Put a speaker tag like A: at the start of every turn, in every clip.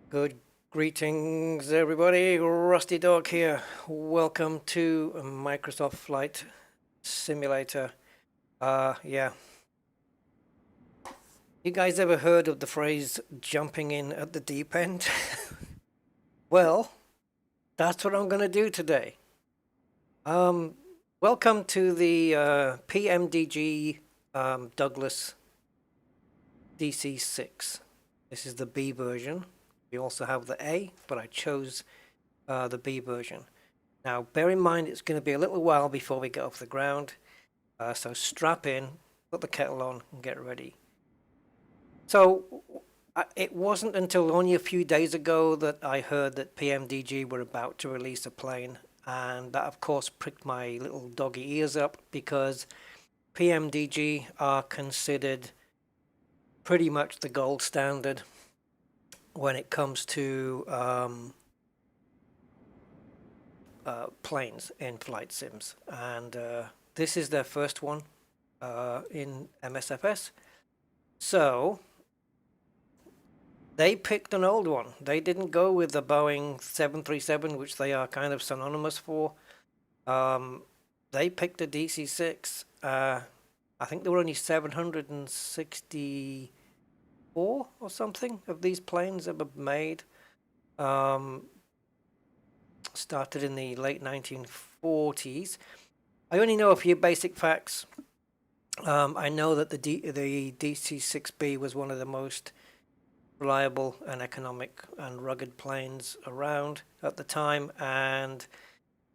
A: Good greetings, everybody. Rusty Dog here. Welcome to Microsoft Flight Simulator. Yeah. You guys ever heard of the phrase jumping in at the deep end? Well, that's what I'm going to do today. Um, Welcome to the PMDG Douglas DC-6. This is the B version. We also have the A, but I chose the B version. Now, bear in mind it's going to be a little while before we get off the ground, so strap in, put the kettle on, and get ready. So, it wasn't until only a few days ago that I heard that PMDG were about to release a plane, and that, of course, pricked my little doggy ears up because PMDG are considered pretty much the gold standard when it comes to planes in flight sims, and this is their first one in MSFS. So they picked an old one. They didn't go with the Boeing 737, which they are kind of synonymous for. They picked a DC-6. I think there were only 764 or something of these planes ever made. Started in the late 1940s. I only know a few basic facts. I know that the DC-6B was one of the most reliable and economic and rugged planes around at the time, and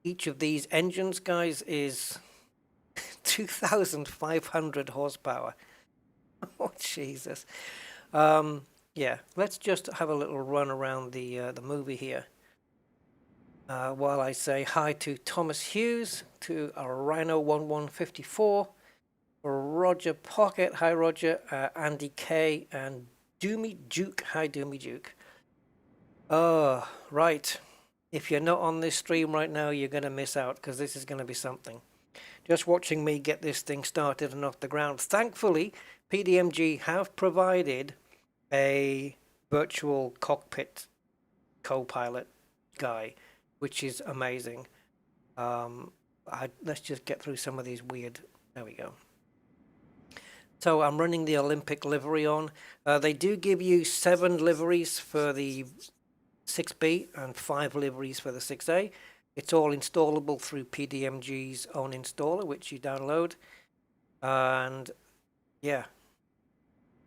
A: each of these engines, guys, is 2,500 horsepower. Oh, Jesus. Yeah, let's just have a little run around the movie here. While I say hi to Thomas Hughes, to our Rhino 1154, Roger Pocket, hi Roger, Andy K, and Doomy Duke, hi Doomy Duke. Right. If you're not on this stream right now, you're going to miss out because this is going to be something. Just watching me get this thing started and off the ground. Thankfully, PDMG have provided a virtual cockpit co-pilot guy, which is amazing. Let's just get through some of these weird. There we go. So I'm running the Olympic livery on. They do give you 7 liveries for the 6B and 5 liveries for the 6A. It's all installable through PDMG's own installer, which you download. And yeah,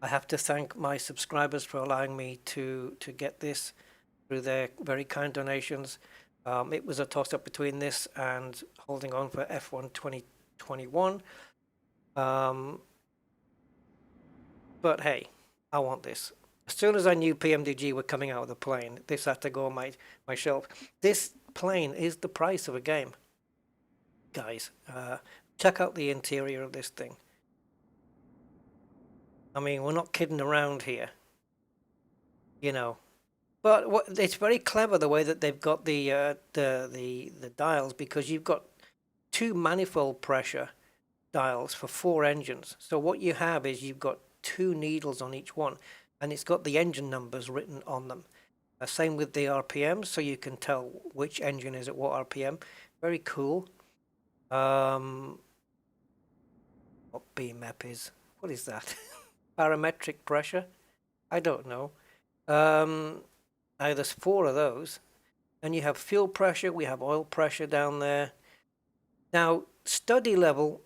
A: I have to thank my subscribers for allowing me to get this through their very kind donations. It was a toss-up between this and holding on for F1 2021. But hey, I want this. As soon as I knew PMDG were coming out of the plane, this had to go on my shelf. This plane is the price of a game. Guys, check out the interior of this thing. I mean, we're not kidding around here. You know. But it's very clever the way that they've got the dials, because you've got 2 manifold pressure dials for 4 engines. So what you have is you've got 2 needles on each one, and it's got the engine numbers written on them. Same with the RPMs, so you can tell which engine is at what RPM. Very cool. What BMAP is? What is that? Parametric pressure? I don't know. There's 4 of those. And you have fuel pressure, we have oil pressure down there. Now, study level,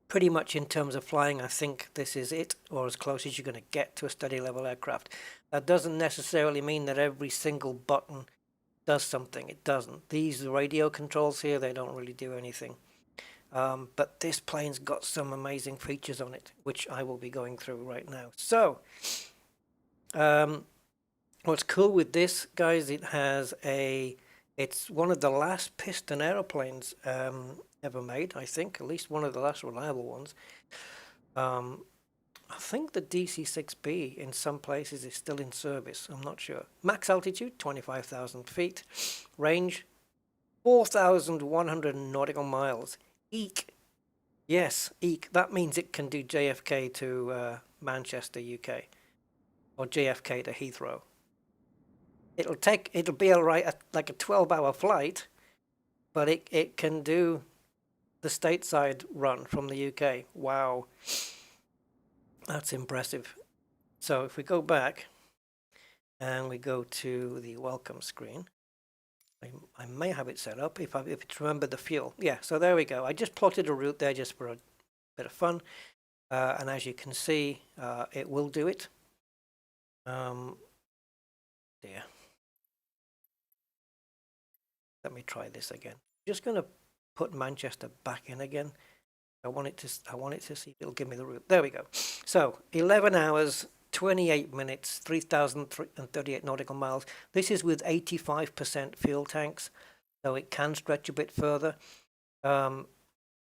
A: pretty much in terms of flying, I think this is it, or as close as you're going to get to a study level aircraft. That doesn't necessarily mean that every single button does something. It doesn't. These radio controls here, they don't really do anything. But this plane's got some amazing features on it, which I will be going through right now. So, what's cool with this, guys, it's one of the last piston aeroplanes ever made, I think, at least one of the last reliable ones. I think the DC-6B in some places is still in service. I'm not sure. Max altitude, 25,000 feet. Range, 4,100 nautical miles. Eek. Yes, eek. That means it can do JFK to Manchester, UK. Or JFK to Heathrow. it'll be alright, like a 12-hour flight, but it can do the stateside run from the UK. Wow, that's impressive. So if we go back and we go to the welcome screen, I may have it set up if it's remembered the fuel. Yeah, so there we go. I just plotted a route there just for a bit of fun, and as you can see, it will do it. Dear. Let me try this again. Just going to put Manchester back in again. I want it to see if it'll give me the route. There we go. So 11 hours, 28 minutes, 3,038 nautical miles. This is with 85% fuel tanks, so it can stretch a bit further. But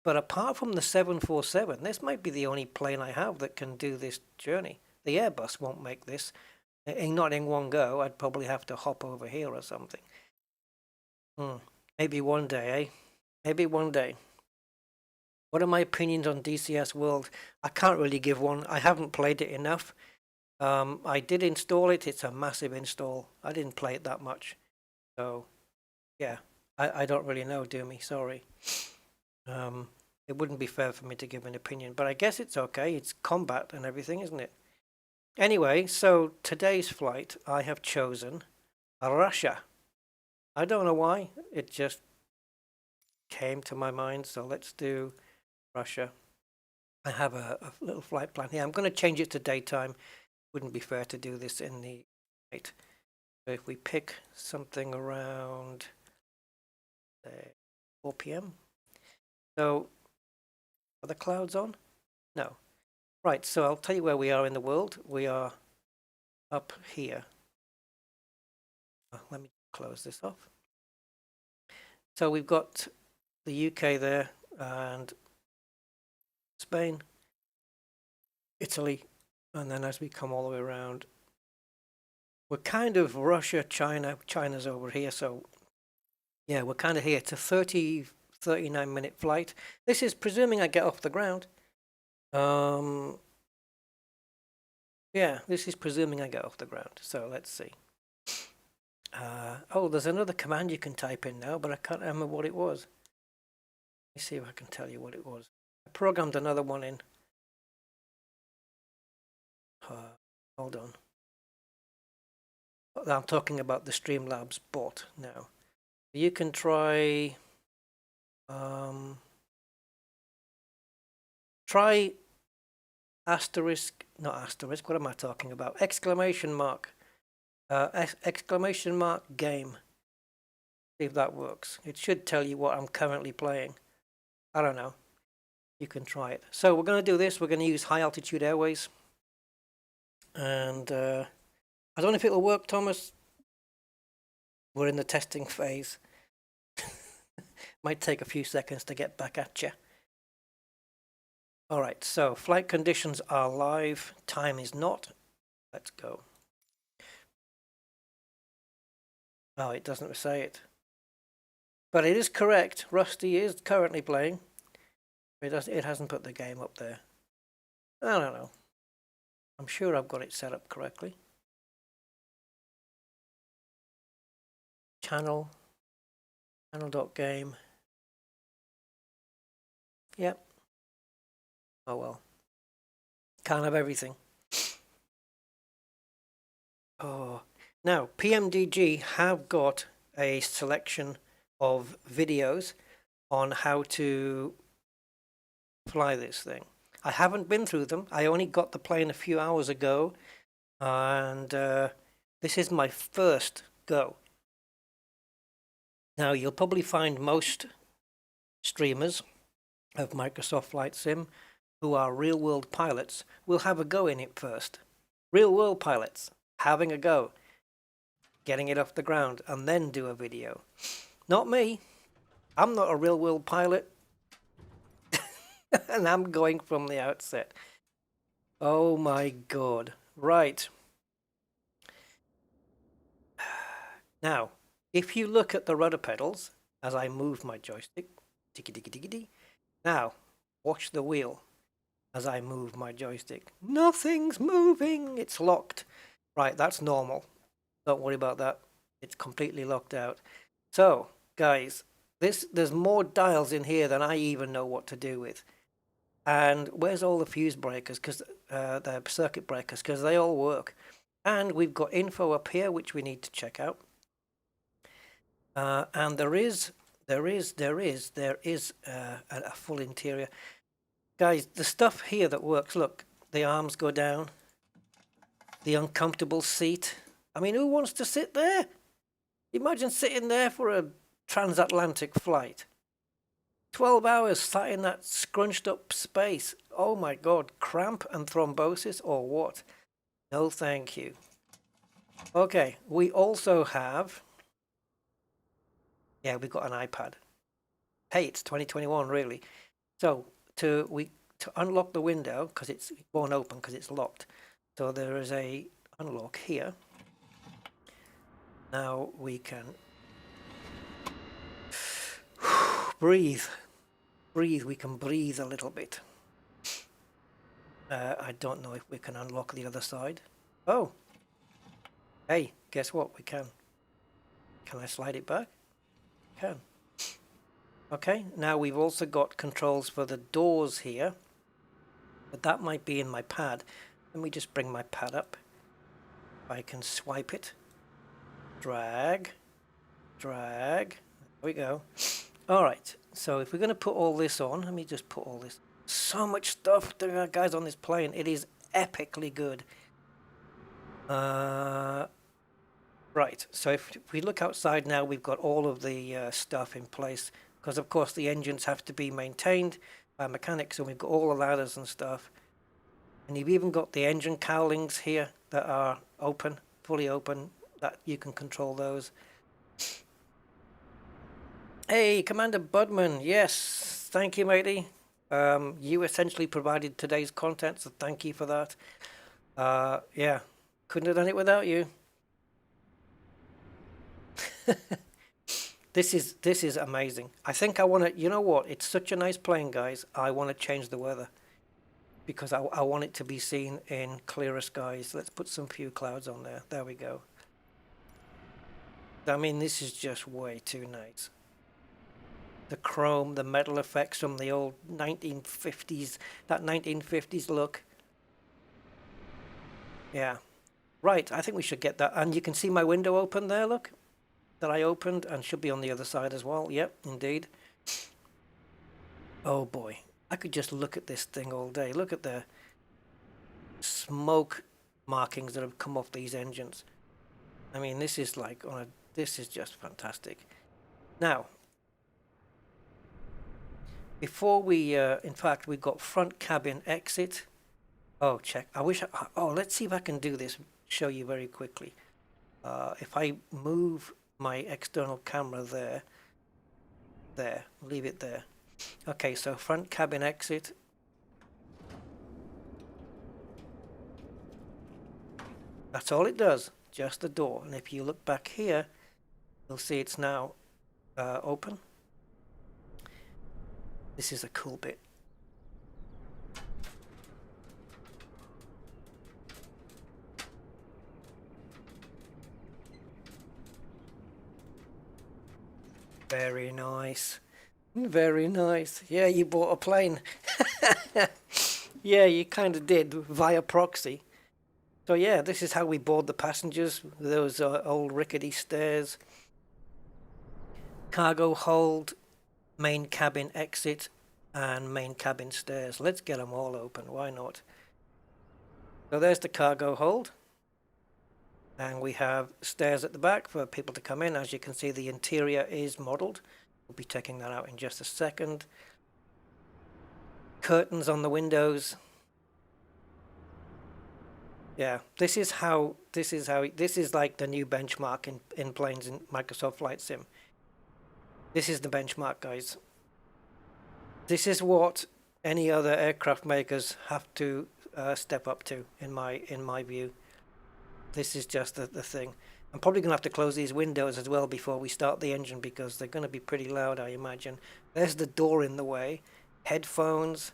A: apart from the 747, this might be the only plane I have that can do this journey. The Airbus won't make this. Not in one go. I'd probably have to hop over here or something. Maybe one day, eh? Maybe one day. What are my opinions on DCS World? I can't really give one. I haven't played it enough. I did install it. It's a massive install. I didn't play it that much. So, yeah. I don't really know, Doomy. Sorry. It wouldn't be fair for me to give an opinion. But I guess it's okay. It's combat and everything, isn't it? Anyway, so today's flight, I have chosen Russia. I don't know why. It just came to my mind. So let's do Russia. I have a little flight plan here. I'm going to change it to daytime. Wouldn't be fair to do this in the night. So if we pick something around 4 p.m. So are the clouds on? No. Right, so I'll tell you where we are in the world. We are up here. Let me close this off. So we've got the UK there, and Spain, Italy, and then as we come all the way around, we're kind of Russia, China. China's over here, so yeah, we're kind of here. It's a 39-minute flight. This is presuming I get off the ground. Yeah, this is presuming I get off the ground. So let's see. Oh, there's another command you can type in now, but I can't remember what it was. Let me see if I can tell you what it was. I programmed another one in. Hold on. I'm talking about the Streamlabs bot now. You can try asterisk, not asterisk, what am I talking about? Exclamation mark. Exclamation mark game. See if that works. It should tell you what I'm currently playing. I don't know. You can try it. So we're going to do this. We're going to use high altitude airways. And I don't know if it'll work, Thomas. We're in the testing phase. Might take a few seconds to get back at you. All right, so flight conditions are live. Time is not. Let's go. Oh, it doesn't say it. But it is correct. Rusty is currently playing. It hasn't put the game up there. I don't know. I'm sure I've got it set up correctly. Channel.game. Yep. Oh well. Can't have everything. Oh. Now, PMDG have got a selection of videos on how to fly this thing. I haven't been through them. I only got the plane a few hours ago, and this is my first go. Now, you'll probably find most streamers of Microsoft Flight Sim who are real-world pilots will have a go in it first. Real-world pilots having a go, getting it off the ground, and then do a video. Not me. I'm not a real-world pilot. And I'm going from the outset. Oh my god. Right. Now, if you look at the rudder pedals as I move my joystick, ticky-ticky-ticky-ticky. Now, watch the wheel as I move my joystick. Nothing's moving. It's locked. Right, that's normal. Don't worry about that. It's completely locked out. So, guys, there's more dials in here than I even know what to do with. And where's all the fuse breakers? Because the circuit breakers, because they all work. And we've got info up here which we need to check out. And there is a full interior. Guys, the stuff here that works. Look, the arms go down. The uncomfortable seat. I mean, who wants to sit there? Imagine sitting there for a transatlantic flight. 12 hours sat in that scrunched up space. Oh my God, cramp and thrombosis or what? No, thank you. Okay, we also have, yeah, we've got an iPad. Hey, it's 2021, really. So to unlock the window, because it won't open because it's locked. So there is a unlock here. Now we can breathe. We can breathe a little bit. I don't know if we can unlock the other side. Oh, hey, guess what? We can. Can I slide it back? Can. Okay, now we've also got controls for the doors here, but that might be in my pad. Let me just bring my pad up. I can swipe it. Drag. There we go. All right, so if we're going to put all this on, let me just put all this. So much stuff, guys, on this plane. It is epically good. Right, so if we look outside now, we've got all of the stuff in place, because of course the engines have to be maintained by mechanics, and we've got all the ladders and stuff. And you've even got the engine cowlings here that are open, fully open, that you can control those. Hey, Commander Budman, yes, thank you, matey. You essentially provided today's content, so thank you for that. Yeah, couldn't have done it without you. This is amazing. I think I want to, you know what, it's such a nice plane, guys. I want to change the weather because I want it to be seen in clearer skies. Let's put some few clouds on there. There we go. I mean, this is just way too nice. The chrome, the metal effects from the old 1950s, that 1950s look. Yeah. Right, I think we should get that. And you can see my window open there, look. That I opened, and should be on the other side as well. Yep, indeed. Oh boy, I could just look at this thing all day. Look at the smoke markings that have come off these engines. I mean, this is like this is just fantastic. Now, before we, in fact, we've got front cabin exit. Oh, check. Let's see if I can do this. Show you very quickly. If I move my external camera there, leave it there. Okay, so front cabin exit. That's all it does, just the door. And if you look back here, you'll see it's now open. This is a cool bit. Very nice. Very nice. Yeah, you bought a plane. Yeah, you kind of did via proxy. So yeah, this is how we board the passengers. Those old rickety stairs. Cargo hold, main cabin exit, and main cabin stairs. Let's get them all open. Why not? So there's the cargo hold. And we have stairs at the back for people to come in. As you can see, the interior is modeled. We'll be checking that out in just a second. Curtains on the windows. Yeah, this is like the new benchmark in planes in Microsoft Flight Sim. This is the benchmark, guys. This is what any other aircraft makers have to step up to, in my view. This is just the thing. I'm probably going to have to close these windows as well before we start the engine, because they're going to be pretty loud, I imagine. There's the door in the way. Headphones.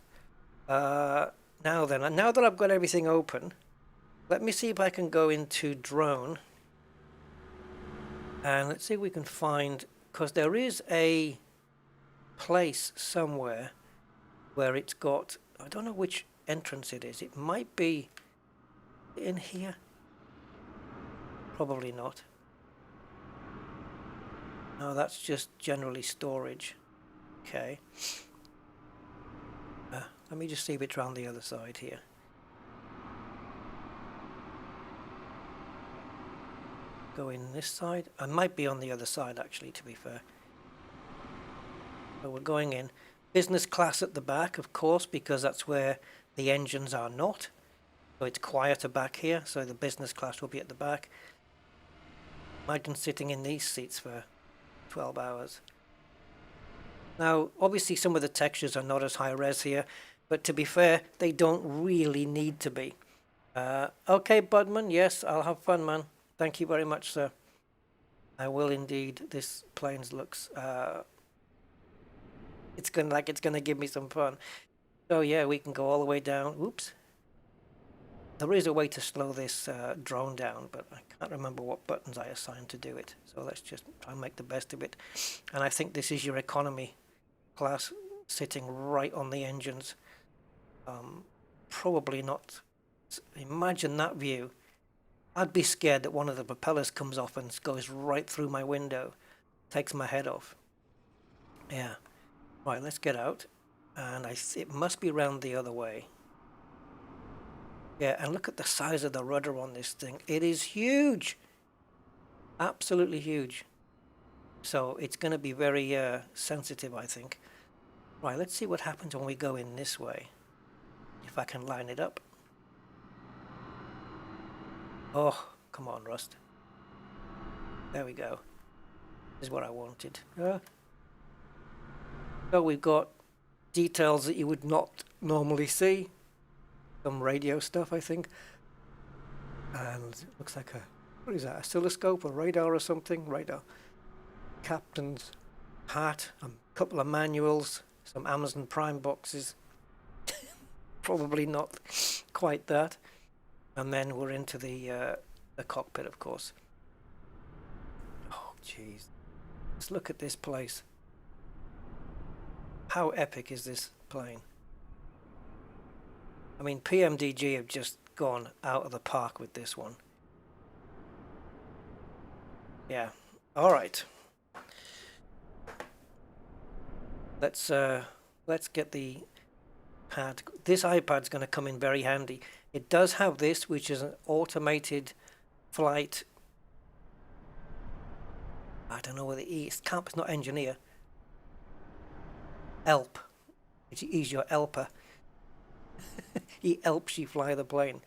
A: Now that I've got everything open, let me see if I can go into drone And let's see if we can find, because there is a place somewhere where it's got, I don't know which entrance it is. It might be in here. Probably not. No, that's just generally storage. Okay. Let me just see if it's around the other side here. Go in this side. I might be on the other side actually, to be fair. So we're going in. Business class at the back, of course, because that's where the engines are not. So it's quieter back here, so the business class will be at the back. Imagine sitting in these seats for 12 hours. Now, obviously some of the textures are not as high res here, but to be fair, they don't really need to be. Okay, Budman, yes, I'll have fun, man. Thank you very much, sir. I will indeed. This planes looks, it's gonna give me some fun. So yeah, we can go all the way down. Oops. There is a way to slow this drone down, but I can't remember what buttons I assigned to do it. So let's just try and make the best of it. And I think this is your economy class, sitting right on the engines. Probably not. Imagine that view. I'd be scared that one of the propellers comes off and goes right through my window, takes my head off. Yeah. Right, let's get out. And it must be round the other way. Yeah, and look at the size of the rudder on this thing. It is huge. Absolutely huge. So it's going to be very sensitive, I think. Right, let's see what happens when we go in this way. If I can line it up. Oh, come on, Rust. There we go. This is what I wanted. So we've got details that you would not normally see. Some radio stuff, I think. And it looks like what is that, oscilloscope or radar or something? Radar. Captain's hat, a couple of manuals, some Amazon Prime boxes. Probably not quite that. And then we're into the cockpit, of course. Oh, jeez. Let's look at this place. How epic is this plane? I mean, PMDG have just gone out of the park with this one. Yeah. All right. Let's get the pad. This iPad's going to come in very handy. It does have this, which is an automated flight. I don't know whether it's not engineer. ELP. He's your helper. He helps you fly the plane.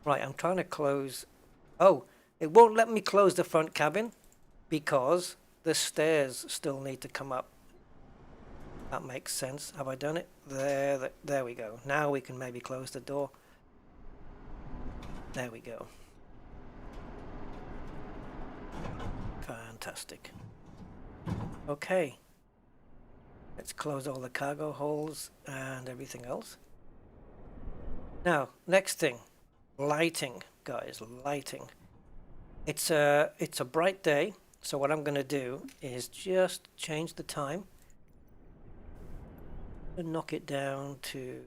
A: Right, I'm trying to close. Oh, it won't let me close the front cabin because the stairs still need to come up. That makes sense. Have I done it? There we go. Now we can maybe close the door. There we go. Fantastic. Okay. Let's close all the cargo holes and everything else. Now, next thing. Lighting, guys. Lighting. It's a bright day, so what I'm going to do is just change the time and knock it down to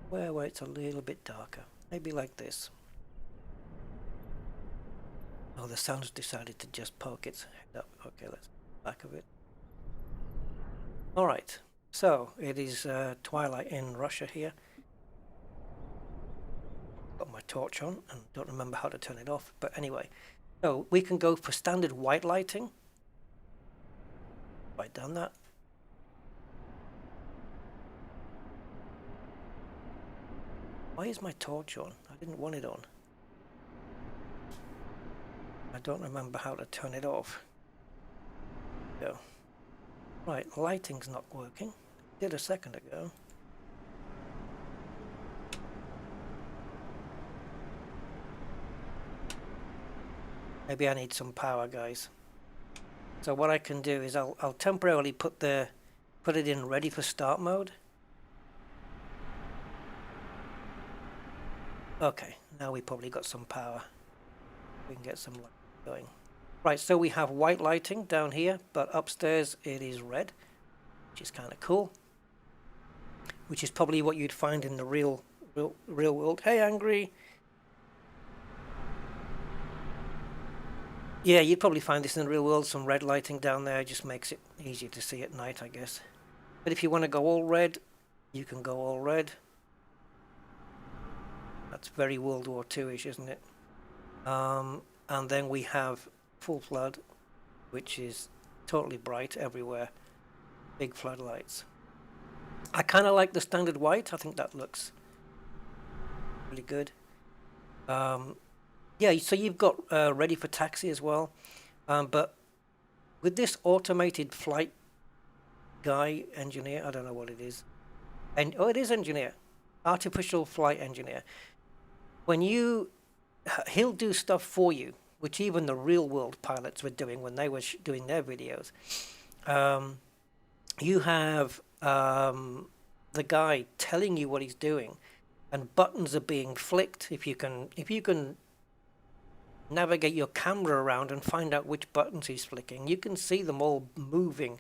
A: where it's a little bit darker. Maybe like this. Oh, the sun's decided to just poke its head up. Okay, let's back of it. Alright, so it is twilight in Russia here. Got my torch on and don't remember how to turn it off, but anyway. So we can go for standard white lighting. Have I done that? Why is my torch on? I didn't want it on. I don't remember how to turn it off. Go. Right, lighting's not working. Did a second ago. Maybe I need some power, guys. So what I can do is I'll temporarily put it in ready for start mode. Okay, now we probably got some power. We can get some light going. Right, so we have white lighting down here, but upstairs it is red, which is kind of cool. Which is probably what you'd find in the real world. Hey, Angry. Yeah, you'd probably find this in the real world. Some red lighting down there just makes it easier to see at night, I guess. But if you want to go all red, you can go all red. That's very World War II-ish, isn't it? And then we have full flood, which is totally bright everywhere. Big floodlights. I kind of like the standard white. I think that looks really good. Yeah, so you've got ready for taxi as well. But with this automated flight guy, engineer, I don't know what it is. And oh, it is engineer. Artificial flight engineer. When he'll do stuff for you, which even the real world pilots were doing when they were doing their videos. You have the guy telling you what he's doing, and buttons are being flicked. If you can navigate your camera around and find out which buttons he's flicking, you can see them all moving.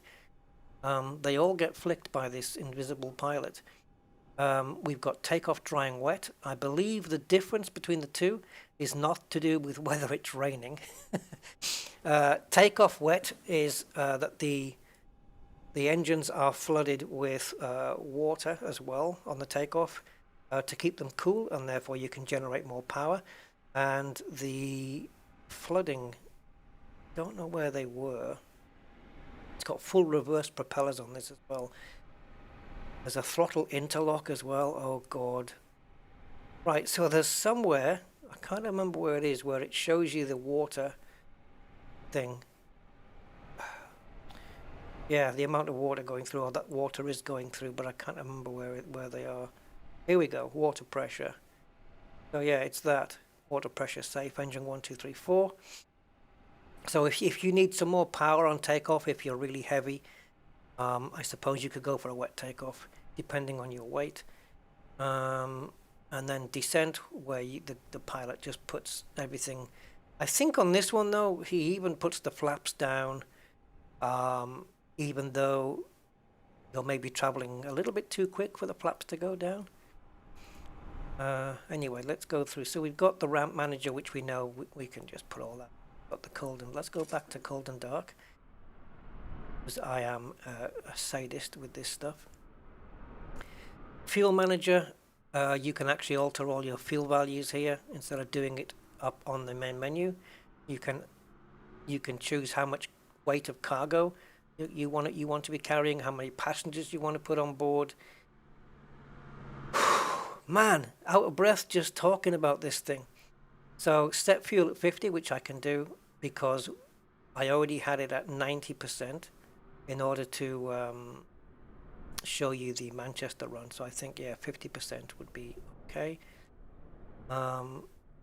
A: They all get flicked by this invisible pilot. We've got takeoff drying wet. I believe the difference between the two is not to do with whether it's raining. Takeoff wet is that the engines are flooded with water as well on the takeoff to keep them cool, and therefore you can generate more power. And the flooding, don't know where they were. It's got full reverse propellers on this as well. There's a throttle interlock as well. Oh god. Right, so there's somewhere, I can't remember where it is, where it shows you the water thing. Yeah, the amount of water going through, or that water is going through, but I can't remember where they are. Here we go, water pressure. So yeah, it's that. Water pressure safe, engine 1, 2, 3, 4. So if you need some more power on takeoff, if you're really heavy, I suppose you could go for a wet takeoff, depending on your weight. And then descent, where the pilot just puts everything. I think on this one, though, he even puts the flaps down, even though you'll maybe traveling a little bit too quick for the flaps to go down. Anyway, let's go through. So we've got the ramp manager, which we know we can just put all that. Got the cold and let's go back to cold and dark, because I am a sadist with this stuff. Fuel manager, you can actually alter all your fuel values here instead of doing it up on the main menu. You can choose how much weight of cargo you want to be carrying, how many passengers you want to put on board. Man, out of breath just talking about this thing. So set fuel at 50, which I can do because I already had it at 90% in order to show you the Manchester run. So I think, yeah, 50% would be okay.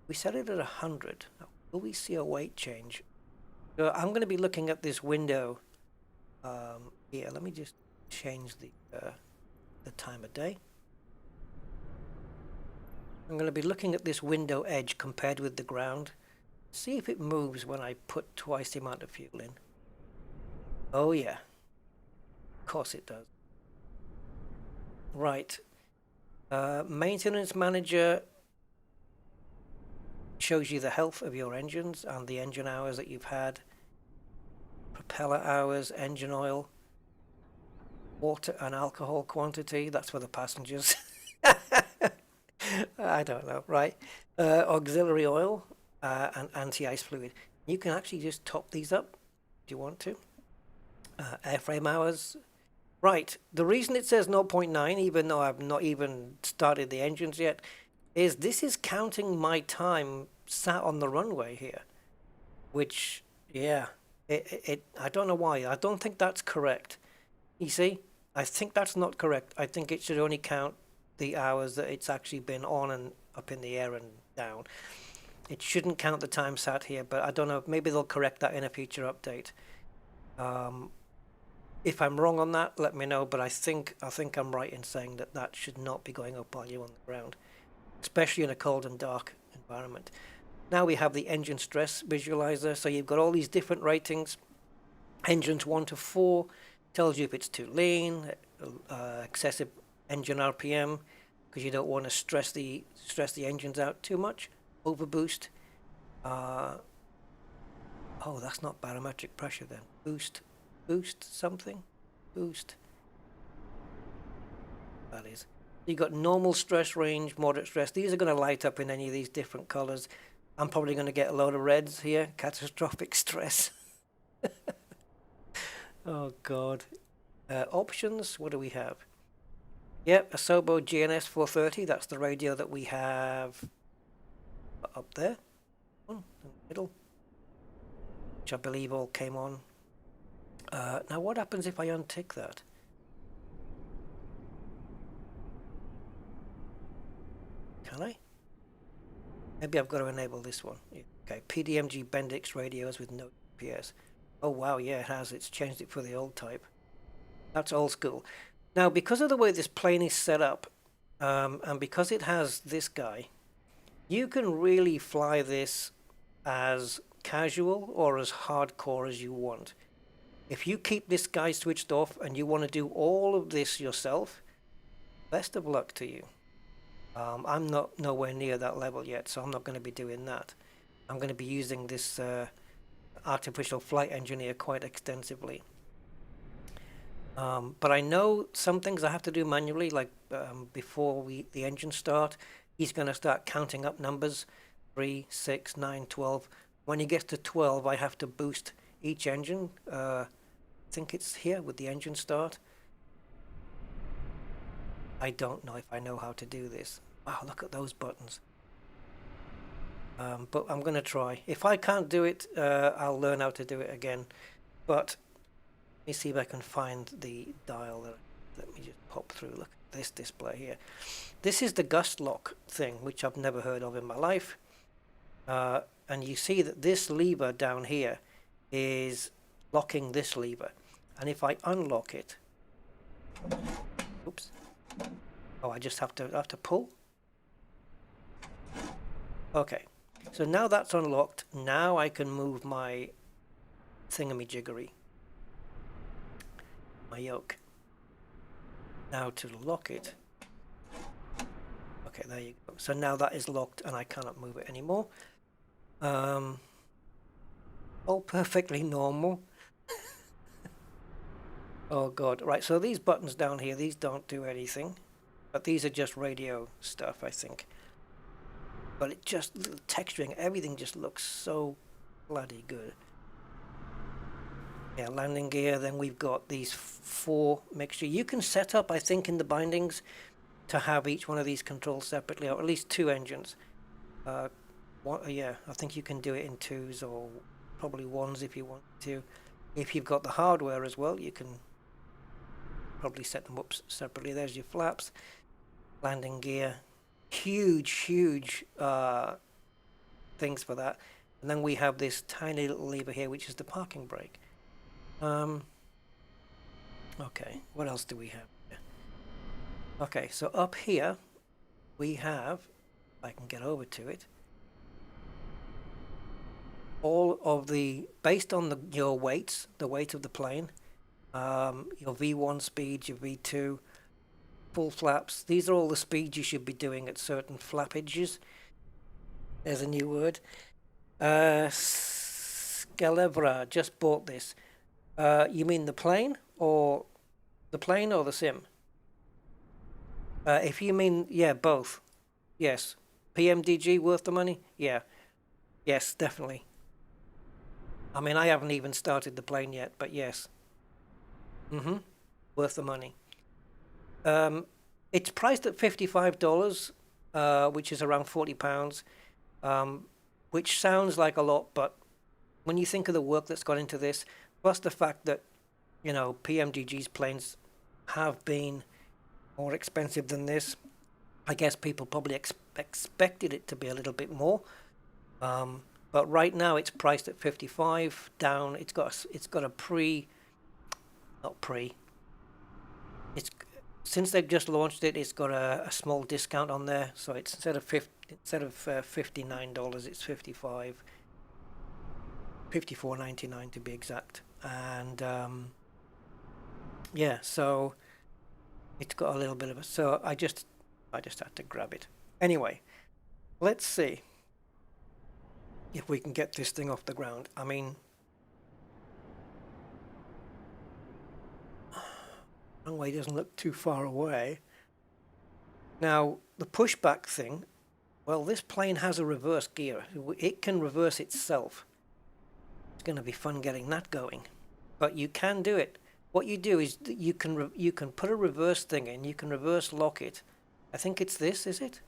A: We set it at 100. Will we see a weight change? So I'm going to be looking at this window here. Let me just change the time of day. I'm going to be looking at this window edge compared with the ground. See if it moves when I put twice the amount of fuel in. Oh yeah. Of course it does. Right. Maintenance manager shows you the health of your engines and the engine hours that you've had. Propeller hours, engine oil, water and alcohol quantity. That's for the passengers. I don't know, right? Auxiliary oil and anti-ice fluid. You can actually just top these up if you want to. Airframe hours. Right, the reason it says 0.9, even though I've not even started the engines yet, is this is counting my time sat on the runway here. Which, yeah, I don't know why. I don't think that's correct. You see, I think that's not correct. I think it should only count the hours that it's actually been on and up in the air and down. It shouldn't count the time sat here, but I don't know. Maybe they'll correct that in a future update. If I'm wrong on that, let me know. But I think I'm right in saying that should not be going up while you're on the ground, especially in a cold and dark environment. Now we have the engine stress visualizer. So you've got all these different ratings. Engines 1 to 4 tells you if it's too lean, excessive engine RPM, because you don't want to stress the engines out too much. Overboost. Oh, that's not barometric pressure then. Boost something. Boost. That is. You got normal stress range, moderate stress. These are going to light up in any of these different colors. I'm probably going to get a load of reds here. Catastrophic stress. Oh God. Options. What do we have? Yep, Asobo GNS 430. That's the radio that we have up there. In the middle. Which I believe all came on. Now what happens if I untick that? Can I? Maybe I've got to enable this one. Okay, PDMG Bendix radios with no GPS. Oh wow, yeah, it has. It's changed it for the old type. That's old school. Now, because of the way this plane is set up, and because it has this guy, you can really fly this as casual or as hardcore as you want. If you keep this guy switched off and you want to do all of this yourself, best of luck to you. I'm not nowhere near that level yet, so I'm not going to be doing that. I'm going to be using this artificial flight engineer quite extensively. But I know some things I have to do manually, like before the engine start, he's going to start counting up numbers, 3, 6, 9, 12. When he gets to 12, I have to boost each engine. I think it's here with the engine start. I don't know if I know how to do this. Wow, look at those buttons. But I'm going to try. If I can't do it, I'll learn how to do it again. But let me see if I can find the dial. Let me just pop through. Look at this display here. This is the gust lock thing, which I've never heard of in my life. And you see that this lever down here is locking this lever. And if I unlock it, oops. Oh, I just have to pull. Okay, so now that's unlocked. Now I can move my thingamajiggery, my yoke. Now to lock it. Okay, there you go. So now that is locked and I cannot move it anymore. All perfectly normal. Oh God, right, so these buttons down here, these don't do anything. But these are just radio stuff, I think. But it just, the texturing, everything just looks so bloody good. Yeah, landing gear, then we've got these 4 mixture. You can set up, I think, in the bindings to have each one of these controlled separately, or at least 2 engines. Yeah, I think you can do it in 2s or probably 1s if you want to. If you've got the hardware as well, you can probably set them up separately. There's your flaps, landing gear, huge things for that. And then we have this tiny little lever here, which is the parking brake. Okay, what else do we have here? Okay, so up here we have, if I can get over to it, all of the, based on your weights, the weight of the plane, your V1 speed, your V2, full flaps. These are all the speeds you should be doing at certain flapages. There's a new word. Scelevra, just bought this. You mean the plane or the sim? If you mean, yeah, both. Yes. PMDG worth the money? Yeah. Yes, definitely. I mean, I haven't even started the plane yet, but yes. Worth the money. It's priced at $55, which is around £40, which sounds like a lot, but when you think of the work that's gone into this, plus the fact that, you know, PMDG's planes have been more expensive than this, I guess people probably expected it to be a little bit more. But right now it's priced at 55 down. It's got a since they've just launched it, it's got a small discount on there. So it's instead of instead of $59, it's 55, $54.99 to be exact. And yeah, so it's got a little bit of a, so I just had to grab it. Anyway, let's see if we can get this thing off the ground. I mean, runway doesn't look too far away. Now, the pushback thing, well, this plane has a reverse gear. It can reverse itself. It's going to be fun getting that going. But you can do it. What you do is you can put a reverse thing in. You can reverse lock it. I think it's this, is it?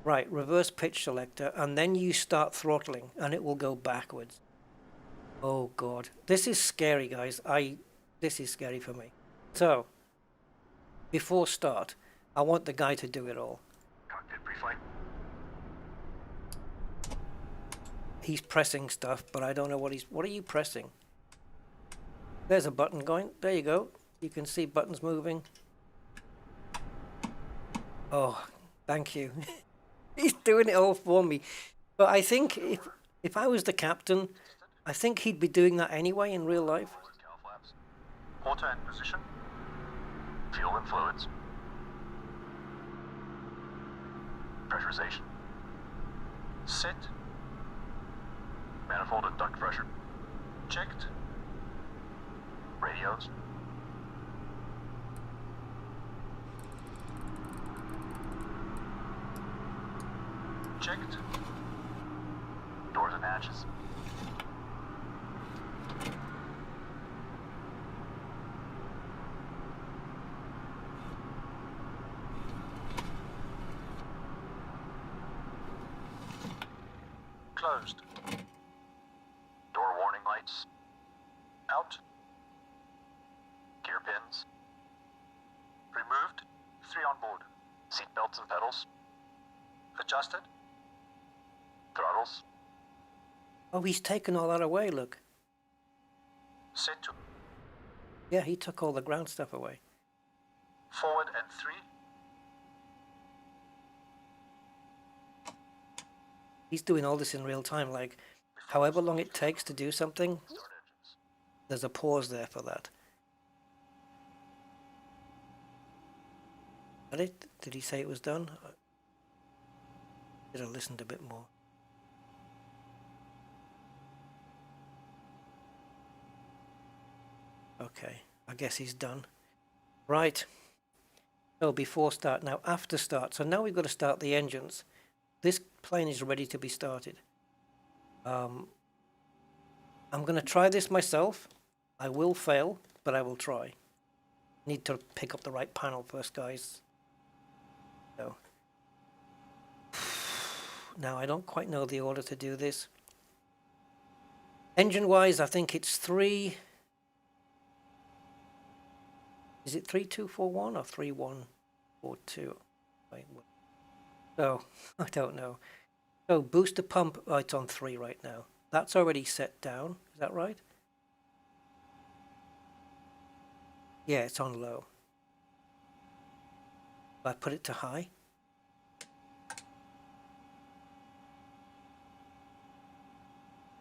A: Right, reverse pitch selector, and then you start throttling, and it will go backwards. Oh God, this is scary, guys. This is scary for me. So, before start, I want the guy to do it all.
B: Cockpit pre-flight.
A: He's pressing stuff, but I don't know what are you pressing? There's a button going. There you go. You can see buttons moving. Oh, thank you. He's doing it all for me. But I think if I was the captain, I think he'd be doing that anyway in real life.
B: Auto in position. Fuel and fluids. Pressurization. Set. Manifold and duct pressure. Checked. Radios. Checked. Doors and hatches. Closed. Door warning lights. Out. Gear pins. Removed. 3 on board. Seat belts and pedals. Adjusted. Throttles.
A: Oh, he's taken all that away, look.
B: Set to
A: Yeah, he took all the ground stuff away.
B: forward and 3.
A: He's doing all this in real time, like however long it takes to do something,
B: Start engines.
A: there's a pause there for that. Did it? Did he say it was done? Should have listened a bit more. Okay, I guess he's done. Right. So before start, now after start. So now we've got to start the engines. This plane is ready to be started. I'm going to try this myself. I will fail, but I will try. Need to pick up the right panel first, guys. So. Now, I don't quite know the order to do this. Engine-wise, I think it's 3... Is it 3241 or 3142? Wait, so, I don't know. So, booster pump, oh, it's on 3 right now. That's already set down, is that right? Yeah, it's on low. I put it to high.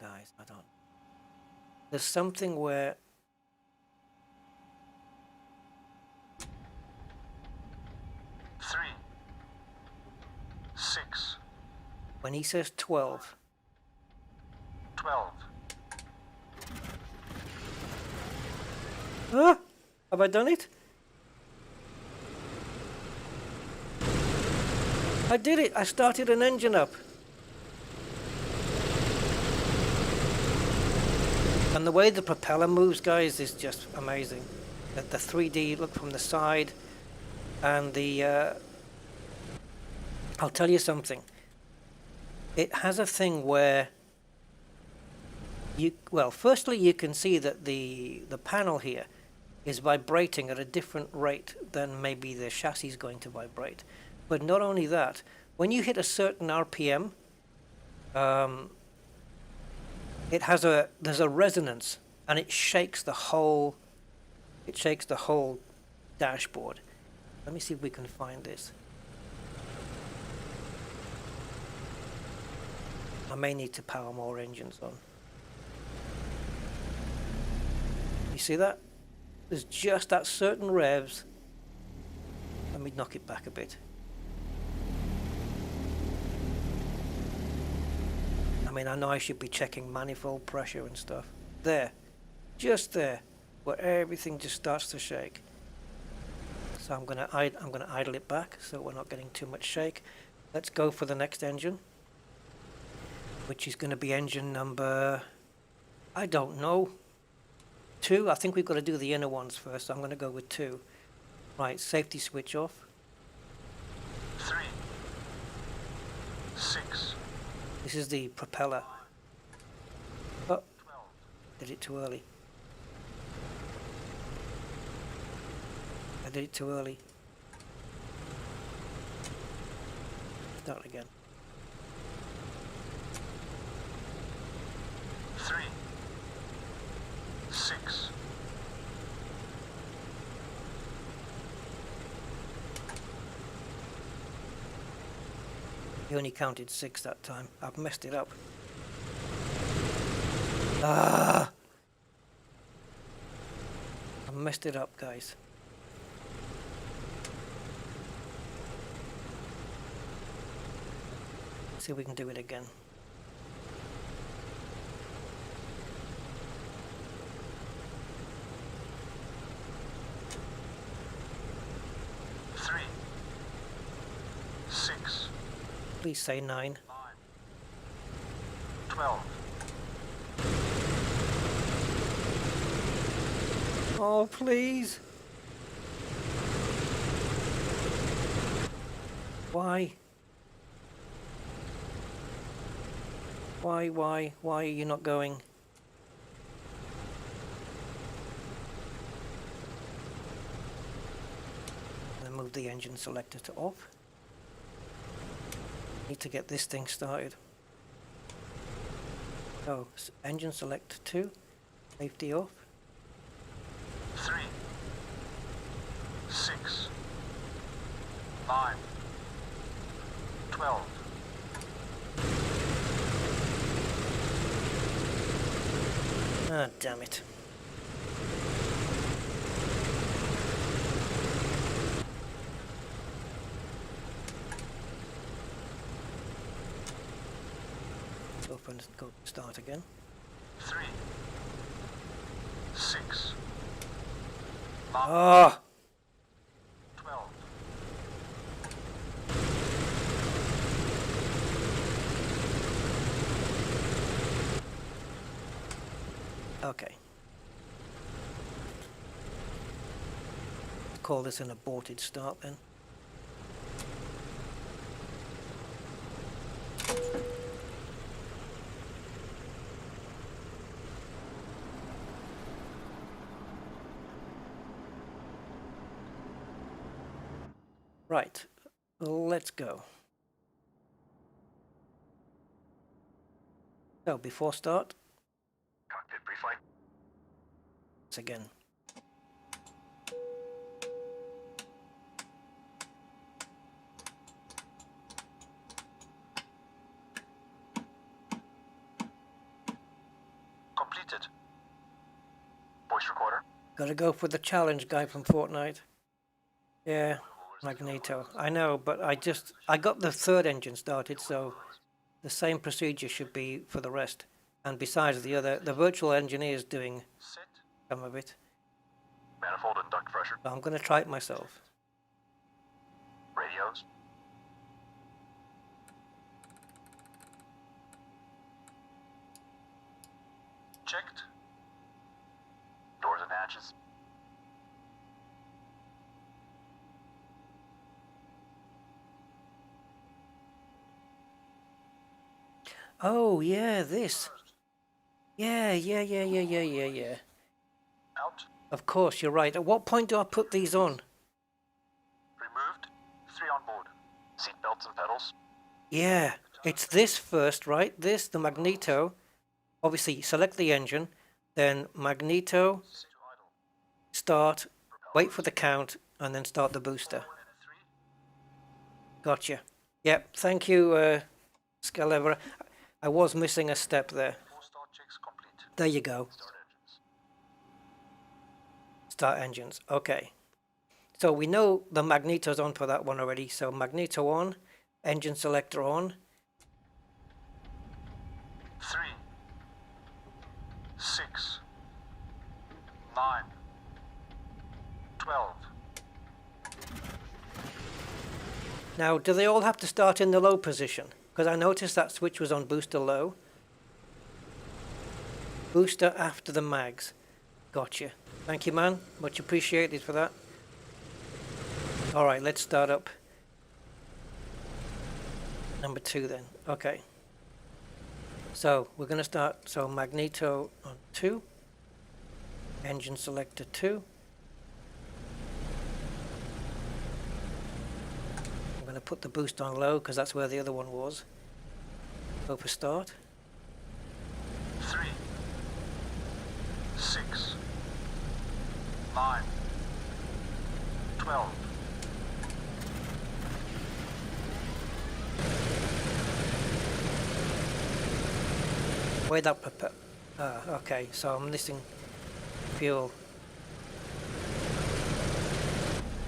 A: Guys, I don't... There's something where...
B: Three. 6.
A: When he says 12...
B: 12.
A: Ah! Have I done it? I did it! I started an engine up. And the way the propeller moves, guys, is just amazing. The 3D look from the side, and the... I'll tell you something. It has a thing where you... Well, firstly, you can see that the panel here is vibrating at a different rate than maybe the chassis is going to vibrate. But not only that, when you hit a certain RPM, there's a resonance, and it shakes the whole dashboard. Let me see if we can find this. I may need to power more engines on. You see that? There's just at certain revs. Let me knock it back a bit. I mean, I know I should be checking manifold pressure and stuff. There. Just there. Where everything just starts to shake. So I'm gonna idle it back so we're not getting too much shake. Let's go for the next engine, which is going to be engine number, I don't know, 2. I think we've got to do the inner ones first, so I'm going to go with 2. Right, safety switch off.
B: 3, 6,
A: This is the propeller. Oh,
B: 12,
A: did it too early. I did it too early. Start again.
B: 3, 6,
A: You only counted 6 that time. I've messed it up. Ah! I messed it up, guys. See if we can do it again.
B: Three, 6,
A: Please say 9.
B: 9, 12,
A: Oh, please. Why? Why are you not going? And then move the engine selector to off. Need to get this thing started. So, engine select 2, safety off.
B: 3, 6, 9, 12,
A: Ah, damn it. Let's open and go start again.
B: 3, 6, 9,
A: Ah!
B: 12,
A: Okay. Call this an aborted start then. Right, let's go. So before start,
B: cockpit pre-flight.
A: once again.
B: Completed. Voice recorder.
A: Gotta go for the challenge guy from Fortnite. Yeah, Magneto. I know, but I got the third engine started, so the same procedure should be for the rest. And besides, the virtual engineer is doing
B: Sit.
A: some of it.
B: Manifold and duct pressure.
A: So I'm gonna try it myself.
B: Radios. Checked. Doors and hatches.
A: Oh yeah, this. Yeah.
B: Out.
A: Of course, you're right. At what point do I put these on?
B: Removed. 3 on board. Seat belts and pedals.
A: Yeah, it's this first, right? This, the magneto. Obviously, select the engine, then magneto,
B: Sit to idle.
A: start, wait for the count, and then start the booster.
B: 1 and 3.
A: Gotcha. Yep, thank you, Scalevra. I was missing a step there.
B: 4-star checks complete.
A: There you go.
B: Start engines.
A: Start engines. Okay. So we know the magneto's on for that one already. So magneto on, engine selector on.
B: 3, 6, 9, 12.
A: Now, do they all have to start in the low position? Because I noticed that switch was on booster low. Booster after the mags. Gotcha. Thank you, man. Much appreciated for that. Alright, let's start up. Number 2 then. Okay. So, we're going to start, so magneto on 2. Engine selector 2. I'm going to put the boost on low because that's where the other one was. Go for start.
B: 3, 6, 9, 12.
A: Where'd that okay, so I'm missing fuel.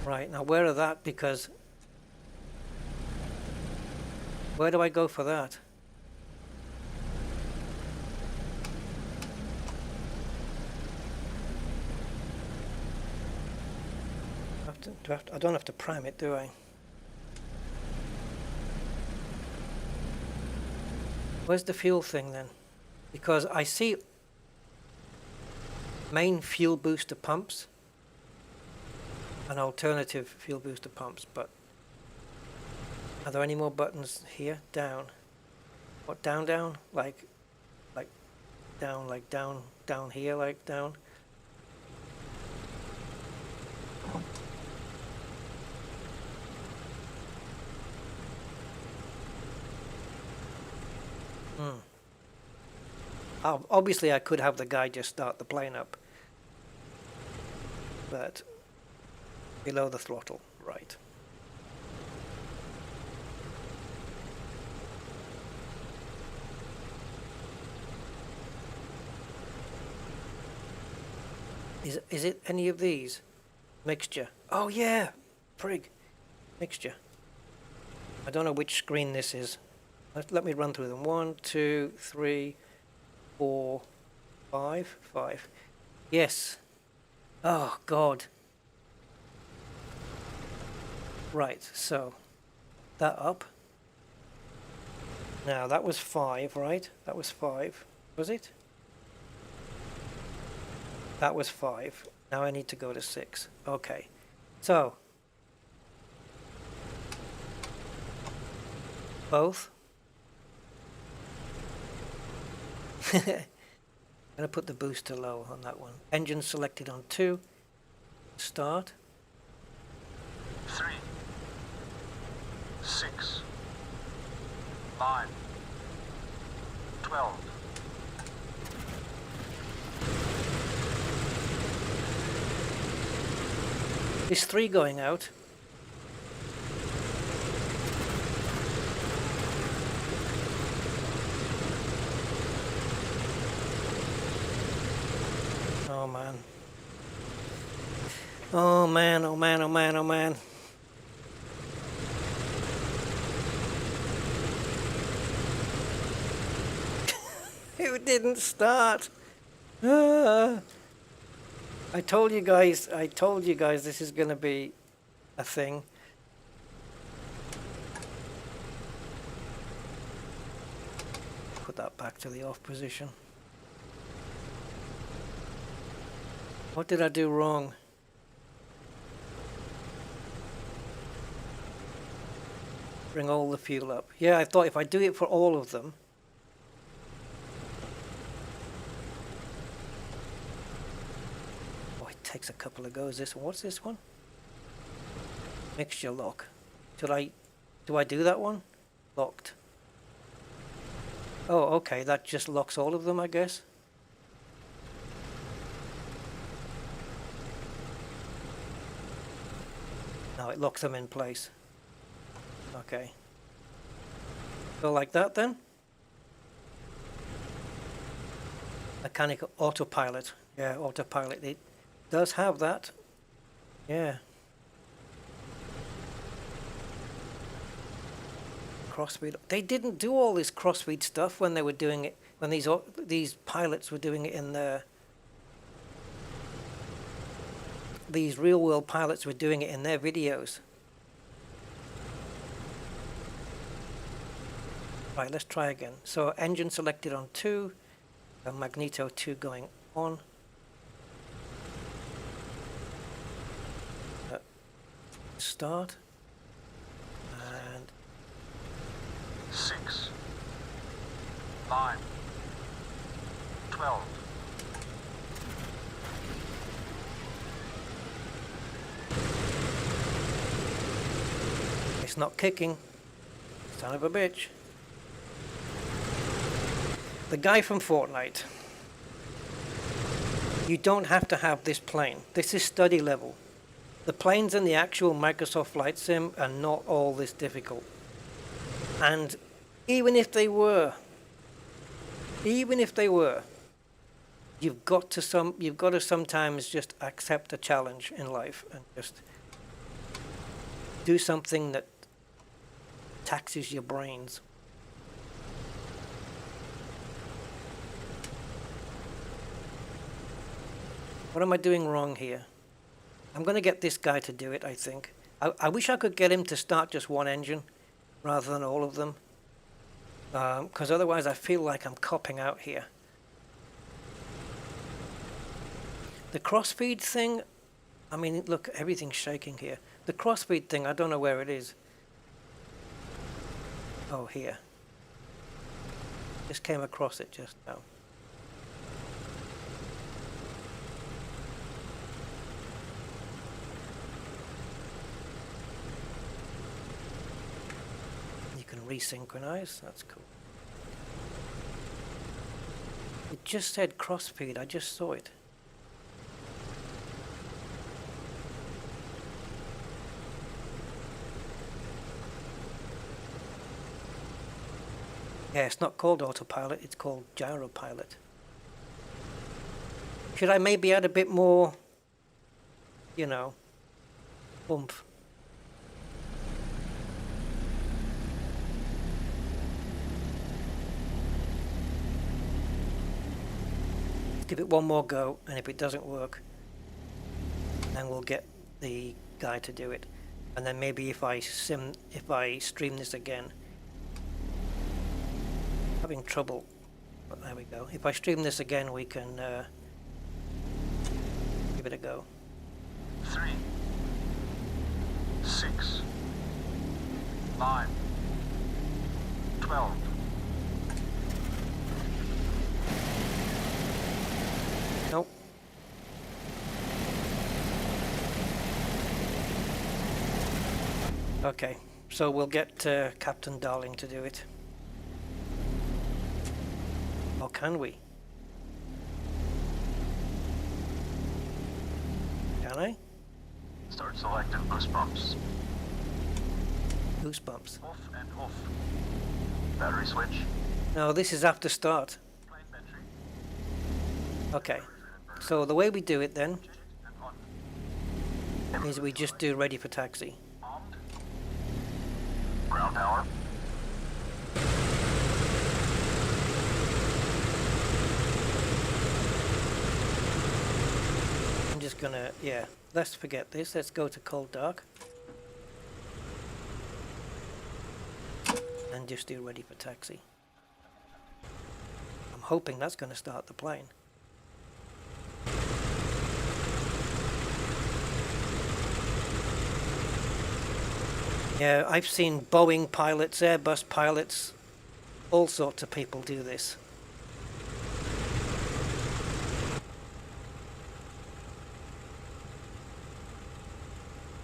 A: Right, now where are that? Because where do I go for that? I don't have to prime it, do I? Where's the fuel thing then? Because I see main fuel booster pumps and alternative fuel booster pumps, but are there any more buttons here? Down. What, down, down? Like down, like down, down here, like down? Obviously I could have the guy just start the plane up, but below the throttle, right. Is it any of these? Mixture. Oh yeah, frig. Mixture. I don't know which screen this is. Let me run through them. 1, 2, 3, 4, 5. 5. Yes. Oh God. Right, so that up. Now that was 5, right? That was 5. Was it? That was 5. Now I need to go to 6. Okay. So both. I'm going to put the booster low on that one. Engine selected on 2. Start.
B: 3, 6, 9, 12.
A: Is 3 going out? Oh man. Oh man, oh man, oh man, oh man. It didn't start. I told you guys this is gonna be a thing. Put that back to the off position. What did I do wrong? Bring all the fuel up. Yeah, I thought if I do it for all of them. Oh, it takes a couple of goes. This one. What's this one? Mixture lock. Do I do that one? Locked. Oh, okay. That just locks all of them, I guess. No, it locks them in place. Okay. Go like that then. Mechanical autopilot. Yeah, autopilot. It does have that. Yeah. Crossfeed. They didn't do all this crossfeed stuff when they were doing it, when these pilots were doing it in their... These real-world pilots were doing it in their videos. Right, let's try again. So engine selected on 2, magneto 2 going on. Start. And
B: 6, 9, 12.
A: it's not kicking. Son of a bitch. The guy from Fortnite. You don't have to have this plane. This is study level. The planes in the actual Microsoft Flight Sim are not all this difficult. And even if they were, you've got to sometimes just accept a challenge in life and just do something that taxes your brains. What am I doing wrong here? I'm going to get this guy to do it, I think. I wish I could get him to start just one engine rather than all of them. Because otherwise I feel like I'm copping out here. The crossfeed thing, I mean, look, everything's shaking here. The crossfeed thing, I don't know where it is. Oh, here. Just came across it just now. Resynchronize, that's cool. It just said crossfeed, I just saw it. Yeah, it's not called autopilot, it's called gyropilot. Should I maybe add a bit more, you know, oomph? Give it one more go, and if it doesn't work, then we'll get the guy to do it. And then maybe if I stream this again, having trouble. But there we go. If I stream this again, we can give it a go.
B: 3, 6, 9, 12.
A: Nope. Okay, so we'll get Captain Darling to do it. Or can we? Can I?
B: Start selective boost bumps.
A: Goosebumps.
B: Off and off. Battery switch.
A: No, this is after start.
B: Plane battery.
A: Okay, so the way we do it then
B: And on.
A: is we just do ready for taxi.
B: Armed. Ground power.
A: I'm just gonna, yeah, let's forget this. Let's go to cold dark. And just do ready for taxi. I'm hoping that's gonna start the plane. Yeah, I've seen Boeing pilots, Airbus pilots, all sorts of people do this.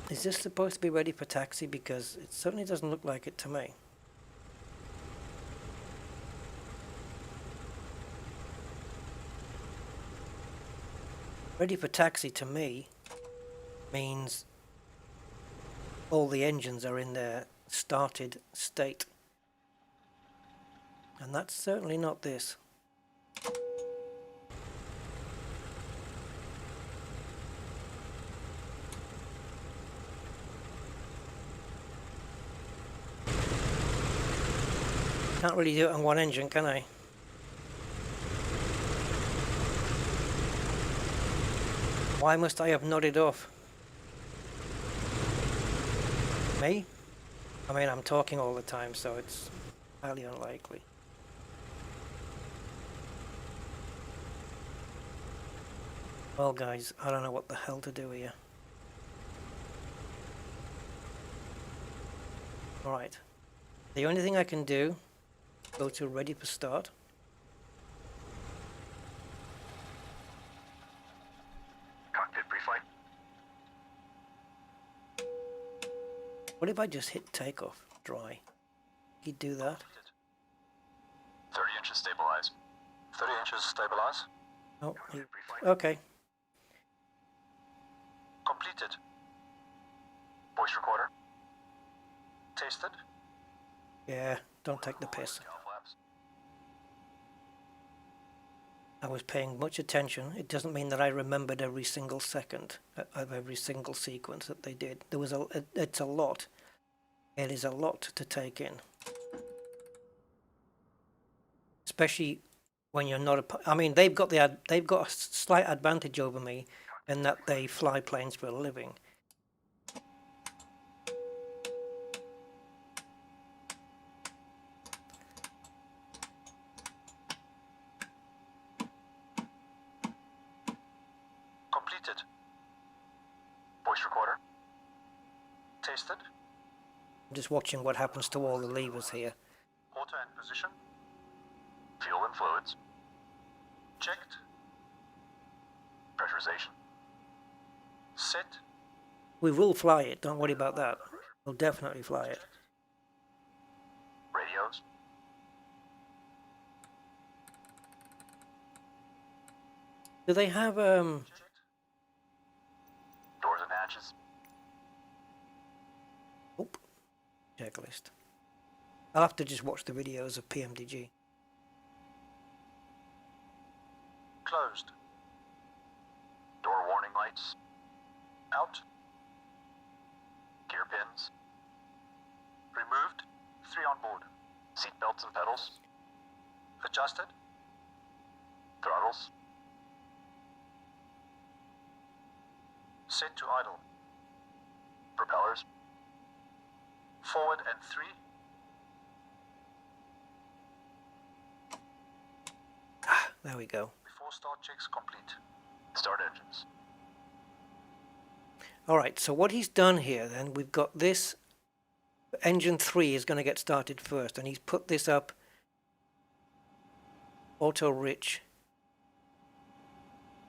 A: Is this supposed to be ready for taxi? Because it certainly doesn't look like it to me. Ready for taxi to me means all the engines are in their started state. And that's certainly not this. Can't really do it on one engine, can I? Why must I have nodded off? Me? I mean, I'm talking all the time, so it's highly unlikely. Well, guys, I don't know what the hell to do here. Alright. The only thing I can do, go to ready for start.
B: Cockpit pre-flight.
A: What if I just hit takeoff dry? He'd do that.
B: Completed. 30 inches stabilize. 30 inches stabilize.
A: Oh,
B: Cockpit pre-flight.
A: okay.
B: Completed. Voice recorder. Tasted.
A: Yeah, don't take the piss.
B: Cal flaps.
A: I was paying much attention. It doesn't mean that I remembered every single second of every single sequence that they did. There was it's a lot. It is a lot to take in. Especially when you're not I mean, they've got a slight advantage over me in that they fly planes for a living.
B: Completed. Voice recorder. Tasted.
A: I'm just watching what happens to all the levers here.
B: Auto and position. Fuel and fluids. Checked. Pressurization. Set.
A: We will fly it, don't worry about that. We'll definitely fly it.
B: Radios.
A: Do they have
B: Checked. Doors and hatches.
A: oh, checklist. I'll have to just watch the videos of PMDG.
B: Closed. Door warning lights. Out. Gear pins. Removed. 3 on board. Seat belts and pedals. Adjusted. Throttles. Set to idle. Propellers. Forward and 3.
A: There we go.
B: Before start checks complete. Start engines.
A: Alright, so what he's done here then, we've got this, engine 3 is going to get started first, and he's put this up auto rich.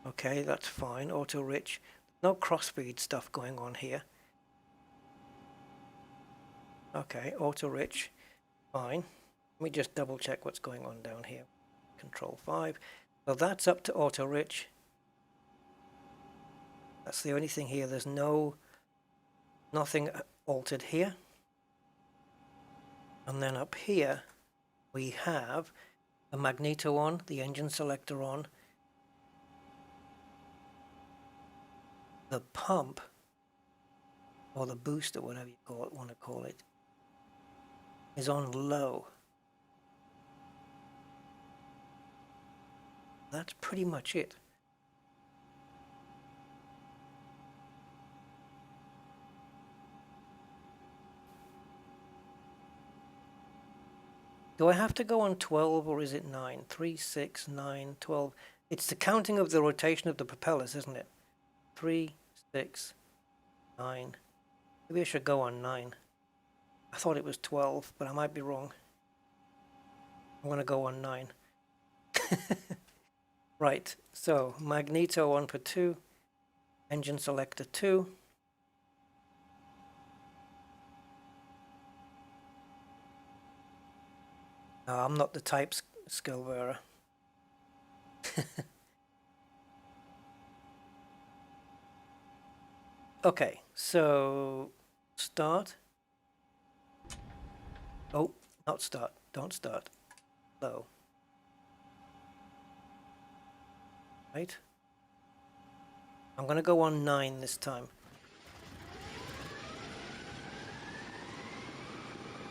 A: Okay, that's fine, auto rich. No crossfeed stuff going on here. Okay, auto rich, fine. Let me just double check what's going on down here. Control 5. So that's up to auto rich. That's the only thing here. There's nothing altered here. And then up here we have the magneto on, the engine selector on, the pump or the booster, whatever you want to call it, is on low. That's pretty much it. Do I have to go on 12 or is it 9? 3, 6, 9, 12. It's the counting of the rotation of the propellers, isn't it? 3, 6, 9. Maybe I should go on 9. I thought it was 12, but I might be wrong. I'm going to go on 9. Right, so magneto on for 2, engine selector 2. No, I'm not the type skill bearer. Okay, so start. Oh, not start. Don't start. Low. Right. I'm going to go on 9 this time.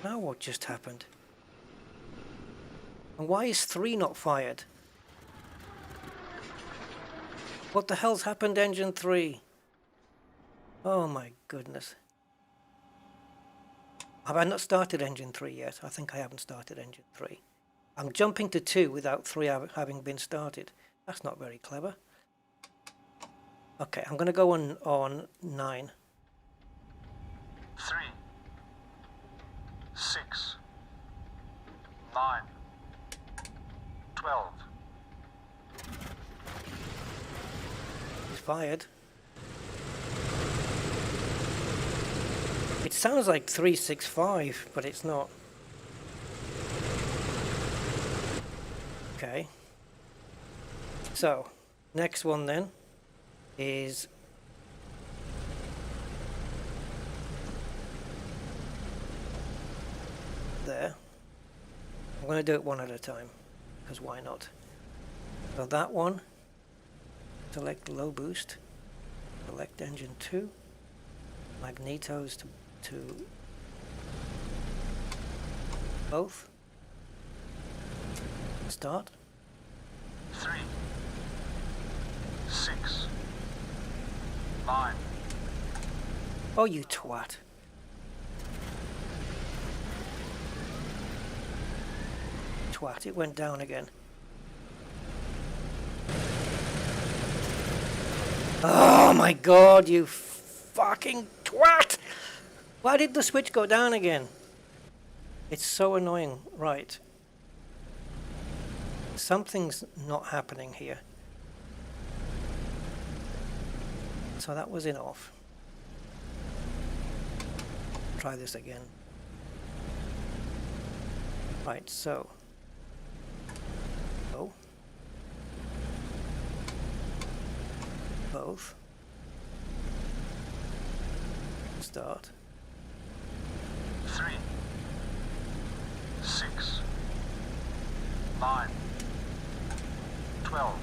A: Now what just happened? And why is 3 not fired? What the hell's happened to engine 3? Oh my goodness. Have I not started engine 3 yet? I think I haven't started engine 3. I'm jumping to 2 without 3 having been started. That's not very clever. Okay, I'm going to go on 9.
B: 3, 6, 9, 12.
A: He's fired. It sounds like 365, but it's not. Okay. So, next one then is there. I'm going to do it one at a time, because why not? So that one, select low boost, select engine 2, magnetos to both, start.
B: 3, 6, 9.
A: Oh, you twat. Twat, it went down again. Oh my god, you fucking twat! Why did the switch go down again? It's so annoying. Right. Something's not happening here. So that was in off. Try this again. Right, so. Go. Both. Start.
B: 3, 6, 9, 12.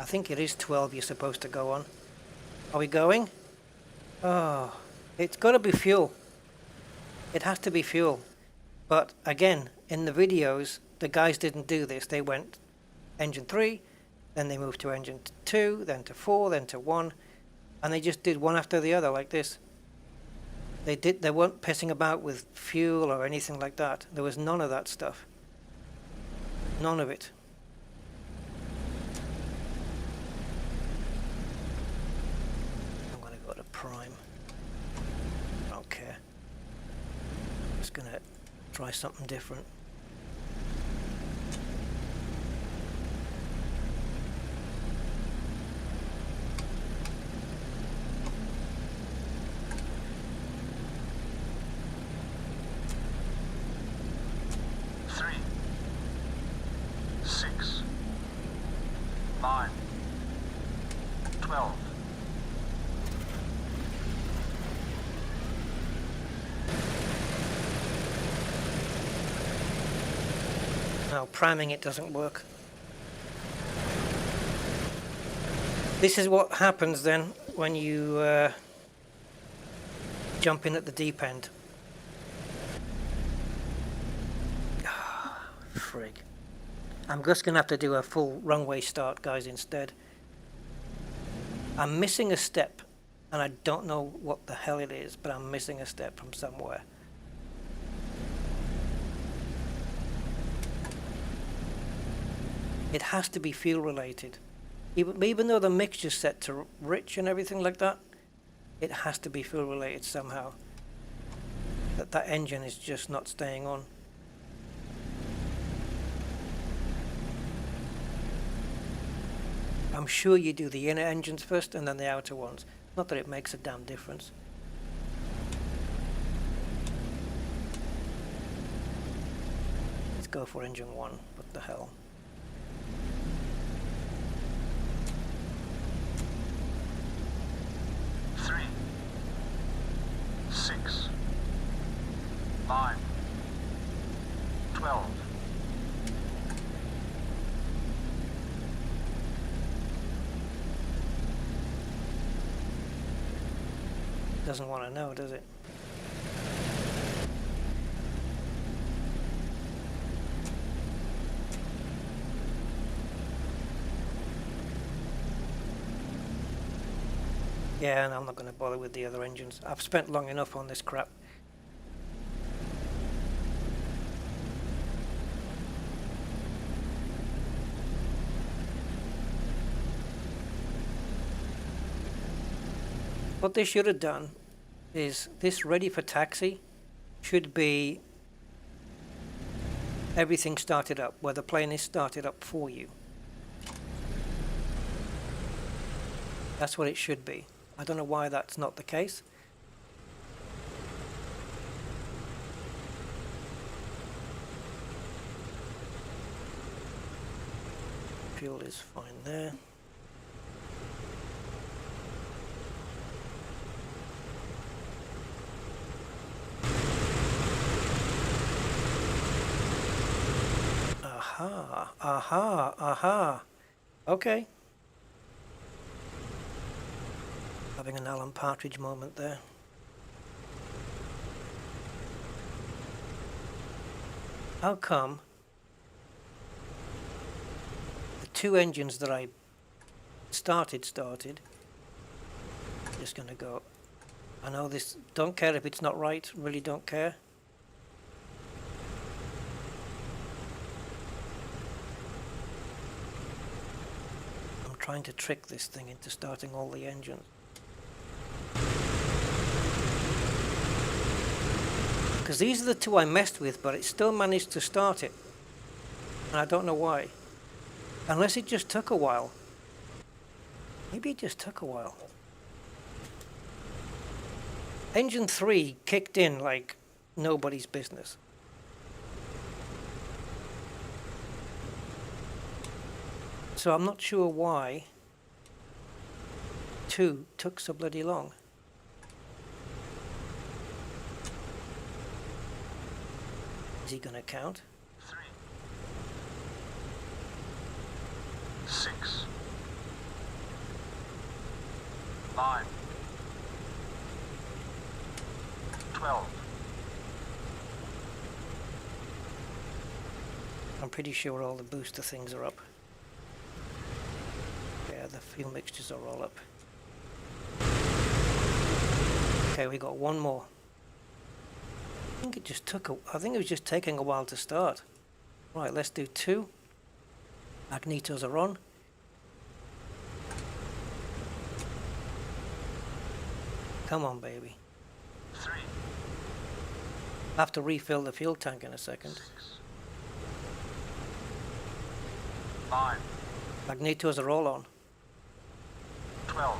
A: I think it is 12 you're supposed to go on. Are we going? Oh, it's got to be fuel. It has to be fuel. But again, in the videos, the guys didn't do this. They went engine 3, then they moved to engine 2, then to 4, then to 1, and they just did one after the other like this. They weren't pissing about with fuel or anything like that. There was none of that stuff. None of it. I'm going to go to prime. I don't care. Just going to try something different. Now priming it doesn't work. This is what happens then when you jump in at the deep end. Frig. I'm just going to have to do a full runway start, guys, instead. I'm missing a step, and I don't know what the hell it is, but I'm missing a step from somewhere. It has to be fuel related. Even though the mixture's set to rich and everything like that, it has to be fuel related somehow. That engine is just not staying on. I'm sure you do the inner engines first and then the outer ones. Not that it makes a damn difference. Let's go for engine 1. What the hell?
B: Three, 6, 9, 12.
A: Doesn't want to know, does it? Yeah, and I'm not going to bother with the other engines. I've spent long enough on this crap. What they should have done is this ready for taxi should be everything started up, where the plane is started up for you. That's what it should be. I don't know why that's not the case. Fuel is fine there. Aha, aha, aha. Okay. Having an Alan Partridge moment there. How come the two engines that I started, just gonna go, I know this, don't care if it's not right, really don't care. I'm trying to trick this thing into starting all the engines. Because these are the two I messed with, but it still managed to start it. And I don't know why. Unless it just took a while. Maybe it just took a while. Engine 3 kicked in like nobody's business. So I'm not sure why 2 took so bloody long. Is he gonna count?
B: 3, 6, 9, 12.
A: I'm pretty sure all the booster things are up. Yeah, the fuel mixtures are all up. Okay, we got one more. I think it was just taking a while to start. Right, let's do 2. Magnetos are on. Come on, baby.
B: 3,
A: I have to refill the fuel tank in a second.
B: 6, 9,
A: Magnetos are all on.
B: 12.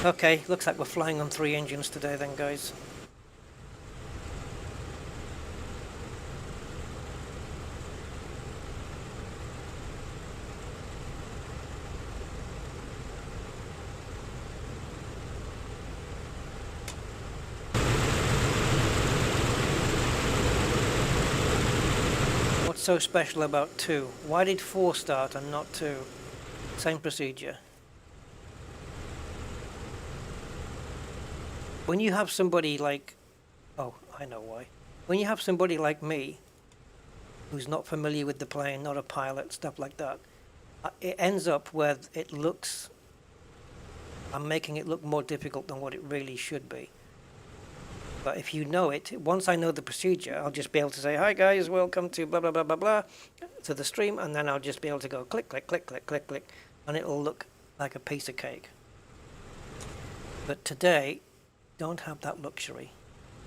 A: Okay, looks like we're flying on 3 engines today then, guys. What's so special about 2? Why did 4 start and not 2? Same procedure. When you have somebody like, oh, I know why. When you have somebody like me, who's not familiar with the plane, not a pilot, stuff like that, it ends up where it looks, I'm making it look more difficult than what it really should be. But if you know it, once I know the procedure, I'll just be able to say, hi guys, welcome to blah, blah, blah, blah, blah, to the stream, and then I'll just be able to go click, click, click, click, click, click, and it'll look like a piece of cake. But today, don't have that luxury.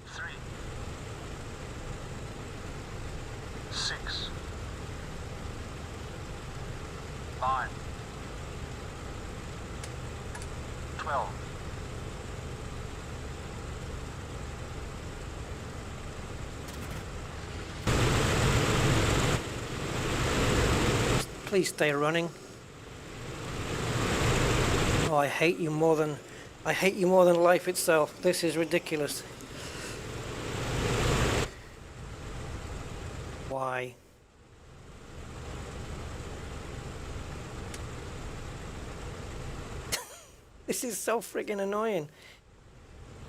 B: 3, 6, 9, 12.
A: Please stay running. Oh, I hate you more than life itself. This is ridiculous. Why? This is so friggin' annoying.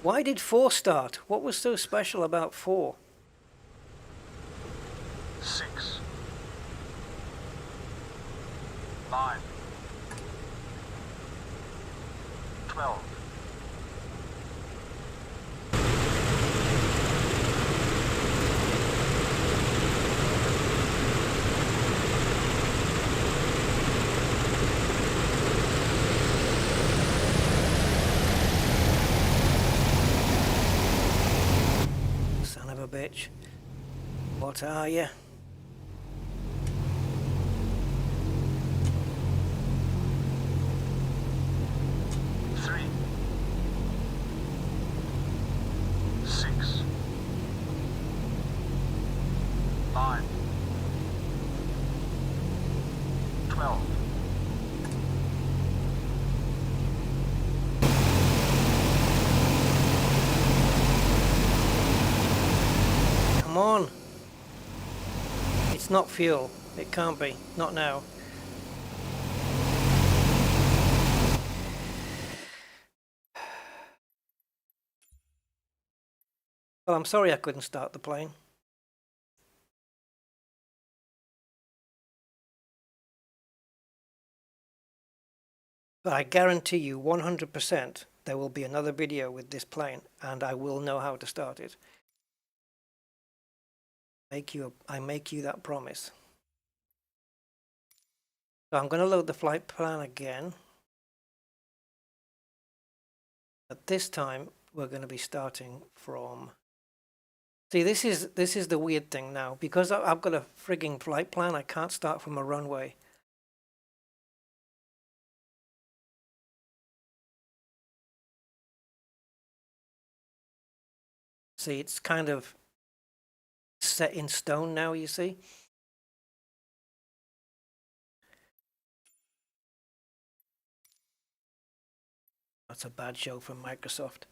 A: Why did 4 start? What was so special about 4?
B: 6, 9, 12.
A: Son of a bitch. What are you?
B: Three, 6, 9, 12.
A: Come on. It's not fuel. It can't be. Not now. Well, I'm sorry I couldn't start the plane. But I guarantee you 100% there will be another video with this plane and I will know how to start it. I make you that promise. So I'm going to load the flight plan again. But this time we're going to be starting from... See, this is the weird thing now. Because I've got a frigging flight plan, I can't start from a runway. See, it's kind of set in stone now, you see. That's a bad show from Microsoft.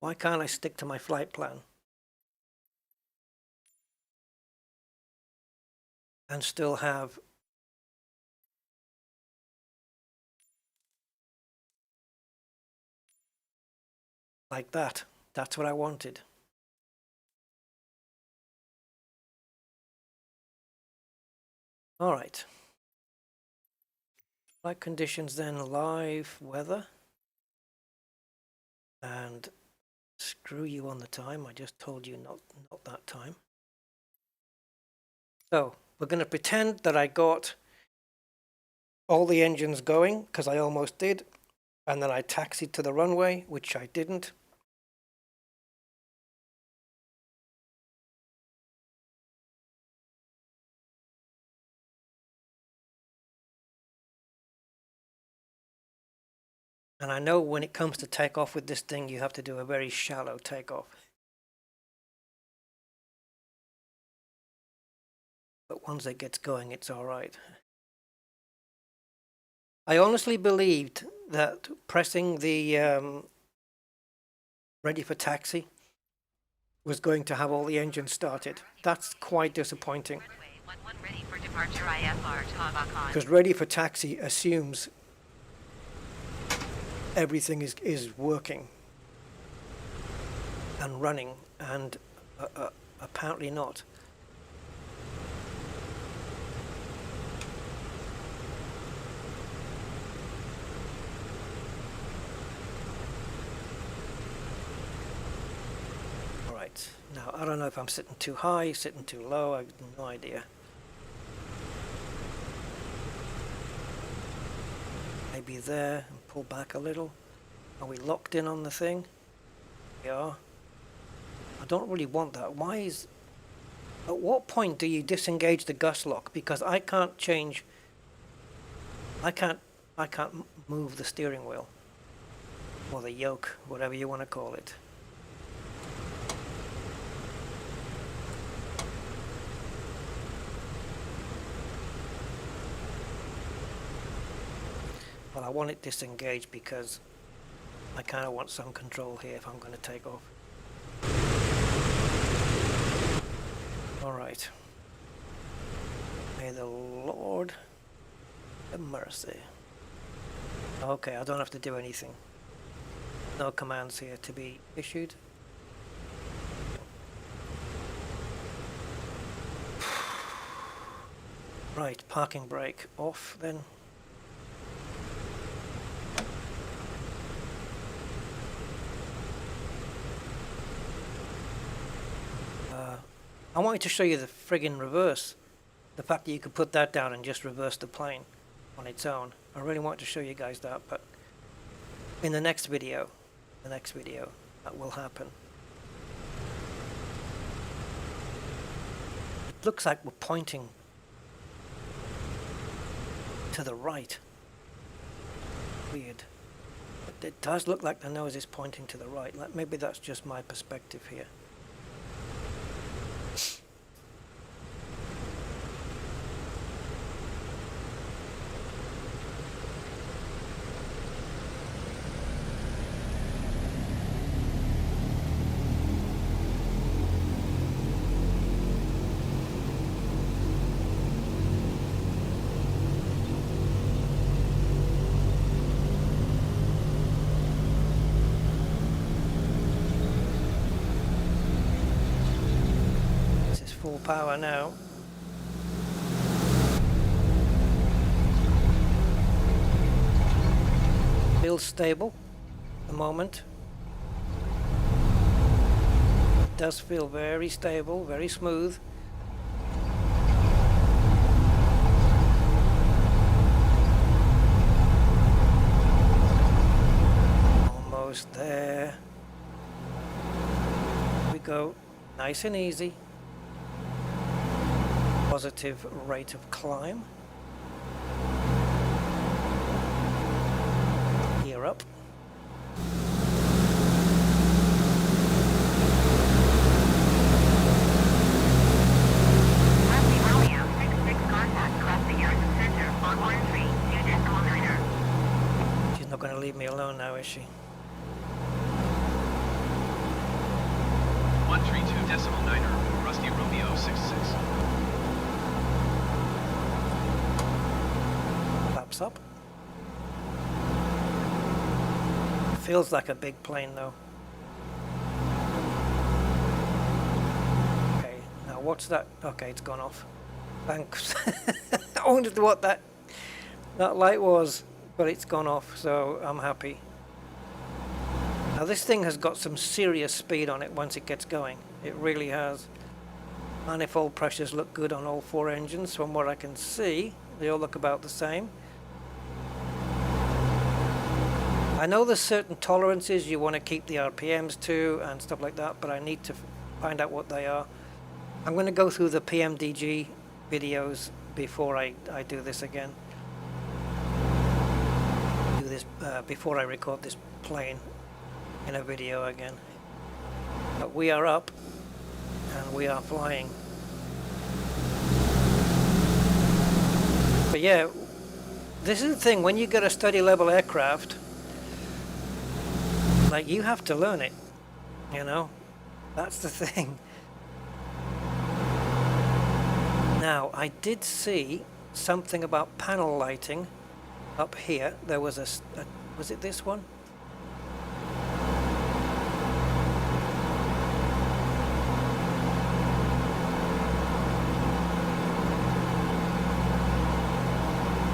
A: Why can't I stick to my flight plan? And still have like that. That's what I wanted. All right. Flight conditions then, live weather. And screw you on the time. I just told you not that time. So we're going to pretend that I got all the engines going, because I almost did. And then I taxied to the runway, which I didn't. And I know when it comes to takeoff with this thing, you have to do a very shallow takeoff. But once it gets going, it's all right. I honestly believed that pressing the ready for taxi was going to have all the engines started. That's quite disappointing. Because ready for taxi assumes everything is working and running, and apparently not. All right, now I don't know if I'm sitting too high, sitting too low, I have no idea. Maybe there, and pull back a little. Are we locked in on the thing? We are. I don't really want that. Why is... At what point do you disengage the gust lock? Because I can't change... I can't move the steering wheel. Or the yoke, whatever you want to call it. Well, I want it disengaged because I kind of want some control here if I'm going to take off. All right. May the Lord have mercy. Okay, I don't have to do anything. No commands here to be issued. Right, parking brake off then. I wanted to show you the friggin' reverse. The fact that you could put that down and just reverse the plane on its own. I really want to show you guys that, but in the next video, that will happen. It looks like we're pointing to the right. Weird. But it does look like the nose is pointing to the right. Like maybe that's just my perspective here. Full power now. Feels stable at the moment. It does feel very stable, very smooth. Almost there. Here we go. Nice and easy. Positive rate of climb. Gear up. She's not going to leave me alone now, is she?
C: 132.9er, Rusty Romeo 66.
A: Up. Feels like a big plane though. Okay, now what's that? Okay, it's gone off. Thanks. I wondered what that light was, but it's gone off, so I'm happy. Now this thing has got some serious speed on it once it gets going. It really has. Manifold pressures look good on all four engines from what I can see. They all look about the same. I know there's certain tolerances you want to keep the RPMs to and stuff like that, but I need to find out what they are. I'm going to go through the PMDG videos before I do this again. Do this before I record this plane in a video again. But we are up and we are flying. But yeah, this is the thing, when you get a study level aircraft, like, you have to learn it, you know? That's the thing. Now, I did see something about panel lighting up here. There was was it this one?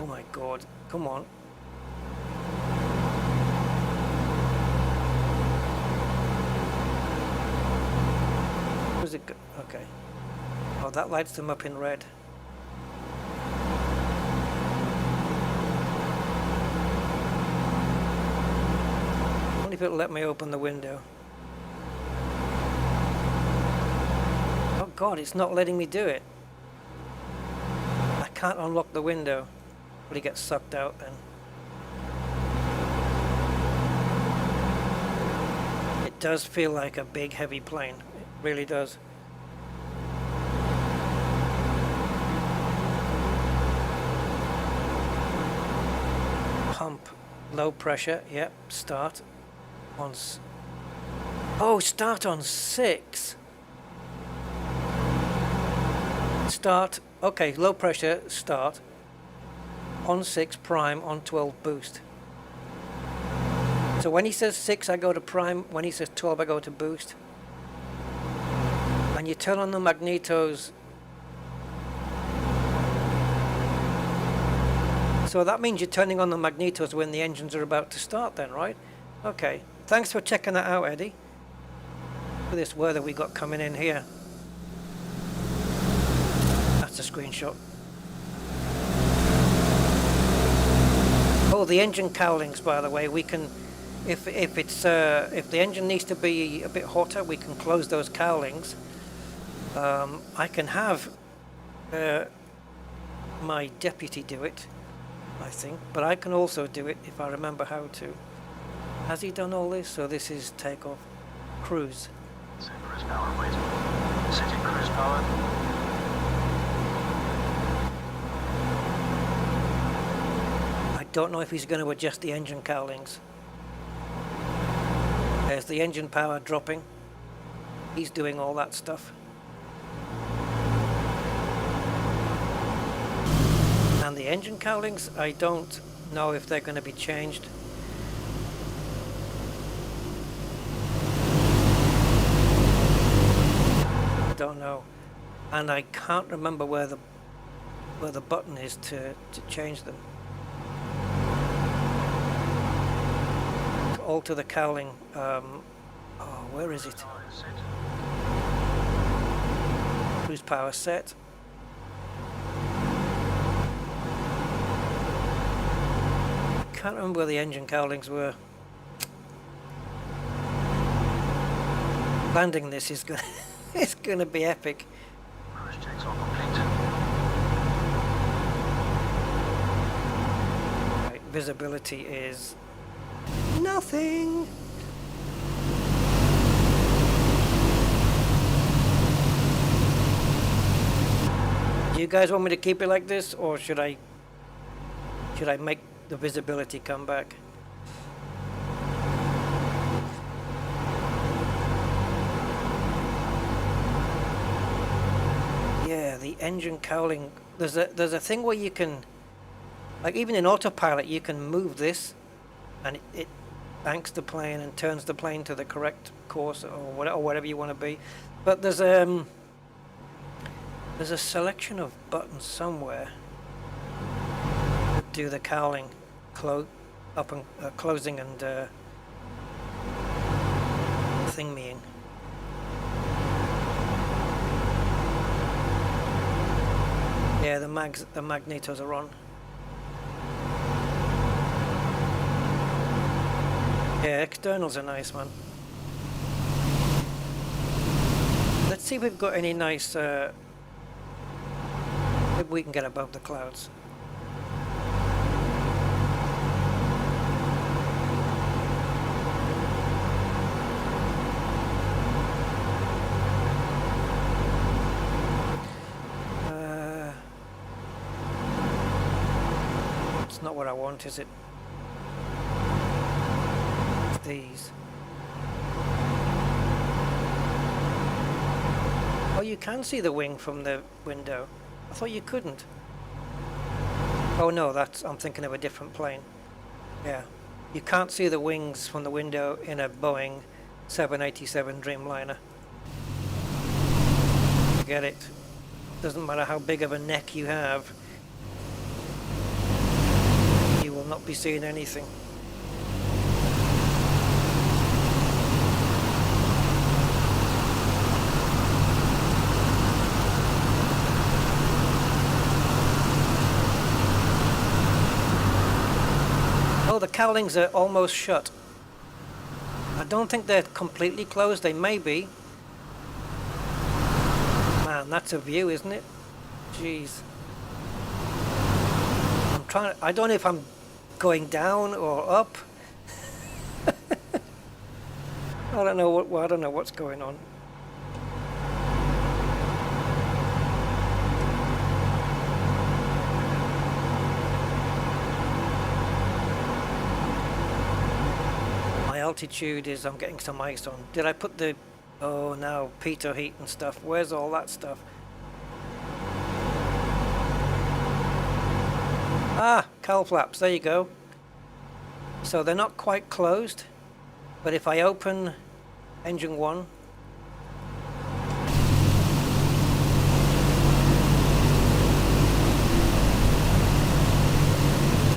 A: Oh my God, come on. Okay. Oh, that lights them up in red. Only if it'll let me open the window. Oh God, it's not letting me do it. I can't unlock the window. But he gets sucked out then. It does feel like a big heavy plane. It really does. Pump, low pressure, yep, start on start on 6. Start, okay, low pressure, start on 6 prime, on 12 boost. So when he says 6, I go to prime. When he says 12, I go to boost. And you turn on the magnetos. So that means you're turning on the magnetos when the engines are about to start then, right? Okay. Thanks for checking that out, Eddie. Look at this weather we got coming in here. That's a screenshot. Oh, the engine cowlings, by the way, we can, if the engine needs to be a bit hotter, we can close those cowlings. I can have my deputy do it, I think, but I can also do it if I remember how to. Has he done all this? So this is takeoff, cruise.
B: Set cruise power, wait. Setting cruise power.
A: I don't know if he's going to adjust the engine cowlings. There's the engine power dropping. He's doing all that stuff. And the engine cowlings, I don't know if they're going to be changed. I don't know. And I can't remember where the button is to change them. To alter the cowling. Oh, where is it? Cruise power set. Can't remember where the engine cowlings were. Landing this is gonna it's gonna be epic.
B: Cruise checks are complete.
A: Right, visibility is nothing. Do you guys want me to keep it like this, or should I make the visibility come back? Yeah, the engine cowling. There's a thing where you can, like even in autopilot, you can move this, and it banks the plane and turns the plane to the correct course or whatever you want to be. But there's a selection of buttons somewhere that do the cowling, up and closing and thing-meing. Yeah, the magnetos are on. Yeah, externals are nice, man. Let's see if we've got any nice. Maybe we can get above the clouds. It's not what I want, is it? It's these. Oh, you can see the wing from the window. I thought you couldn't. Oh no, I'm thinking of a different plane. Yeah. You can't see the wings from the window in a Boeing 787 Dreamliner. Forget it. Doesn't matter how big of a neck you have. You will not be seeing anything. Oh, the cowlings are almost shut. I don't think they're completely closed. They may be. Man, that's a view, isn't it? Jeez. I don't know if I'm going down or up. I don't know what's going on. My altitude is, I'm getting some ice on. Did I put the, oh no, pitot heat and stuff. Where's all that stuff? Ah, cowl flaps, there you go. So they're not quite closed, but if I open engine 1,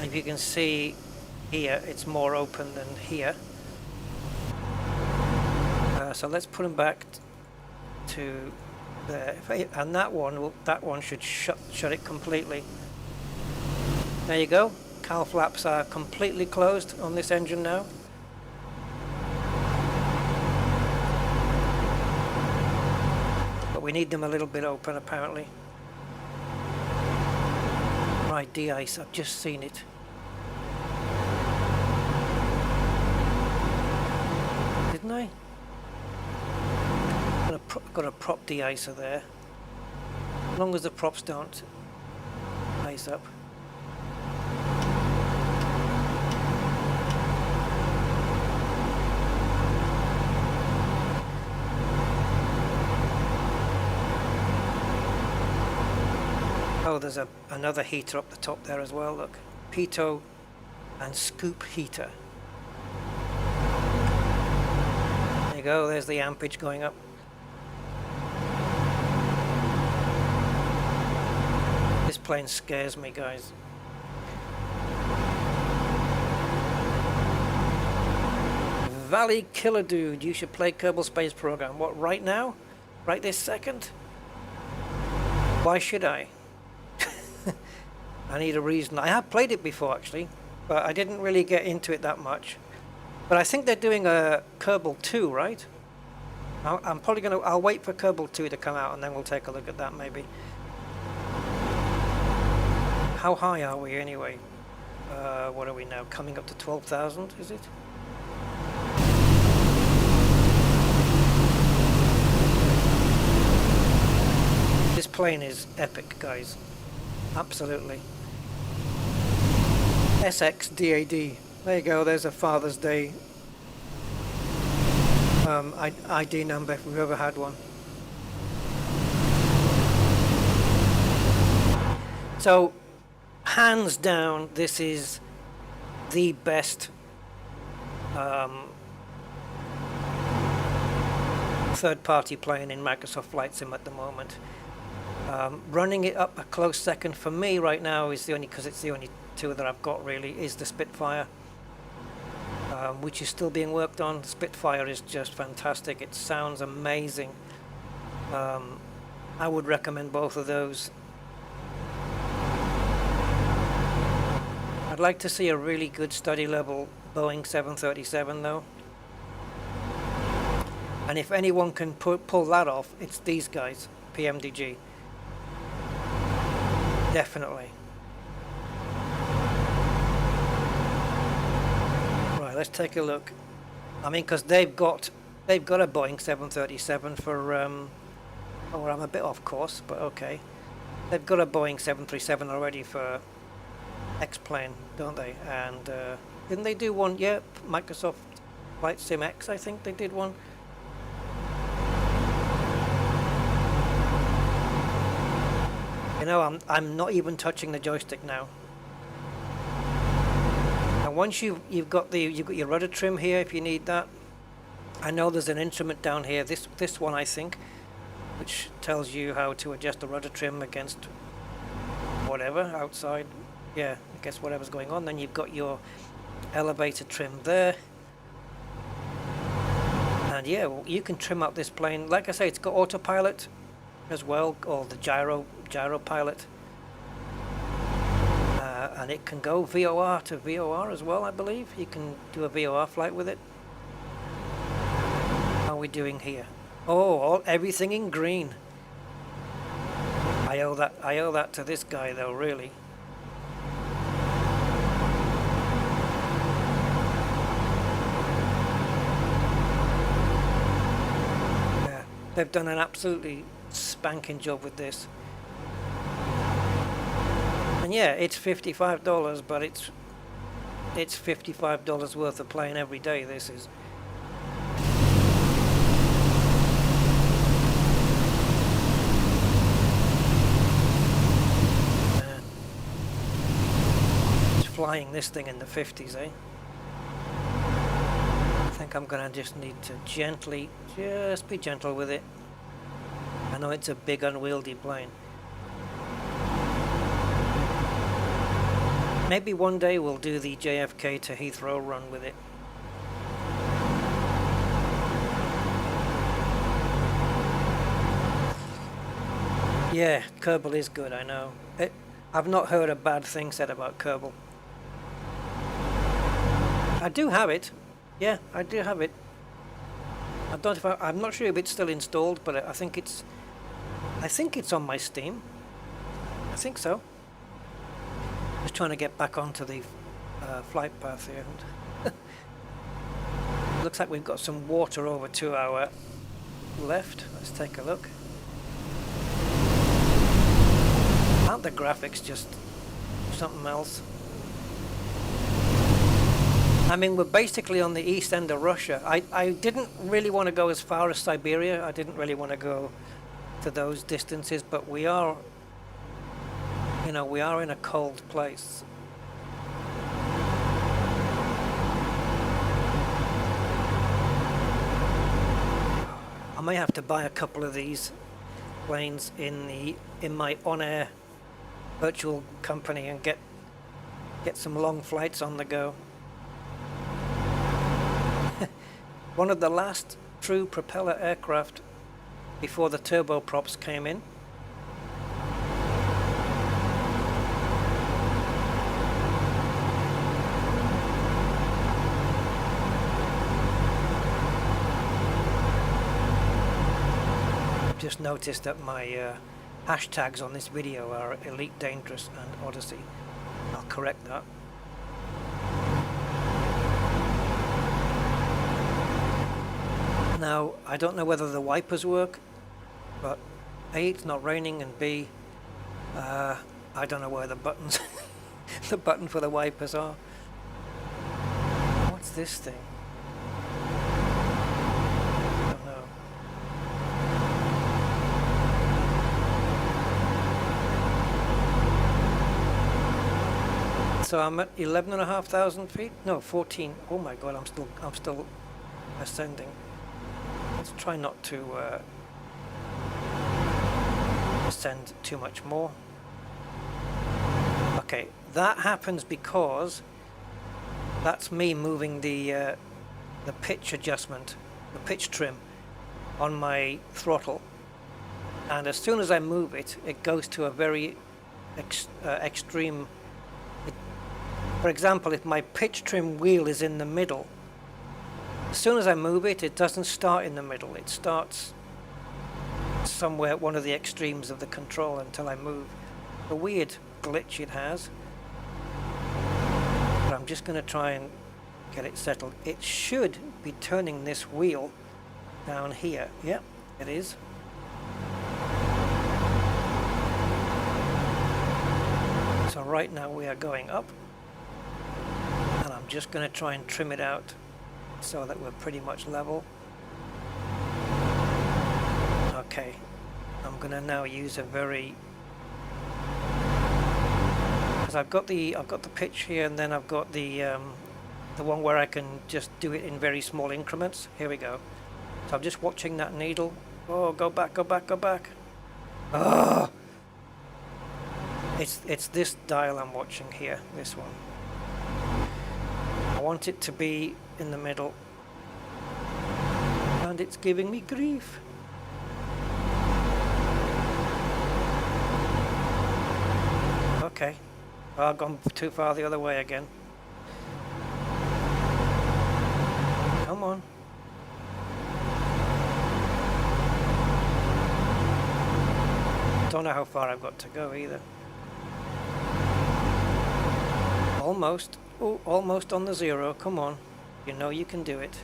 A: if you can see here, it's more open than here. So let's put them back to there, and that one should shut it completely. There you go. Cowl flaps are completely closed on this engine now. But we need them a little bit open apparently. Right, de-ice, I've just seen it. Didn't I? Got a prop de-icer there. As long as the props don't ice up. Oh, there's another heater up the top there as well, look. Pitot and scoop heater. There you go, there's the ampage going up. This plane scares me, guys. Valley Killer Dude, you should play Kerbal Space Program. What, right now? Right this second? Why should I? I need a reason. I have played it before actually, but I didn't really get into it that much. But I think they're doing a Kerbal 2, right? I'm probably I'll wait for Kerbal 2 to come out and then we'll take a look at that maybe. How high are we anyway? What are we now? Coming up to 12,000, is it? This plane is epic, guys. Absolutely. SX DAD. There you go, there's a Father's Day ID number if we've ever had one. So, hands down, this is the best third-party plane in Microsoft Flight Sim at the moment. Running it up a close second for me right now is because it's the only two that I've got really, is the Spitfire, which is still being worked on. Spitfire is just fantastic. It sounds amazing. I would recommend both of those. I'd like to see a really good study level Boeing 737 though. And if anyone can pull that off, it's these guys, PMDG. Definitely. Right, let's take a look. I mean, because they've got a Boeing 737 for oh, I'm a bit off course, but okay. They've got a Boeing 737 already for X-Plane, don't they? And didn't they do one? Yeah, Microsoft Flight Sim X, I think they did one. You know, I'm not even touching the joystick now. And once you've got your rudder trim here, if you need that. I know there's an instrument down here. This one, I think, which tells you how to adjust the rudder trim against whatever outside. Yeah, I guess whatever's going on. Then you've got your elevator trim there. And yeah, well, you can trim up this plane. Like I say, it's got autopilot as well, or the gyro pilot, and it can go VOR to VOR as well. I believe you can do a VOR flight with it. How are we doing here? Oh, everything in green. I owe that to this guy though, really. Yeah, they've done an absolutely spanking job with this. And yeah, it's $55, but it's $55 worth of plane every day. This is. Man. It's flying this thing in the 50s, eh? think I'm gonna just need to gently, just be gentle with it. I know it's a big unwieldy plane. Maybe one day we'll do the JFK to Heathrow run with it. Yeah, Kerbal is good, I know. I've not heard a bad thing said about Kerbal. I do have it. Yeah, I do have it. I'm not sure if it's still installed, but I think it's on my Steam. I think so. Just trying to get back onto the flight path here. Looks like we've got some water over to our left. Let's take a look. Aren't the graphics just something else? I mean, we're basically on the east end of Russia. I didn't really want to go as far as Siberia. I didn't really want to go to those distances, but we are, you know, we are in a cold place. I may have to buy a couple of these planes in my on-air virtual company and get some long flights on the go. One of the last true propeller aircraft before the turboprops came in. Just noticed that my hashtags on this video are Elite Dangerous and Odyssey. I'll correct that. Now, I don't know whether the wipers work, but A, it's not raining, and B, I don't know where the buttons, the button for the wipers are. What's this thing? I don't know. So I'm at 11,500 feet? No, 14. Oh my God, I'm still ascending. Let's try not to ascend too much more. Okay, that happens because that's me moving the pitch adjustment, the pitch trim on my throttle, and as soon as I move it, it goes to a very extreme. For example, if my pitch trim wheel is in the middle, as soon as I move it, it doesn't start in the middle. It starts somewhere at one of the extremes of the control until I move. A weird glitch it has. But I'm just going to try and get it settled. It should be turning this wheel down here. Yep, it is. So right now we are going up. And I'm just going to try and trim it out so that we're pretty much level. Okay, I'm gonna now use a very, because I've got the pitch here, and then I've got the one where I can just do it in very small increments. Here we go. So I'm just watching that needle. Oh, go back, go back, go back. Oh! It's this dial I'm watching here, this one. I want it to be in the middle, and it's giving me grief. Okay, I've gone too far the other way again. Come on. Don't know how far I've got to go either. Almost. Oh, almost on the zero. Come on. You know you can do it.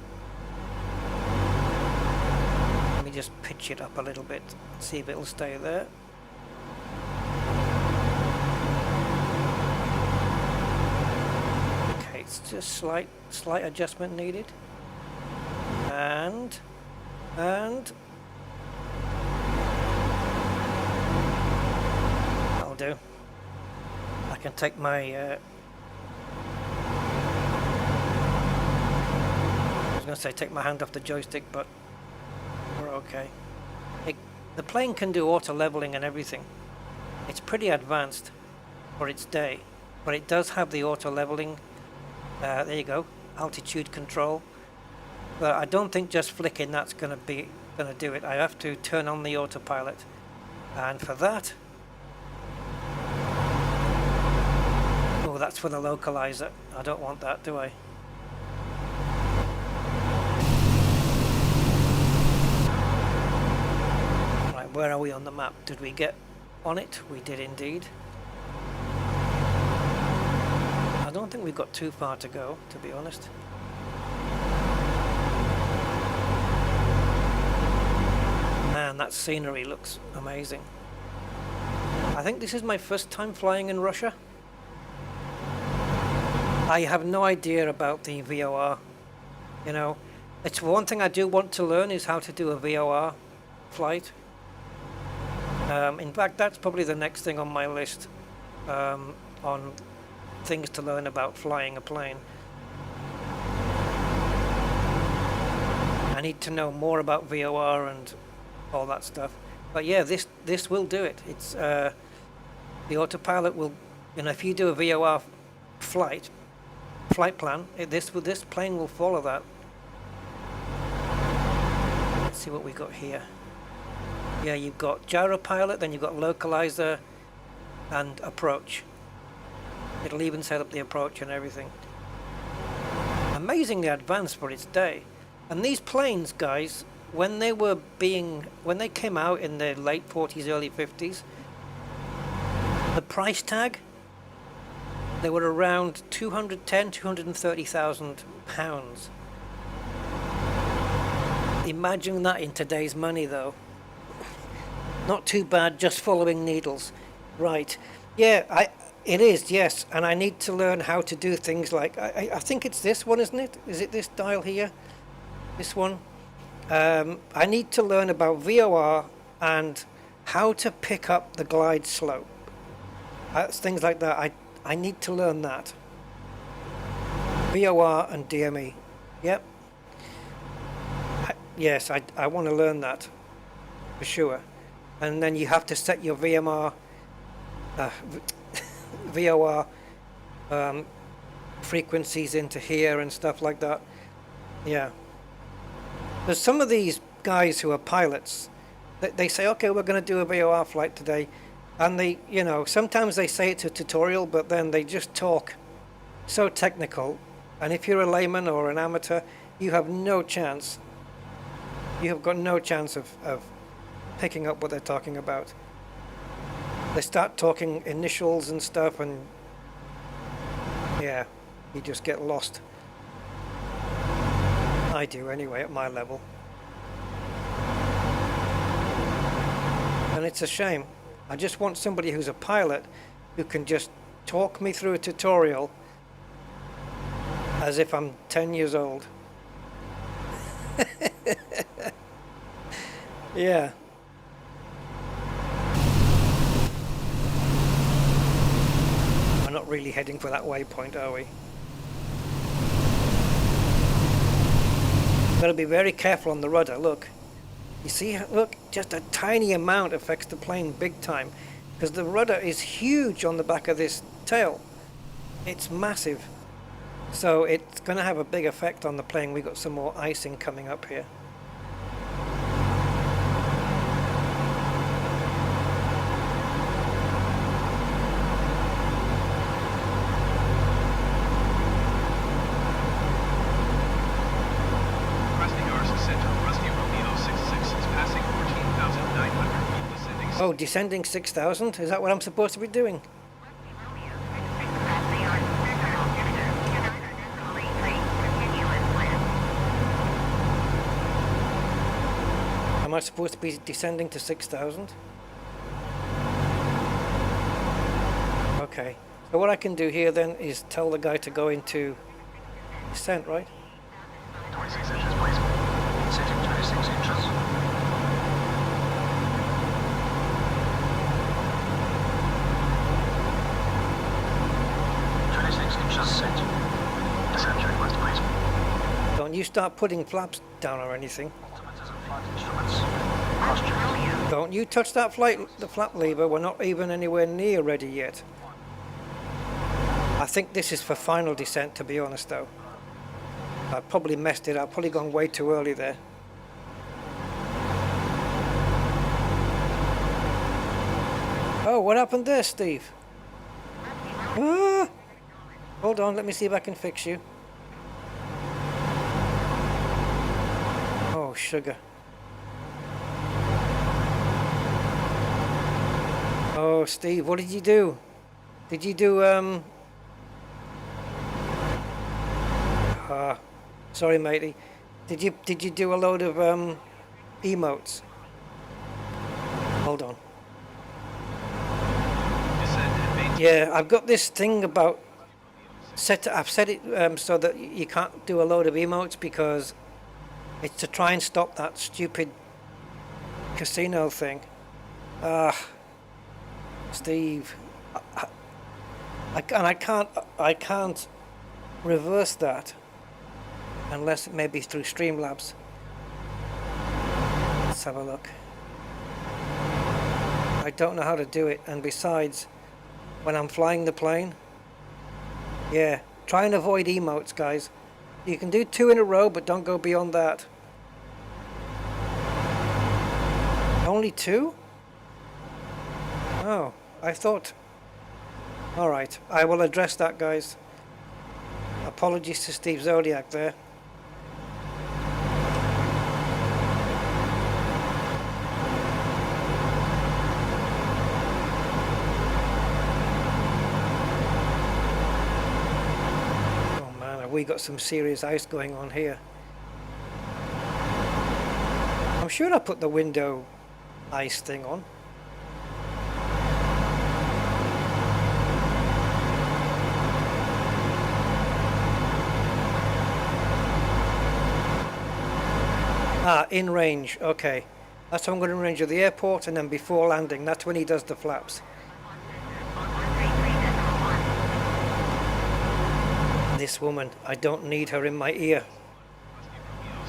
A: Let me just pitch it up a little bit. See if it'll stay there. Okay, it's just slight adjustment needed. And that'll do. I can take my gonna say take my hand off the joystick, but we're okay. The plane can do auto leveling and everything. It's pretty advanced for its day, but it does have the auto leveling. There you go, altitude control. But I don't think just flicking that's gonna do it. I have to turn on the autopilot, and for that, oh, that's for the localizer. I don't want that, do I? Right, where are we on the map? Did we get on it? We did indeed. I don't think we've got too far to go, to be honest. Man, that scenery looks amazing. I think this is my first time flying in Russia. I have no idea about the VOR. You know, it's one thing I do want to learn is how to do a VOR flight. In fact, that's probably the next thing on my list on things to learn about flying a plane. I need to know more about VOR and all that stuff. But yeah, this will do it. It's the autopilot will, you know, if you do a VOR flight plan, this plane will follow that. Let's see what we got here. Yeah, you've got gyro pilot, then you've got localizer and approach. It'll even set up the approach and everything. Amazingly advanced for its day. And these planes, guys, when they came out in the late 40s, early 50s, the price tag, they were around 230,000 pounds. Imagine that in today's money, though. Not too bad, just following needles. Right. Yeah, it is, yes. And I need to learn how to do things like, I think it's this one, isn't it? Is it this dial here? This one? I need to learn about VOR and how to pick up the glide slope. Things like that. I need to learn that. VOR and DME. Yep. Yes, I want to learn that for sure. And then you have to set your VOR frequencies into here and stuff like that. Yeah. There's some of these guys who are pilots, they say, okay, we're going to do a VOR flight today. And they, you know, sometimes they say it's a tutorial, but then they just talk so technical. And if you're a layman or an amateur, you have no chance. You have got no chance of picking up what they're talking about. They start talking initials and stuff, and yeah, you just get lost. I do anyway at my level. And it's a shame. I just want somebody who's a pilot who can just talk me through a tutorial as if I'm 10 years old. Yeah. We're not really heading for that waypoint, are we? Got to be very careful on the rudder. Look. You see, look, just a tiny amount affects the plane big time, because the rudder is huge on the back of this tail. It's massive. So it's going to have a big effect on the plane. We've got some more icing coming up here. Oh, descending 6,000? Is that what I'm supposed to be doing? Am I supposed to be descending to 6,000? Okay. So what I can do here then is tell the guy to go into descent, right?
B: 26 inches, please. Setting 26 inches. 26 inches set. Descent checklist, please.
A: you start putting flaps down or anything.
B: Altimeters and flight instruments. Cross-check.
A: Don't you touch that the flap lever. We're not even anywhere near ready yet. I think this is for final descent, to be honest though. I probably messed it up. Probably gone way too early there. Oh, what happened there, Steve? Ah! Hold on, let me see if I can fix you. Oh, sugar. Oh, Steve, what did you do? Did you do, sorry, matey. Did you do a load of, emotes? Hold on.
C: Descend and maintain.
A: Yeah, I've got this thing about I've set it so that you can't do a load of emotes because it's to try and stop that stupid casino thing. Steve, I can't reverse that unless it may be through Streamlabs. Let's have a look. I don't know how to do it, and besides, when I'm flying the plane, yeah, try and avoid emotes, guys. You can do 2 in a row, but don't go beyond that. Only 2? Oh, I thought... Alright, I will address that, guys. Apologies to Steve Zodiac there. We got some serious ice going on here. I'm sure I put the window ice thing on. Ah, in range, okay. That's when I'm going in range of the airport, and then before landing, that's when he does the flaps. This woman, I don't need her in my ear.
C: Rusty Romeo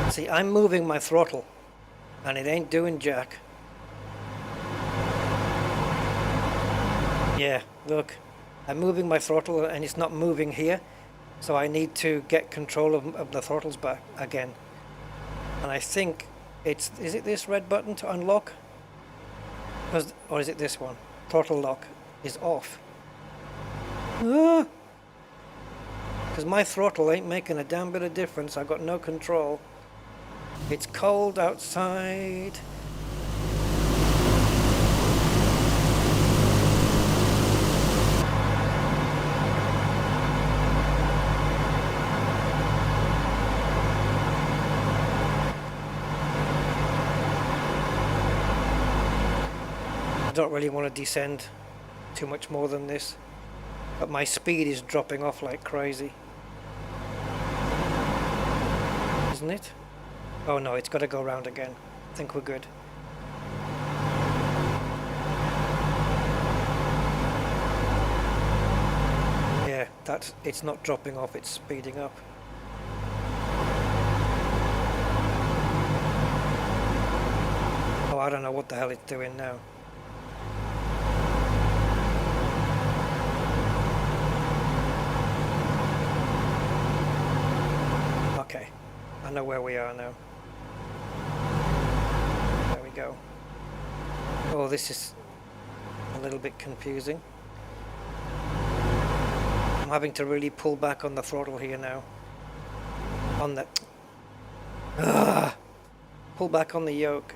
C: 6-6.
A: See, I'm moving my throttle, and it ain't doing jack. Yeah, look, I'm moving my throttle, and it's not moving here, so I need to get control of the throttles back again. And I think is it this red button to unlock? Or is it this one? Throttle lock is off. Because my throttle ain't making a damn bit of difference. I've got no control. It's cold outside. I don't really want to descend too much more than this, but my speed is dropping off like crazy, isn't it? Oh no, it's got to go round again. I think we're good. Yeah, it's not dropping off, it's speeding up. Oh, I don't know what the hell it's doing now. I know where we are now. There we go. Oh, this is a little bit confusing. I'm having to really pull back on the throttle here now. On the... Pull back on the yoke.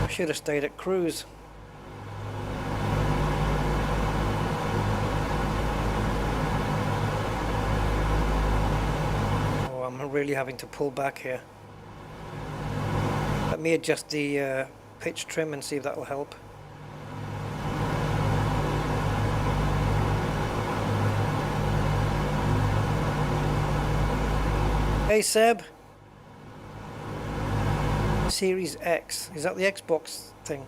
A: I should have stayed at cruise. I'm really having to pull back here. Let me adjust the pitch trim and see if that will help. Hey Seb. Series X. Is that the Xbox thing?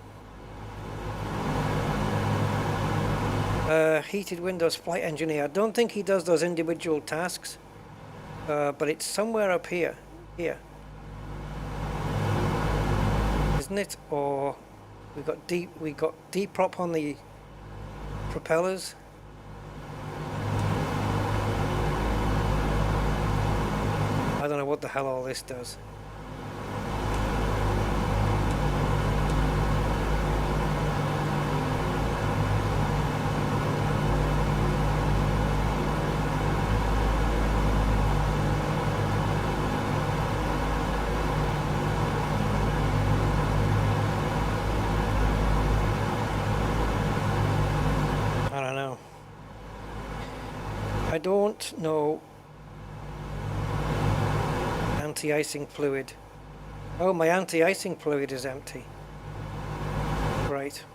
A: Heated windows flight engineer. I don't think he does those individual tasks, but it's somewhere up here. Here. Isn't it? Or we got deprop on the propellers. I don't know what the hell all this does. I don't know. Anti-icing fluid. Oh, my anti-icing fluid is empty. Great.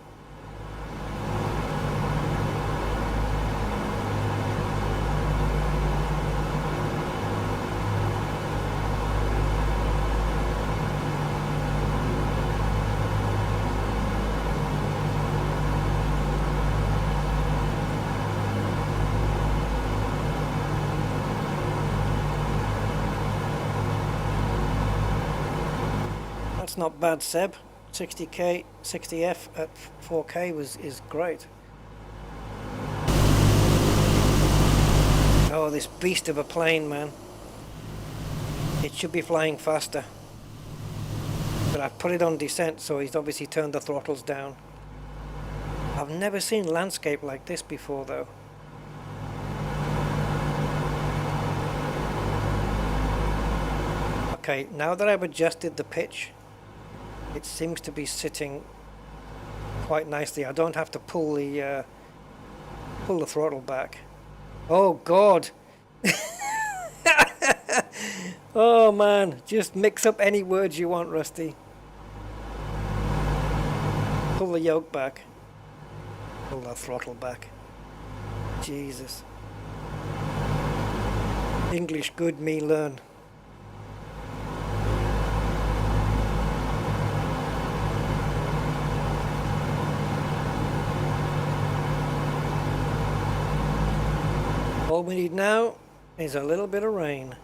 A: Not bad, Seb. 60k, 60f at 4k is great. Oh, this beast of a plane, man. It should be flying faster. But I've put it on descent, so he's obviously turned the throttles down. I've never seen landscape like this before, though. Okay, now that I've adjusted the pitch, it seems to be sitting quite nicely. I don't have to pull the throttle back. Oh God! Oh man, just mix up any words you want, Rusty. Pull the yoke back. Pull the throttle back. Jesus. English good, me learn. All we need now is a little bit of rain.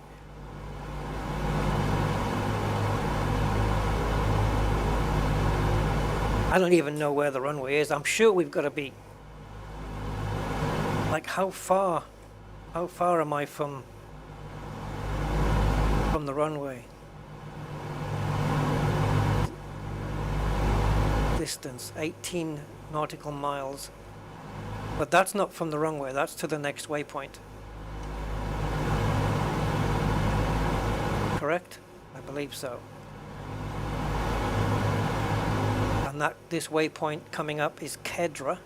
A: I don't even know where the runway is. I'm sure we've got to be... Like, how far am I from the runway? Distance, 18 nautical miles. But that's not from the runway, that's to the next waypoint. Correct? I believe so. And this waypoint coming up is Kedra.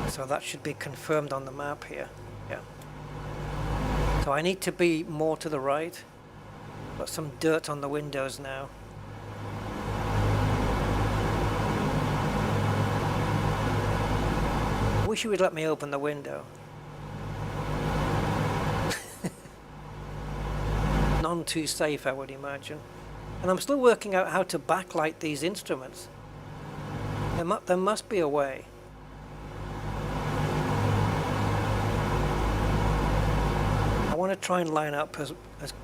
A: So that should be confirmed on the map here. Yeah. So I need to be more to the right. Got some dirt on the windows now. Wish you would let me open the window. None too safe, I would imagine. And I'm still working out how to backlight these instruments. There must be a way. I want to try and line up as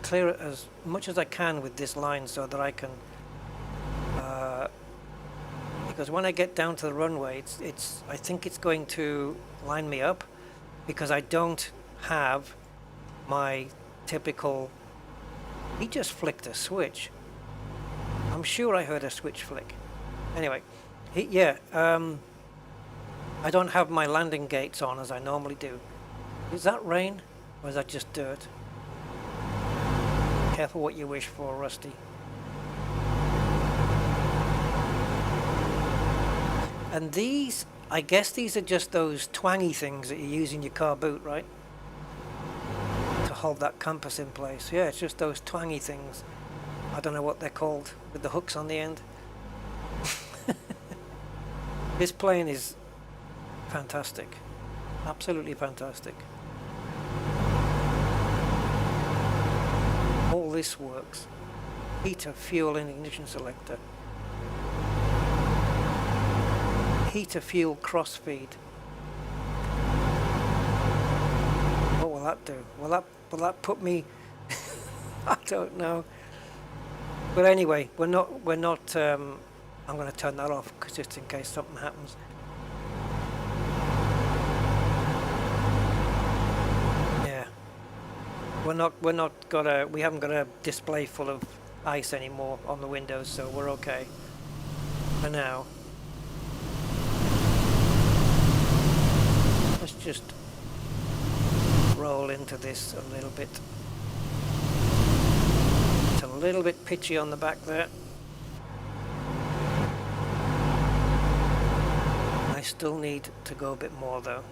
A: clear as much as I can with this line so that I can because when I get down to the runway, I think it's going to line me up because I don't have my typical... He just flicked a switch. I'm sure I heard a switch flick. Anyway, I don't have my landing gates on as I normally do. Is that rain or is that just dirt? Careful what you wish for, Rusty. And these, I guess these are just those twangy things that you use in your car boot, right? To hold that compass in place. Yeah, it's just those twangy things. I don't know what they're called, with the hooks on the end. This plane is fantastic. Absolutely fantastic. All this works. Heater, fuel and ignition selector. Heater, fuel, crossfeed. What will that do? Will that put me? I don't know. But anyway, we're not. I'm going to turn that off just in case something happens. Yeah. We haven't got a display full of ice anymore on the windows, so we're okay for now. Let's just roll into this a little bit. It's a little bit pitchy on the back there. I still need to go a bit more though.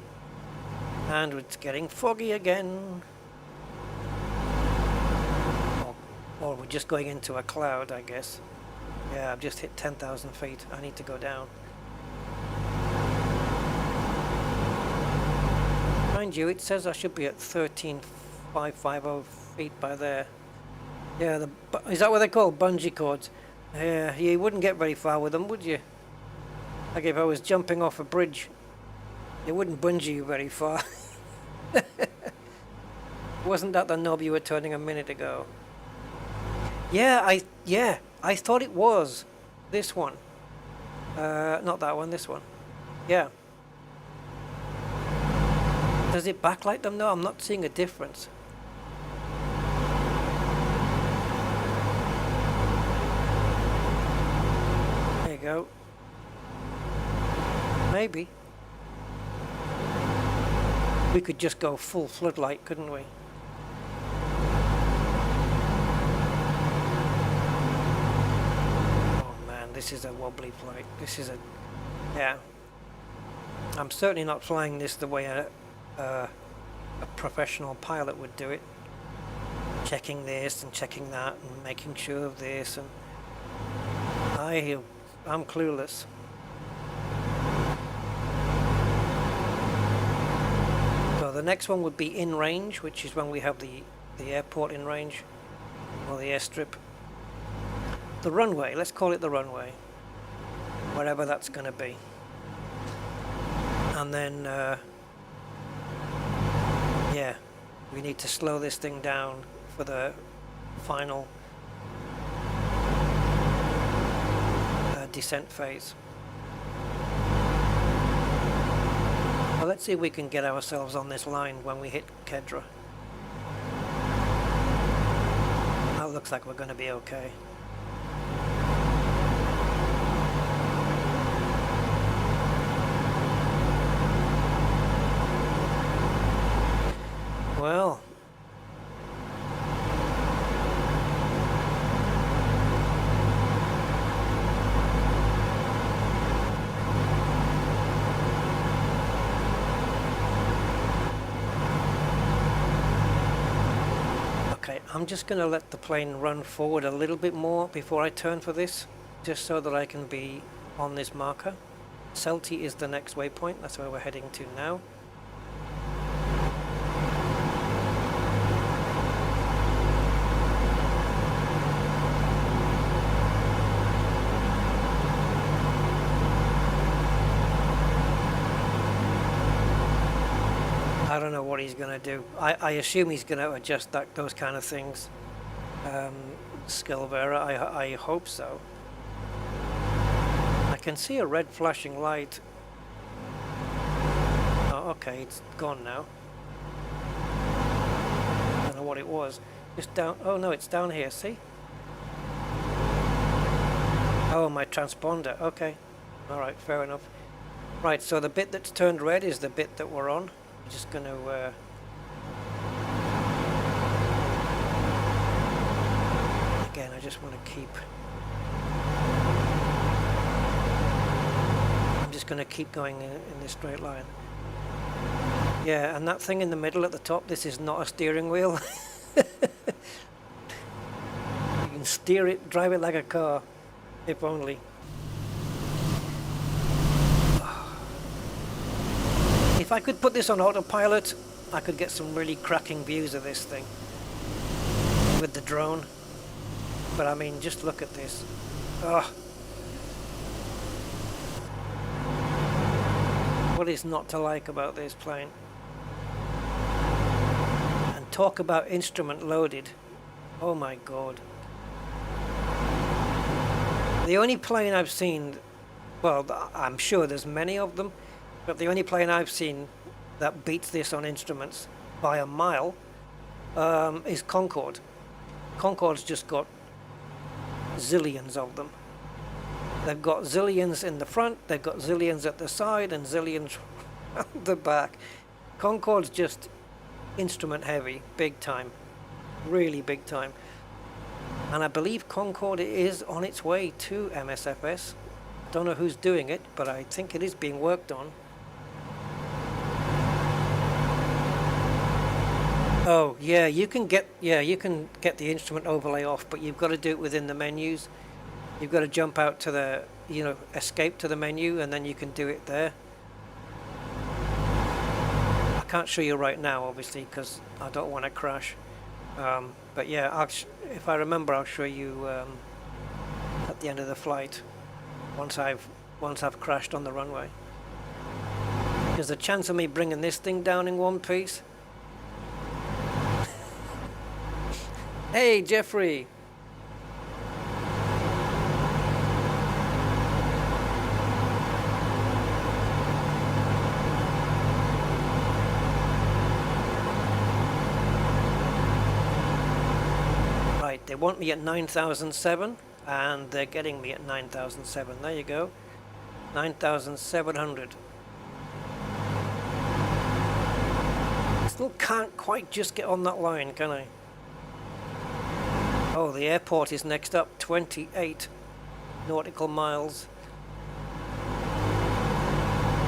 A: And it's getting foggy again. Or we're just going into a cloud, I guess. Yeah, I've just hit 10,000 feet. I need to go down. Mind you, it says I should be at 13,550 feet by there. Yeah, is that what they're called? Bungee cords. Yeah, you wouldn't get very far with them, would you? Like if I was jumping off a bridge, it wouldn't bungee you very far. Wasn't that the knob you were turning a minute ago? Yeah, I thought it was this one. Not that one, this one. Yeah. Does it backlight them? No, I'm not seeing a difference. There you go. Maybe. We could just go full floodlight, couldn't we? This is a wobbly flight. This is a... yeah. I'm certainly not flying this the way a professional pilot would do it. Checking this and checking that and making sure of this, and I'm clueless. So the next one would be in range, which is when we have the airport in range, or the airstrip. The runway, let's call it the runway, wherever that's going to be. And then, yeah, we need to slow this thing down for the final descent phase. Well, let's see if we can get ourselves on this line when we hit Kedra. That looks like we're going to be okay. Well, okay, I'm just going to let the plane run forward a little bit more before I turn for this, just so that I can be on this marker. Celti is the next waypoint, that's where we're heading to now. I don't know what he's going to do. I assume he's going to adjust those kind of things. Skilvera, I hope so. I can see a red flashing light. Oh, okay, it's gone now. I don't know what it was. Just down. Oh no, it's down here. See? Oh, my transponder. Okay. All right, fair enough. Right, so the bit that's turned red is the bit that we're on. I'm just going to again, I just want to keep, I'm just going to keep going in this straight line. Yeah, and that thing in the middle at the top, this is not a steering wheel. You can steer it, drive it like a car, if only. If I could put this on autopilot, I could get some really cracking views of this thing with the drone. But I mean, just look at this. Ugh. What is not to like about this plane? And talk about instrument loaded. Oh my god. The only plane I've seen, well, I'm sure there's many of them, but the only plane I've seen that beats this on instruments by a mile is Concorde. Concorde's just got zillions of them. They've got zillions in the front, they've got zillions at the side, and zillions at the back. Concorde's just instrument heavy, big time. Really big time. And I believe Concorde is on its way to MSFS. Don't know who's doing it, but I think it is being worked on. Oh, yeah, you can get the instrument overlay off, but you've got to do it within the menus. You've got to jump out to the, escape to the menu, and then you can do it there. I can't show you right now, obviously, because I don't want to crash. But yeah, if I remember, I'll show you at the end of the flight once I've crashed on the runway. There's a chance of me bringing this thing down in one piece. Hey, Jeffrey. Right, they want me at 9,007, and they're getting me at 9,007. There you go. 9,700. Still can't quite just get on that line, can I? Oh, the airport is next up, 28 nautical miles.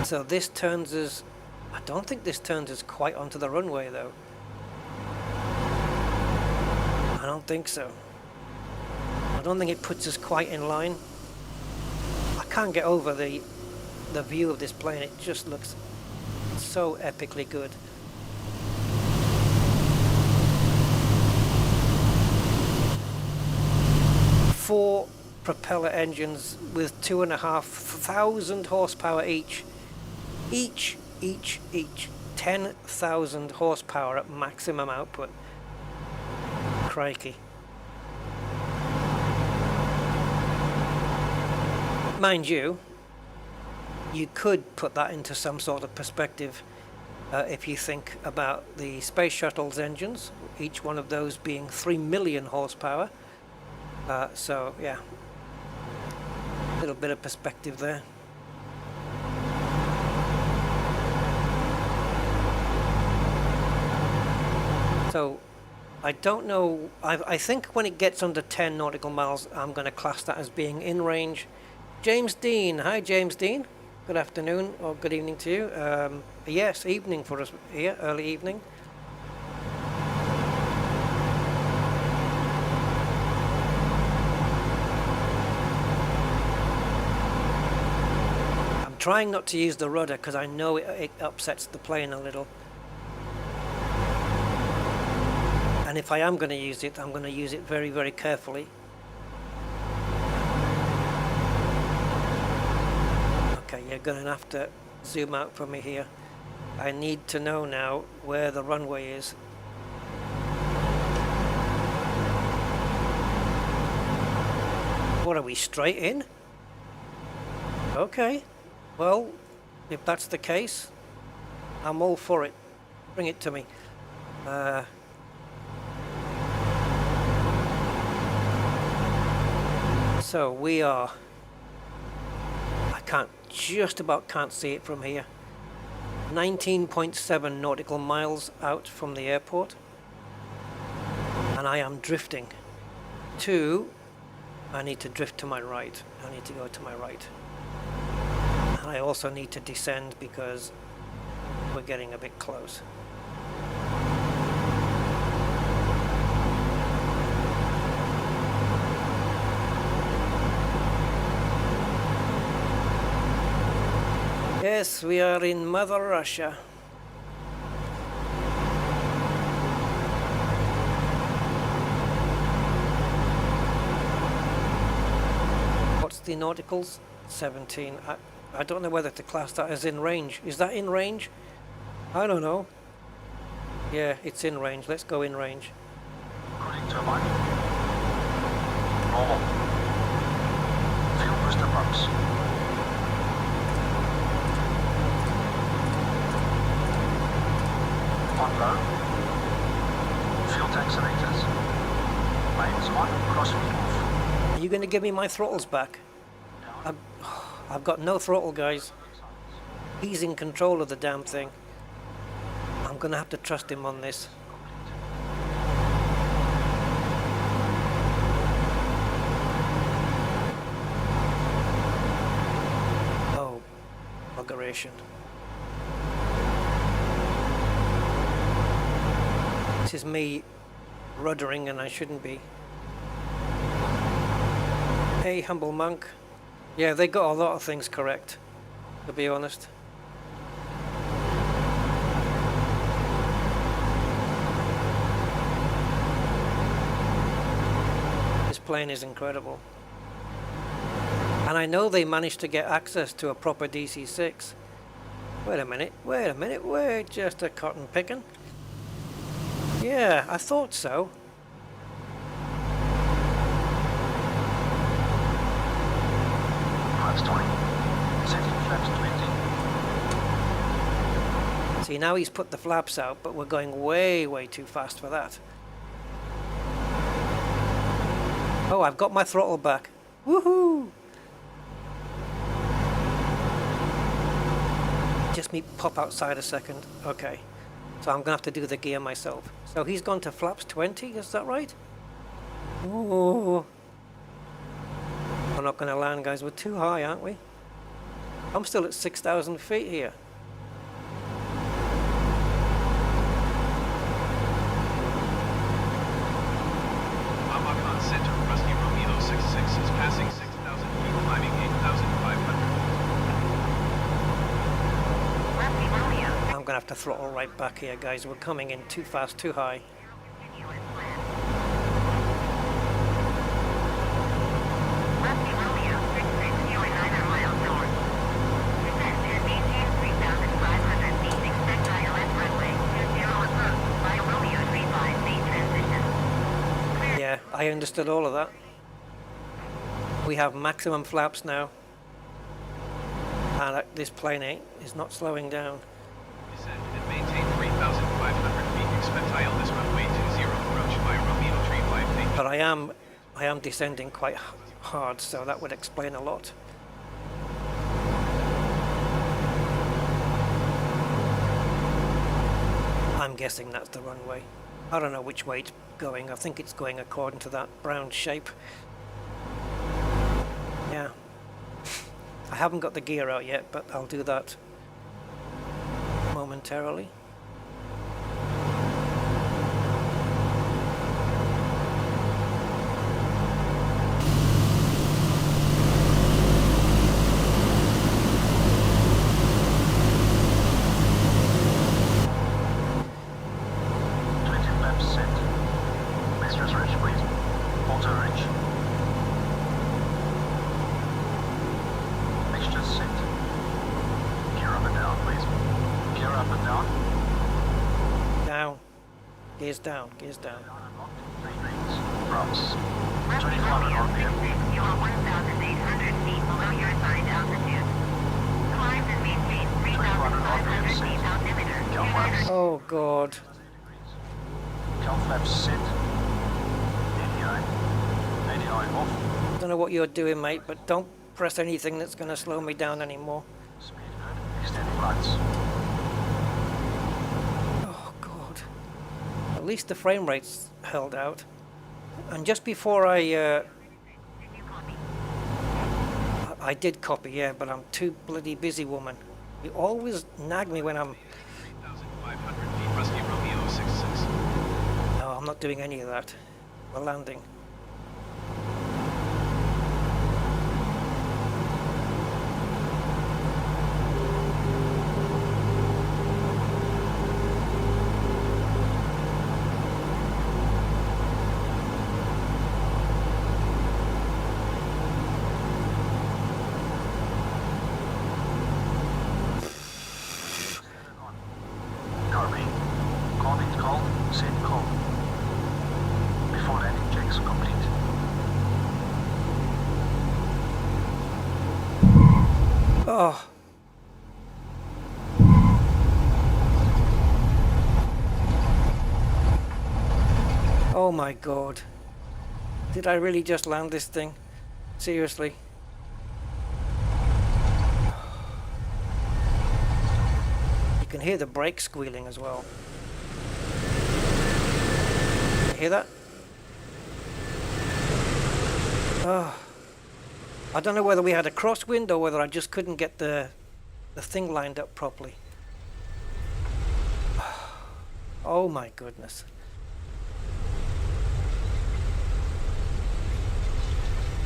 A: So this turns us, I don't think this turns us quite onto the runway though. I don't think so. I don't think it puts us quite in line. I can't get over the view of this plane, it just looks so epically good. Four propeller engines with 2,500 horsepower each. Each 10,000 horsepower at maximum output. Crikey. Mind you, you could put that into some sort of perspective if you think about the space shuttle's engines, each one of those being 3 million horsepower. So yeah, a little bit of perspective there. So I don't know, I think when it gets under 10 nautical miles, I'm going to class that as being in range. James Dean, hi James Dean, good afternoon or good evening to you. Yes, evening for us here, early evening. Trying not to use the rudder because I know it upsets the plane a little. And if I am going to use it, I'm going to use it very, very carefully. Okay, you're going to have to zoom out for me here. I need to know now where the runway is. What are we, straight in? Okay. Well, if that's the case, I'm all for it. Bring it to me. So we are, I just about can't see it from here. 19.7 nautical miles out from the airport. And I am drifting I need to drift to my right. I need to go to my right. I also need to descend because we're getting a bit close. Yes, we are in Mother Russia. nauticals, 17. I don't know whether to class that as in range. Is that in range? I don't know. Yeah, it's in range. Let's go in range.
B: Cooling turbine. Normal. Fuel booster pumps. On low. Fuel tank selectors. Mains on, crossfeed off.
A: Are you going to give me my throttles back? I've got no throttle, guys. He's in control of the damn thing. I'm going to have to trust him on this. Oh, buggeration. This is me ruddering and I shouldn't be. Hey, humble monk. Yeah, they got a lot of things correct, to be honest. This plane is incredible. And I know they managed to get access to a proper DC-6. Wait a minute, we're just a cotton picking. Yeah, I thought so.
B: Flaps 20. Setting flaps 20.
A: See, now he's put the flaps out, but we're going way, way too fast for that. Oh, I've got my throttle back. Woohoo! Just me pop outside a second. Okay. So I'm going to have to do the gear myself. So he's gone to flaps 20, is that right? Ooh. We're not going to land, guys. We're too high, aren't we? I'm still at 6,000 feet here.
C: Amacon Center, Rusty Romeo 66 is passing 6,000 feet, climbing 8,500.
A: I'm going to have to throttle right back here, guys. We're coming in too fast, too high. Yeah, I understood all of that. We have maximum flaps now. And this plane is not slowing down.
C: Descend and maintain 3,500 feet. Expect ILS runway 20 approach by Romeo 35 feet.
A: But I am descending quite hard, so that would explain a lot. I'm guessing that's the runway. I don't know which way it's going. I think it's going according to that brown shape. Yeah. I haven't got the gear out yet, but I'll do that momentarily. Gears down, gears down.
B: Props. 2,500 RPM.
D: You are 1,800 feet below your assigned altitude. Climb and maintain 3,500 feet altimeter.
A: Oh god.
B: Cal flaps set. 89. 89 off.
A: I don't know what you're doing, mate, but don't press anything that's going to slow me down anymore.
B: Speed good. Extend flights.
A: At least the frame rate's held out. And just before I did copy, yeah, but I'm too bloody busy, woman. You always nag me when I'm...
C: 3,500 feet, Rusty Romeo 66.
A: No, I'm not doing any of that. We're landing. Oh. Oh my god. Did I really just land this thing? Seriously? You can hear the brake squealing as well. You hear that? Oh. I don't know whether we had a crosswind or whether I just couldn't get the thing lined up properly. Oh my goodness.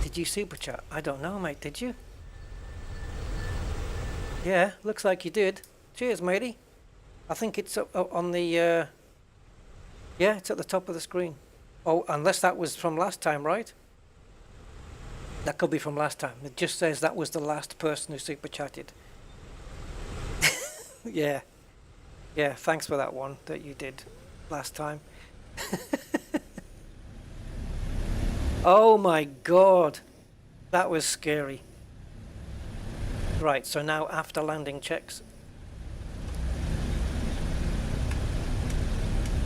A: Did you super chat? I don't know, mate. Did you? Yeah, looks like you did. Cheers, matey. I think it's up on the... yeah, it's at the top of the screen. Oh, unless that was from last time, right? That could be from last time. It just says that was the last person who super chatted. Yeah. Yeah, thanks for that one that you did last time. Oh my god. That was scary. Right, so now after landing checks.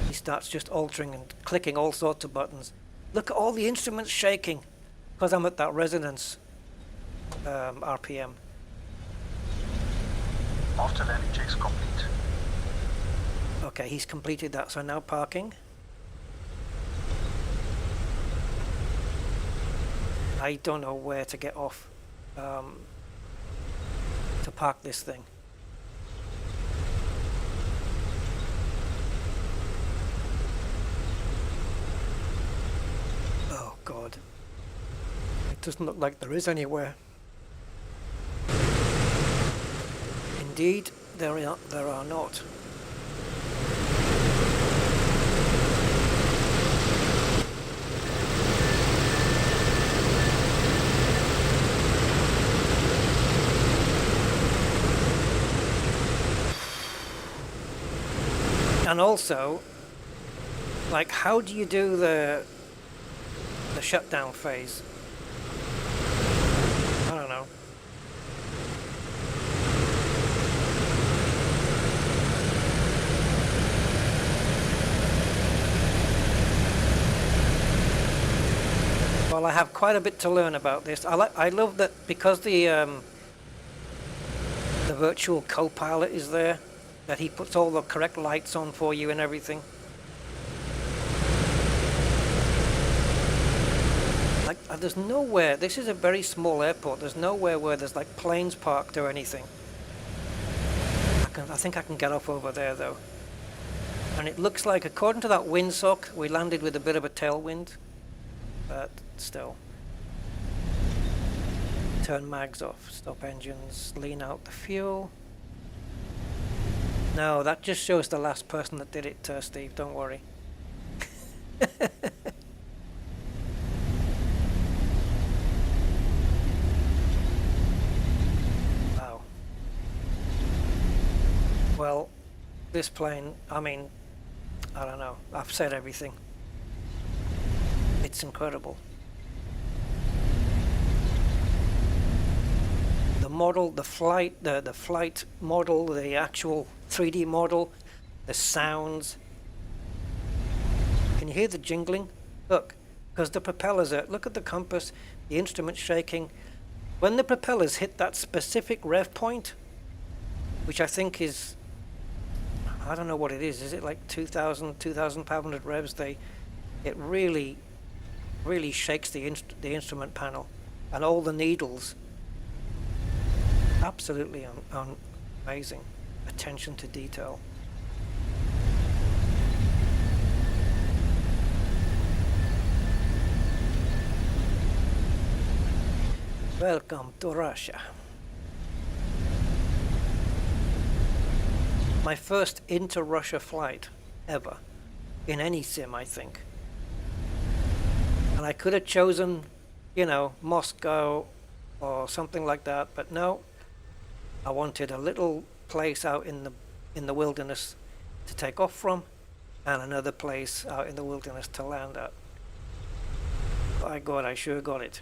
A: He starts just altering and clicking all sorts of buttons. Look at all the instruments shaking. Because I'm at that resonance RPM.
B: After landing checks complete.
A: Okay, he's completed that, so now parking. I don't know where to get off to park this thing. Oh god. It doesn't look like there is anywhere. Indeed, there are not. And also, like, how do you do the shutdown phase? I don't know. Well, I have quite a bit to learn about this. I love that because the virtual co-pilot is there, that he puts all the correct lights on for you and everything. Like, there's nowhere, this is a very small airport, there's nowhere where there's like planes parked or anything. I think I can get off over there though. And it looks like, according to that windsock, we landed with a bit of a tailwind, but still. Turn mags off, stop engines, lean out the fuel. No, that just shows the last person that did it, Steve, don't worry. Wow. Well, this plane, I mean, I don't know, I've said everything. It's incredible. The model, the flight model, the actual 3D model, the sounds. Can you hear the jingling? Look, because the propellers are, look at the compass, the instrument's shaking. When the propellers hit that specific rev point, which I think is, I don't know what it is it like 2,500 revs? It really shakes the instrument panel and all the needles. Absolutely amazing. Attention to detail. Welcome to Russia. My first inter-Russia flight ever, in any sim, I think. And I could have chosen, you know, Moscow or something like that, but no. I wanted a little place out in the wilderness to take off from, and another place out in the wilderness to land at. By God, I sure got it.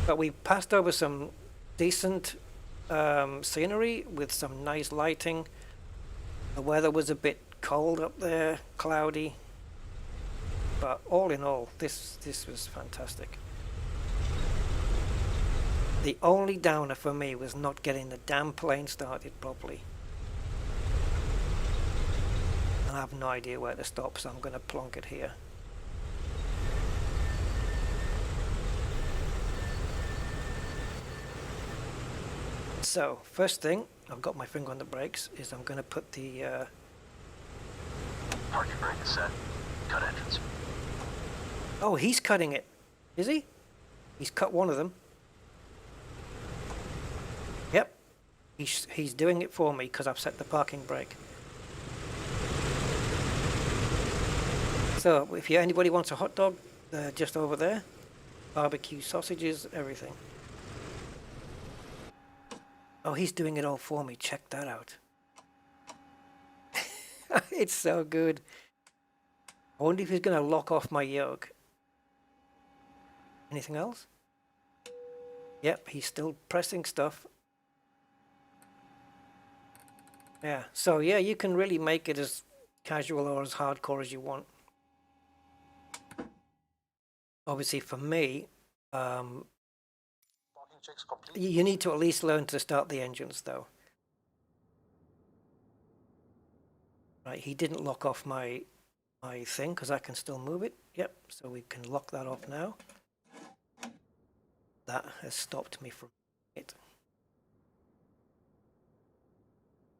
A: But we passed over some decent scenery with some nice lighting. The weather was a bit cold up there, cloudy, but all in all, this was fantastic. The only downer for me was not getting the damn plane started properly. And I have no idea where to stop, so I'm going to plonk it here. So, first thing, I've got my finger on the brakes, is I'm going to put the...
B: Parking brake is set. Cut entrance.
A: Oh, he's cutting it. Is he? He's cut one of them. Yep. He's doing it for me because I've set the parking brake. So, if anybody wants a hot dog, they're just over there. Barbecue sausages, everything. Oh, he's doing it all for me. Check that out. It's so good. I wonder if he's going to lock off my yoke. Anything else? Yep, he's still pressing stuff. Yeah, so yeah, you can really make it as casual or as hardcore as you want. Obviously for me,
B: Parking checks complete.
A: you need to at least learn to start the engines though. Right, he didn't lock off my thing because I can still move it. Yep, so we can lock that off now. That has stopped me from it.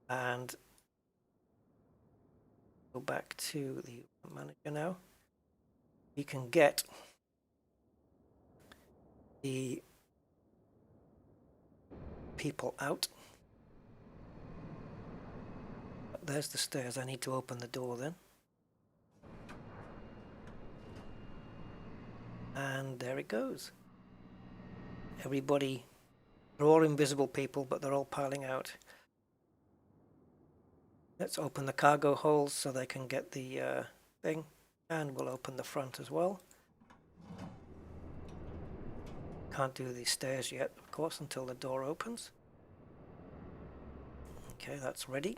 A: And go back to the manager now. You can get the people out. There's the stairs. I need to open the door then. And there it goes. Everybody, they're all invisible people, but they're all piling out. Let's open the cargo holes so they can get the thing, and we'll open the front as well. Can't do the stairs yet, of course, until the door opens. Okay, that's ready.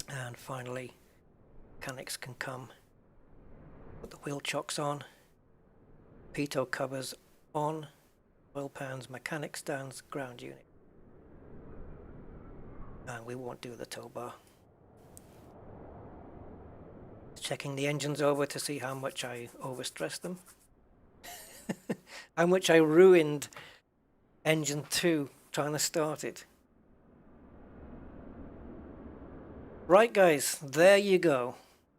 A: And finally, mechanics can come. Put the wheel chocks on, pitot covers on, oil pans, mechanic stands, ground unit. And we won't do the tow bar. Checking the engines over to see how much I overstressed them. How much I ruined engine 2 trying to start it. Right guys, there you go.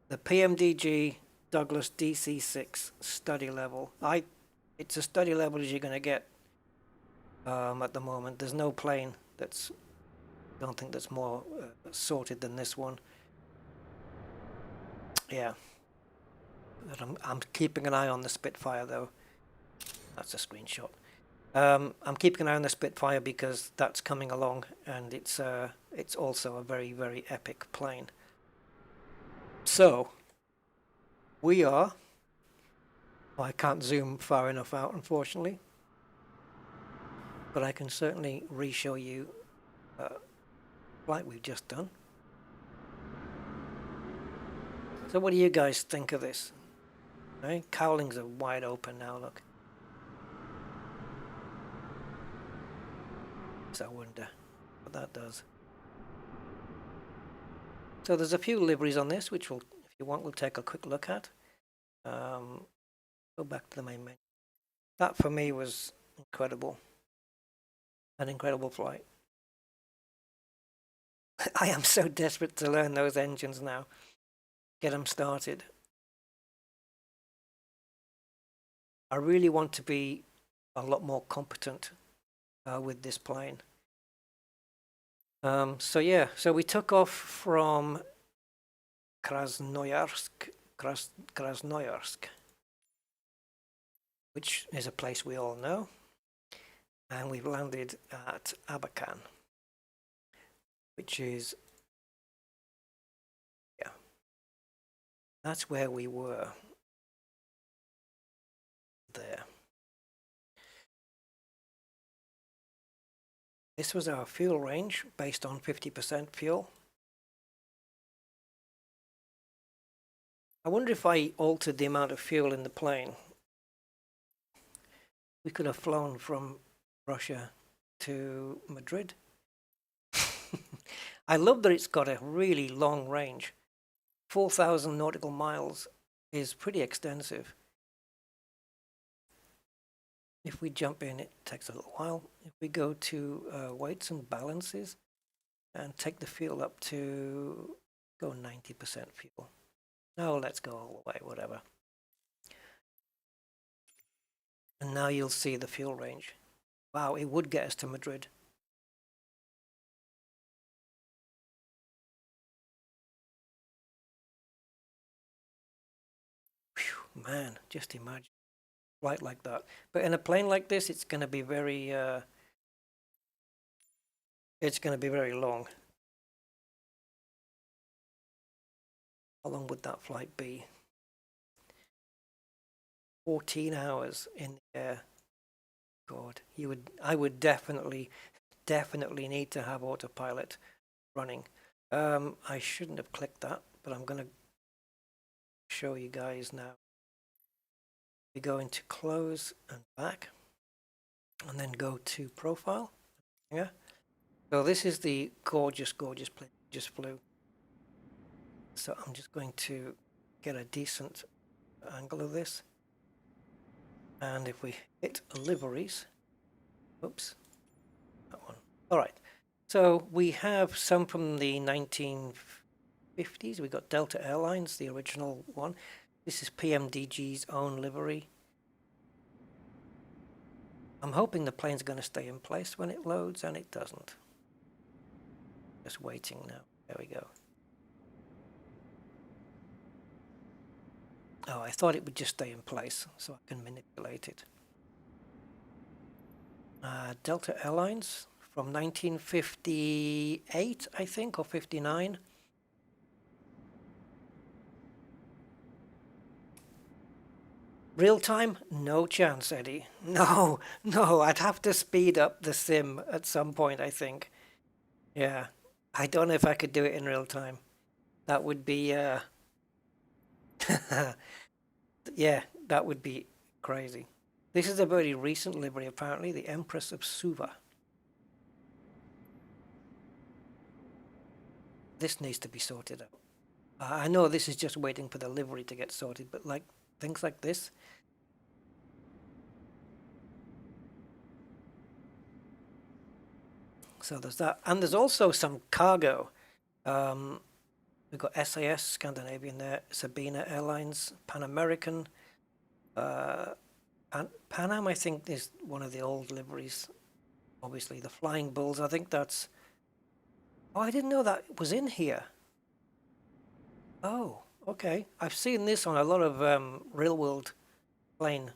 A: The PMDG Douglas DC-6 study level. It's as study level as you're going to get at the moment. There's no plane that's, I don't think that's more sorted than this one. Yeah. But I'm keeping an eye on the Spitfire though. That's a screenshot. I'm keeping an eye on the Spitfire because that's coming along, and it's also a very, very epic plane. So we are, well, I can't zoom far enough out unfortunately, but I can certainly re-show you flight we've just done. So what do you guys think of this? Right? Cowlings are wide open now, look. So I wonder what that does. So there's a few liveries on this, which we'll, if you want, we'll take a quick look at. Go back to the main menu. That for me was incredible. An incredible flight. I am so desperate to learn those engines now. Get them started. I really want to be a lot more competent with this plane. So yeah, so we took off from Krasnoyarsk, which is a place we all know, and we've landed at Abakan, which is That's where we were. There. This was our fuel range based on 50% fuel. I wonder if I altered the amount of fuel in the plane. We could have flown from Russia to Madrid. I love that it's got a really long range. 4,000 nautical miles is pretty extensive. If we jump in, it takes a little while. If we go to weights and balances and take the fuel up to, go 90% fuel. No, let's go all the way, whatever. And now you'll see the fuel range. Wow, it would get us to Madrid. Whew, man, just imagine a flight like that. But in a plane like this, it's going to be very long. How long would that flight be? 14 hours in the air. God, I would definitely need to have autopilot running. I shouldn't have clicked that, but I'm going to show you guys now. We go into close and back, and then go to profile. Yeah. So this is the gorgeous plane we just flew. So I'm just going to get a decent angle of this. And if we hit liveries, oops, that one. All right. So we have some from the 1950s. We got Delta Airlines, the original one. This is PMDG's own livery. I'm hoping the plane's going to stay in place when it loads, and it doesn't. Just waiting now. There we go. Oh, I thought it would just stay in place, so I can manipulate it. Delta Airlines from 1958, I think, or 59. Real time? No chance, Eddie. No, I'd have to speed up the sim at some point, I think. Yeah, I don't know if I could do it in real time. That would be, yeah, that would be crazy. This is a very recent livery, apparently, the Empress of Suva. This needs to be sorted out. I know this is just waiting for the livery to get sorted, but like things like this. So there's that, and there's also some cargo. We've got SAS, Scandinavian there, Sabina Airlines, Pan American. Pan Am, I think, is one of the old liveries. Obviously, the Flying Bulls, I think that's... Oh, I didn't know that was in here. Oh, okay. I've seen this on a lot of real-world plane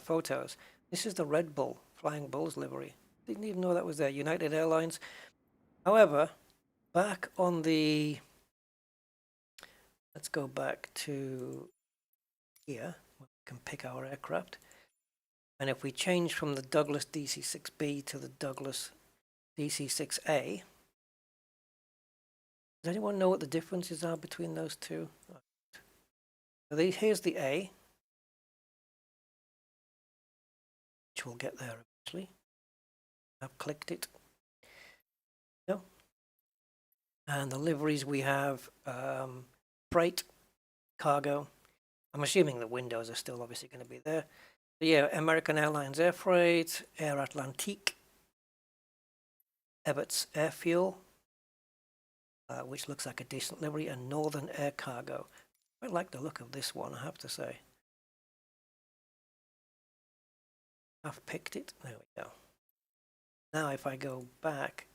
A: photos. This is the Red Bull, Flying Bulls livery. Didn't even know that was there. United Airlines. However, back on the... Let's go back to here. We can pick our aircraft. And if we change from the Douglas DC-6B to the Douglas DC-6A, does anyone know what the differences are between those two? So here's the A, which we'll get there eventually. I've clicked it. No. And the liveries we have freight, cargo. I'm assuming the windows are still obviously going to be there. So yeah, American Airlines Air Freight, Air Atlantique, Ebbets Air Fuel, which looks like a decent livery, and Northern Air Cargo. I like the look of this one, I have to say. I've picked it. There we go. Now if I go back,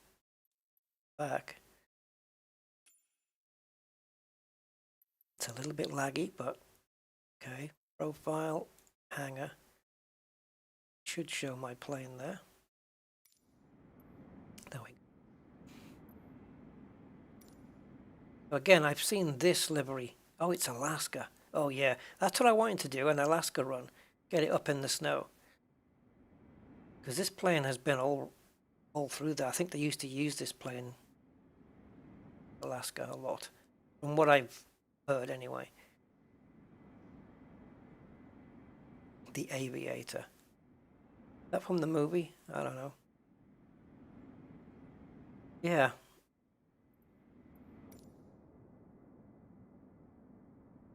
A: it's a little bit laggy, but okay. Profile, hangar. Should show my plane there. There we go. Again, I've seen this livery Oh, it's Alaska. Oh yeah, that's what I wanted to do, an Alaska run. Get it up in the snow. Because this plane has been all through there. I think they used to use this plane, Alaska, a lot. From what I've heard anyway. The Aviator. Is that from the movie? I don't know. Yeah.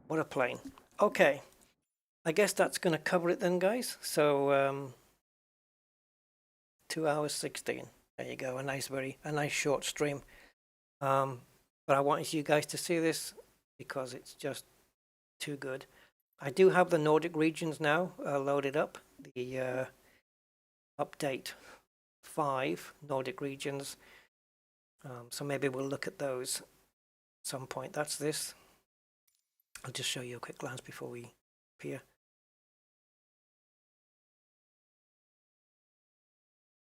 A: What a plane. Okay. I guess that's going to cover it then, guys. So, 2 hours 16. There you go. A nice short stream. But I wanted you guys to see this because it's just too good. I do have the Nordic regions now loaded up. The update 5 Nordic regions. So maybe we'll look at those at some point. That's this. I'll just show you a quick glance before we appear.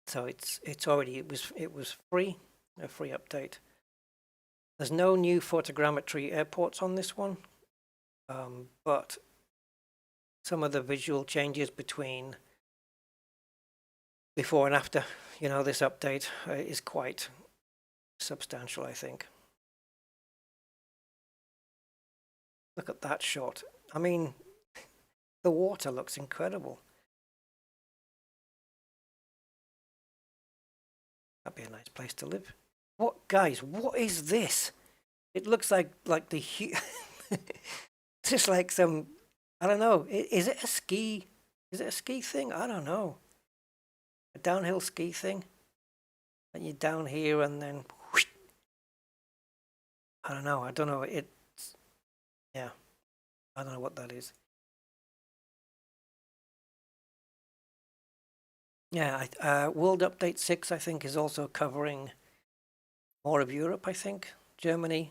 A: So it's already it was free, a free update. There's no new photogrammetry airports on this one, but some of the visual changes between before and after, you know, this update is quite substantial, I think. Look at that shot. I mean, the water looks incredible. That'd be a nice place to live. What, guys, what is this? It looks like the just like some, I don't know. Is it a ski? Is it a ski thing? I don't know. A downhill ski thing? And you're down here and then whoosh. I don't know. It's, yeah. I don't know what that is. Yeah, World Update 6, I think, is also covering more of Europe, I think. Germany,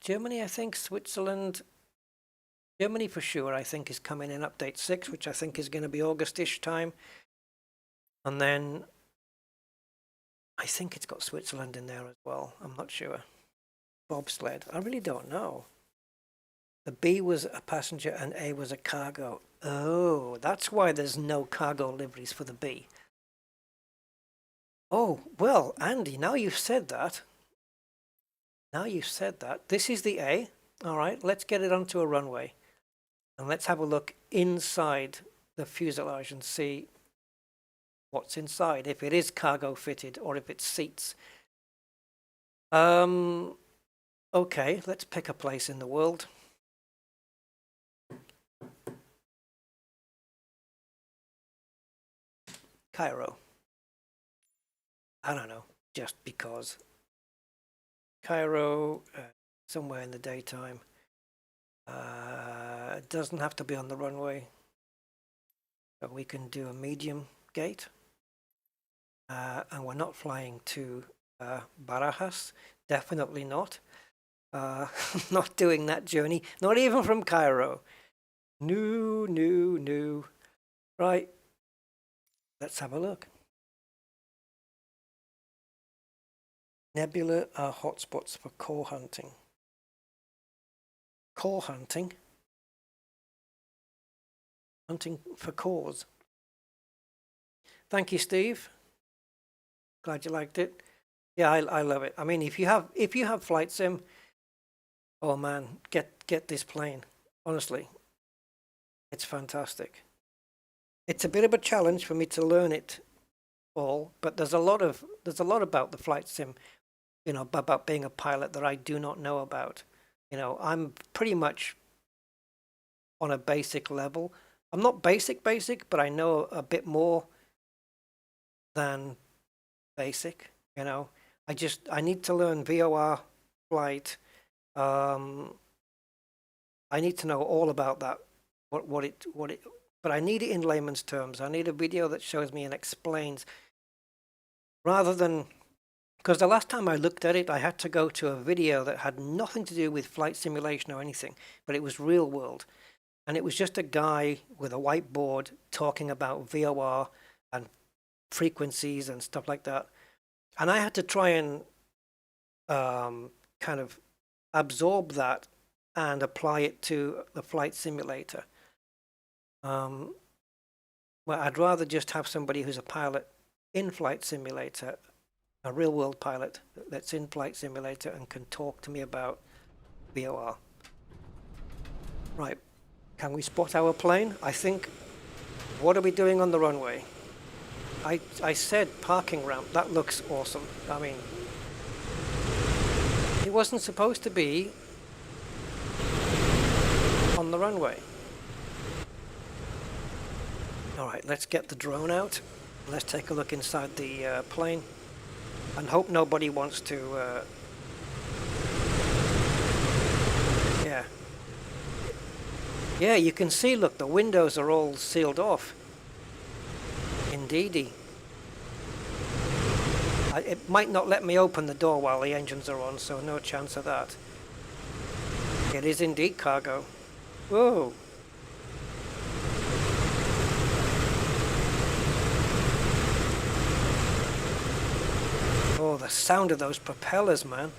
A: I think, Switzerland. Germany for sure, I think, is coming in Update 6, which I think is going to be August-ish time. And then I think it's got Switzerland in there as well. I'm not sure. Bobsled. I really don't know. The B was a passenger and A was a cargo. Oh, that's why there's no cargo liveries for the B. Oh, well, Andy, now you've said that. This is the A. All right, let's get it onto a runway. And let's have a look inside the fuselage and see what's inside, if it is cargo fitted or if it's seats. Okay, let's pick a place in the world. Cairo. I don't know, just because. Cairo, somewhere in the daytime. It doesn't have to be on the runway. So we can do a medium gate. And we're not flying to Barajas. Definitely not. Not doing that journey. Not even from Cairo. No. Right. Let's have a look. Nebula are hotspots for core hunting. Core hunting? Hunting for cores. Thank you, Steve. Glad you liked it. Yeah, I love it. I mean, if you have flight sim, oh man, get this plane. Honestly, it's fantastic. It's a bit of a challenge for me to learn it all, but there's a lot about the flight sim, you know, about being a pilot that I do not know about. You know, I'm pretty much on a basic level. I'm not basic, but I know a bit more than basic, you know. I need to learn VOR flight. I need to know all about that, what it, but I need it in layman's terms. I need a video that shows me and explains, rather than, because the last time I looked at it, I had to go to a video that had nothing to do with flight simulation or anything, but it was real world. And it was just a guy with a whiteboard talking about VOR and frequencies and stuff like that. And I had to try and kind of absorb that and apply it to the flight simulator. Well, I'd rather just have somebody who's a pilot in flight simulator, a real world pilot that's in flight simulator and can talk to me about VOR. Right, can we spot our plane? I think, what are we doing on the runway? I said parking ramp, that looks awesome. I mean, it wasn't supposed to be on the runway. Alright, let's get the drone out. Let's take a look inside the plane and hope nobody wants to yeah, you can see, look, the windows are all sealed off. Indeedy. It might not let me open the door while the engines are on, so no chance of that. It is indeed cargo. Whoa. Oh, the sound of those propellers, man.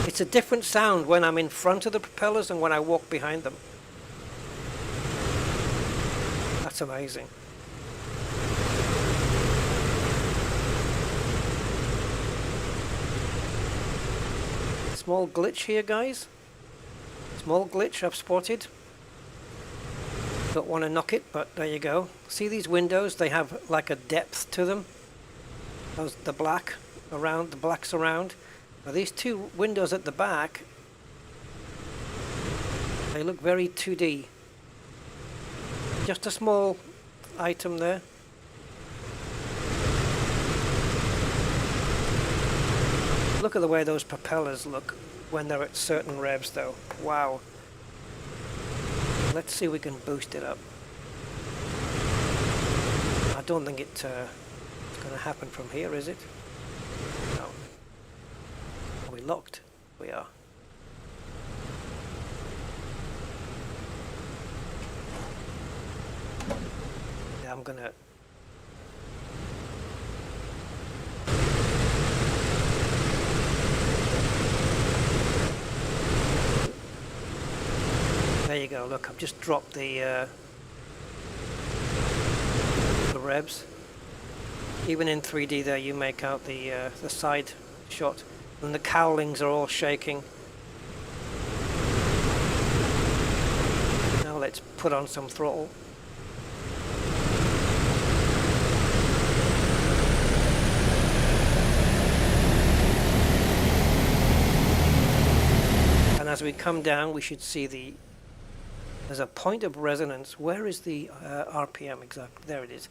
A: It's a different sound when I'm in front of the propellers and when I walk behind them. That's amazing. Small glitch here, guys. Small glitch I've spotted. Don't want to knock it, but there you go. See these windows? They have like a depth to them. Those, the black around, the blacks around. Now these two windows at the back, they look very 2D. Just a small item there. Look at the way those propellers look when they're at certain revs though. Wow. Let's see if we can boost it up. I don't think it's going to happen from here, is it? No. Are we locked? We are. Yeah, I'm gonna... There you go, look, I've just dropped the revs. Even in 3D there you make out the side shot, and the cowlings are all shaking. Now let's put on some throttle. And as we come down we should see there's a point of resonance. Where is the RPM exactly? There it is.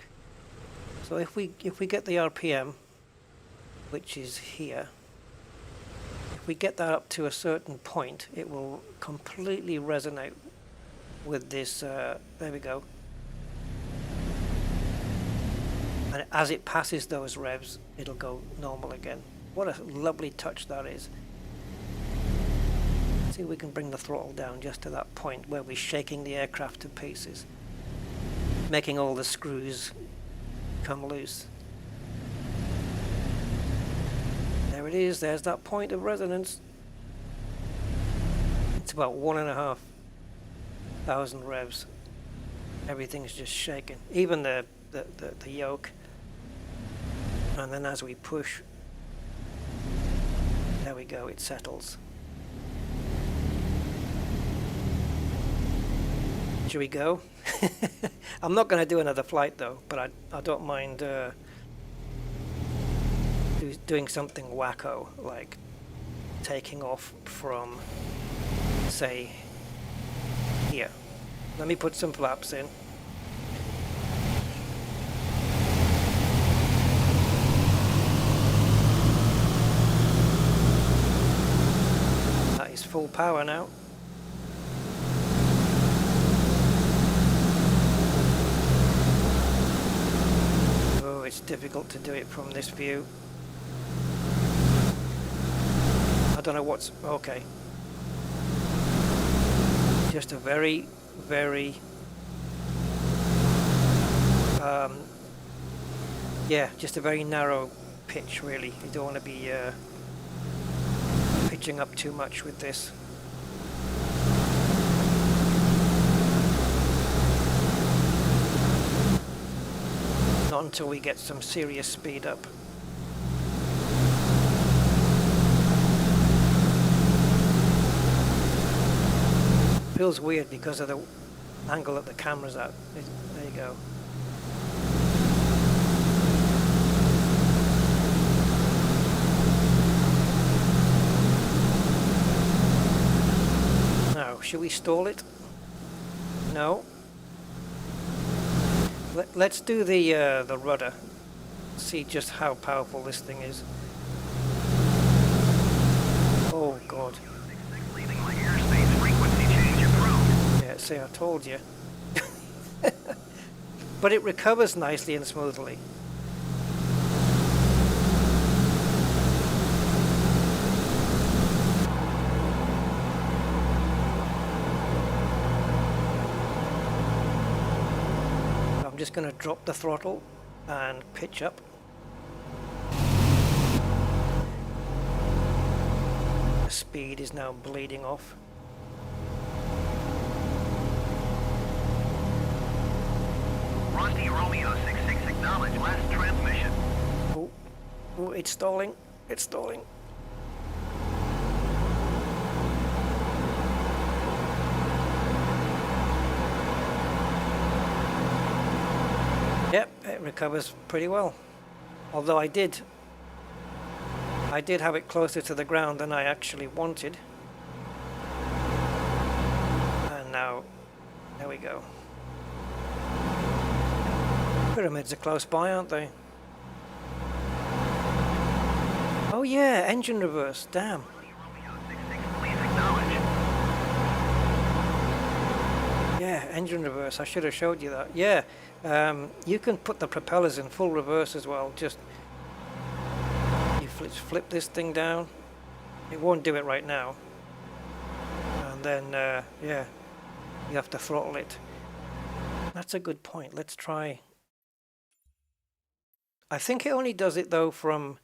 A: So if we get the RPM, which is here, if we get that up to a certain point, it will completely resonate with this. There we go. And as it passes those revs, it'll go normal again. What a lovely touch that is. See if we can bring the throttle down just to that point where we're shaking the aircraft to pieces, making all the screws come loose. There it is, there's that point of resonance. It's about 1,500 revs. Everything's just shaking, even the yoke. And then as we push, there we go, it settles. Should we go? I'm not going to do another flight though, but I don't mind doing something wacko, like taking off from, say, here. Let me put some flaps in. That is full power now. It's difficult to do it from this view. I don't know what's... okay. Just a very, very... yeah, just a very narrow pitch really. You don't want to be catching up too much with this. Not until we get some serious speed up. Feels weird because of the angle that the camera's at. There you go. Now, should we stall it? No. Let's do the rudder. See just how powerful this thing is. Oh God.
B: Leaving my airspace, frequency change approved.
A: Yeah, see, I told you. But it recovers nicely and smoothly. I'm just going to drop the throttle and pitch up. The speed is now bleeding off.
B: Rusty Romeo 66 acknowledged last transmission.
A: Oh, it's stalling. It's stalling. Yep, it recovers pretty well. Although I did have it closer to the ground than I actually wanted. And now, there we go. Pyramids are close by, aren't they? Oh yeah, engine reverse, damn.
B: Romeo 66, please acknowledge.
A: Yeah, engine reverse, I should have showed you that. Yeah, you can put the propellers in full reverse as well. Just, you flip this thing down. It won't do it right now. And then, yeah, you have to throttle it. That's a good point. Let's try. I think it only does it though from...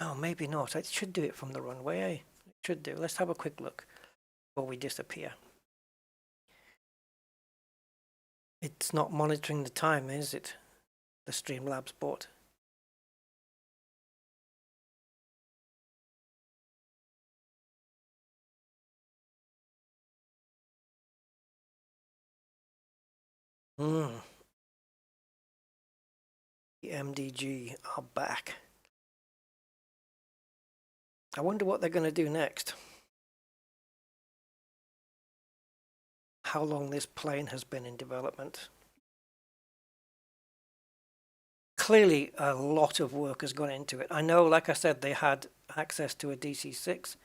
A: Oh, maybe not. It should do it from the runway, eh? It should do. Let's have a quick look before we disappear. It's not monitoring the time, is it? The Streamlabs bot. The MDG are back. I wonder what they're going to do next. How long this plane has been in development. Clearly a lot of work has gone into it. I know, like I said, they had access to a DC-6,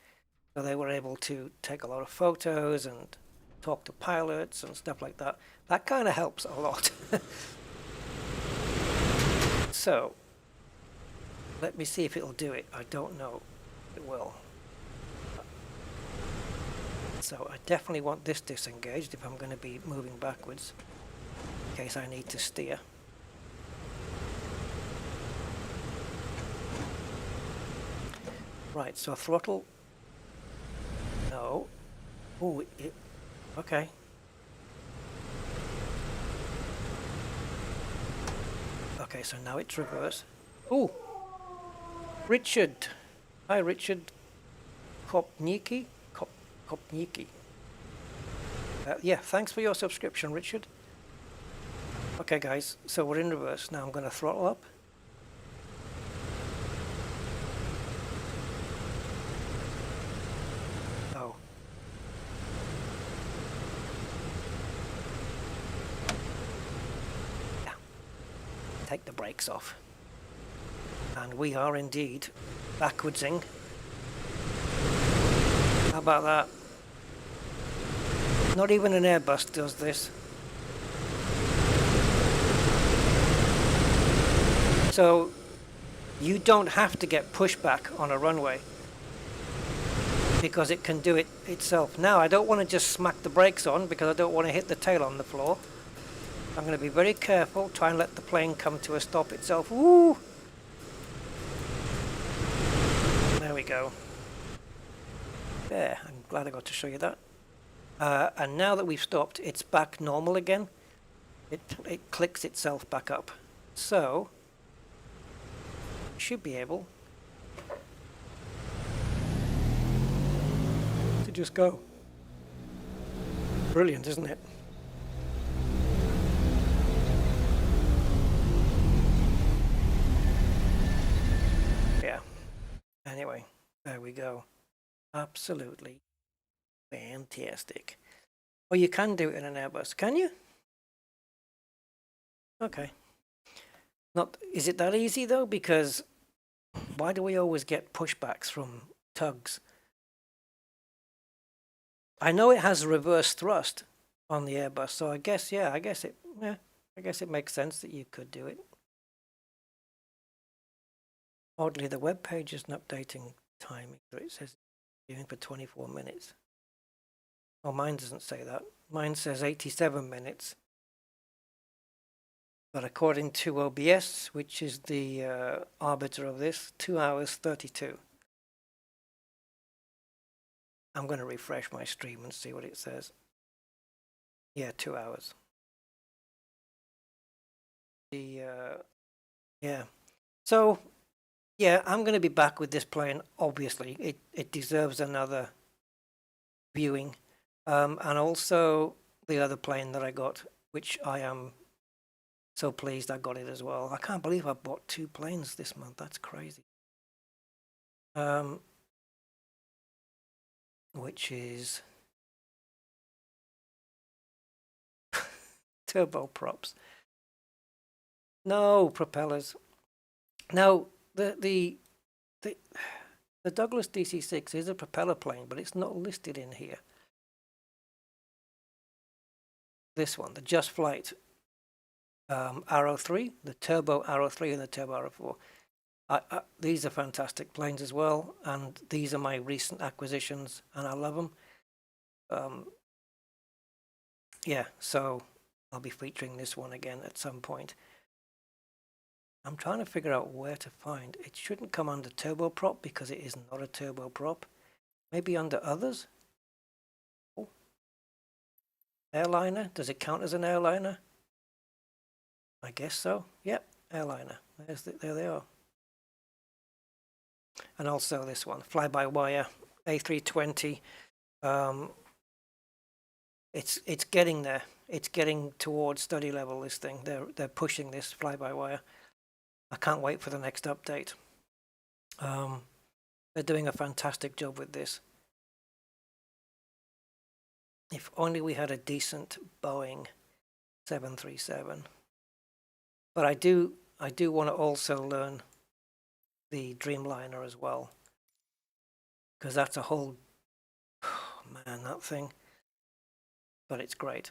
A: so they were able to take a lot of photos and talk to pilots and stuff like that. That kind of helps a lot. So, let me see if it'll do it. I don't know if it will. So I definitely want this disengaged if I'm going to be moving backwards, in case I need to steer. Right, so throttle. No. Oh, okay. Okay, so now it's reverse. Oh, Richard. Hi, Richard. Kopnicki. Kopnicki. Yeah, thanks for your subscription, Richard. Okay, guys, so we're in reverse. Now I'm going to throttle up. Oh. Yeah. Take the brakes off. And we are indeed backwardsing. How about that? Not even an Airbus does this. So you don't have to get pushback on a runway because it can do it itself. Now I don't want to just smack the brakes on because I don't want to hit the tail on the floor. I'm going to be very careful, try and let the plane come to a stop itself. Woo! There we go. go. There, I'm glad I got to show you that. And now that we've stopped, it's back normal again. It clicks itself back up. So, should be able to just go. Brilliant, isn't it? Yeah. Anyway, there we go. Absolutely fantastic. Well, you can do it in an Airbus, can you? Okay. Not, is it that easy though? Because why do we always get pushbacks from tugs? I know it has reverse thrust on the Airbus, so I guess it makes sense that you could do it. Oddly, the web page isn't updating timing, so it says viewing for 24 minutes. Oh, mine doesn't say that. Mine says 87 minutes. But according to OBS, which is the arbiter of this, 2 hours 32. I'm going to refresh my stream and see what it says. Yeah, 2 hours. Yeah. So, yeah, I'm going to be back with this plane. Obviously, it deserves another viewing. And also the other plane that I got, which I am so pleased I got it as well. I can't believe I bought 2 planes this month. That's crazy. Which is turboprops. No propellers. Now the Douglas DC-6 is a propeller plane, but it's not listed in here. This one, the Just Flight Arrow 3, the Turbo Arrow 3 and the Turbo Arrow 4. These are fantastic planes as well, and these are my recent acquisitions, and I love them. Yeah, so I'll be featuring this one again at some point. I'm trying to figure out where to find. It shouldn't come under turboprop because it is not a turboprop. Maybe under others? Oh. Airliner? Does it count as an airliner? I guess so. Yep, airliner. There they are. And also this one, fly-by-wire A320. It's getting there. It's getting towards study level. This thing. They're pushing this fly-by-wire. I can't wait for the next update. They're doing a fantastic job with this. If only we had a decent Boeing 737. But I do want to also learn the Dreamliner as well, because that's a whole, oh man, that thing. But it's great.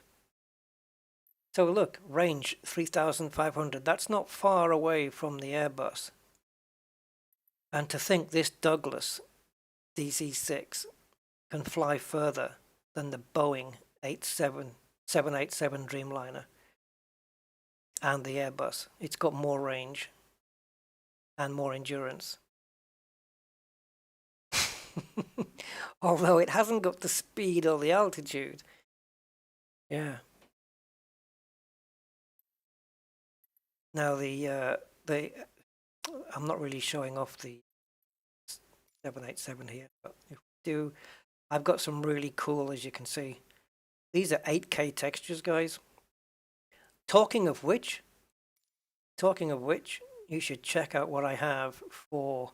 A: So look, range 3,500. That's not far away from the Airbus. And to think this Douglas DC-6 can fly further than the Boeing 787 Dreamliner and the Airbus. It's got more range and more endurance. Although it hasn't got the speed or the altitude. Yeah. Now I'm not really showing off the 787 here, but if we do, I've got some really cool, as you can see. These are 8K textures, guys. Talking of which, you should check out what I have for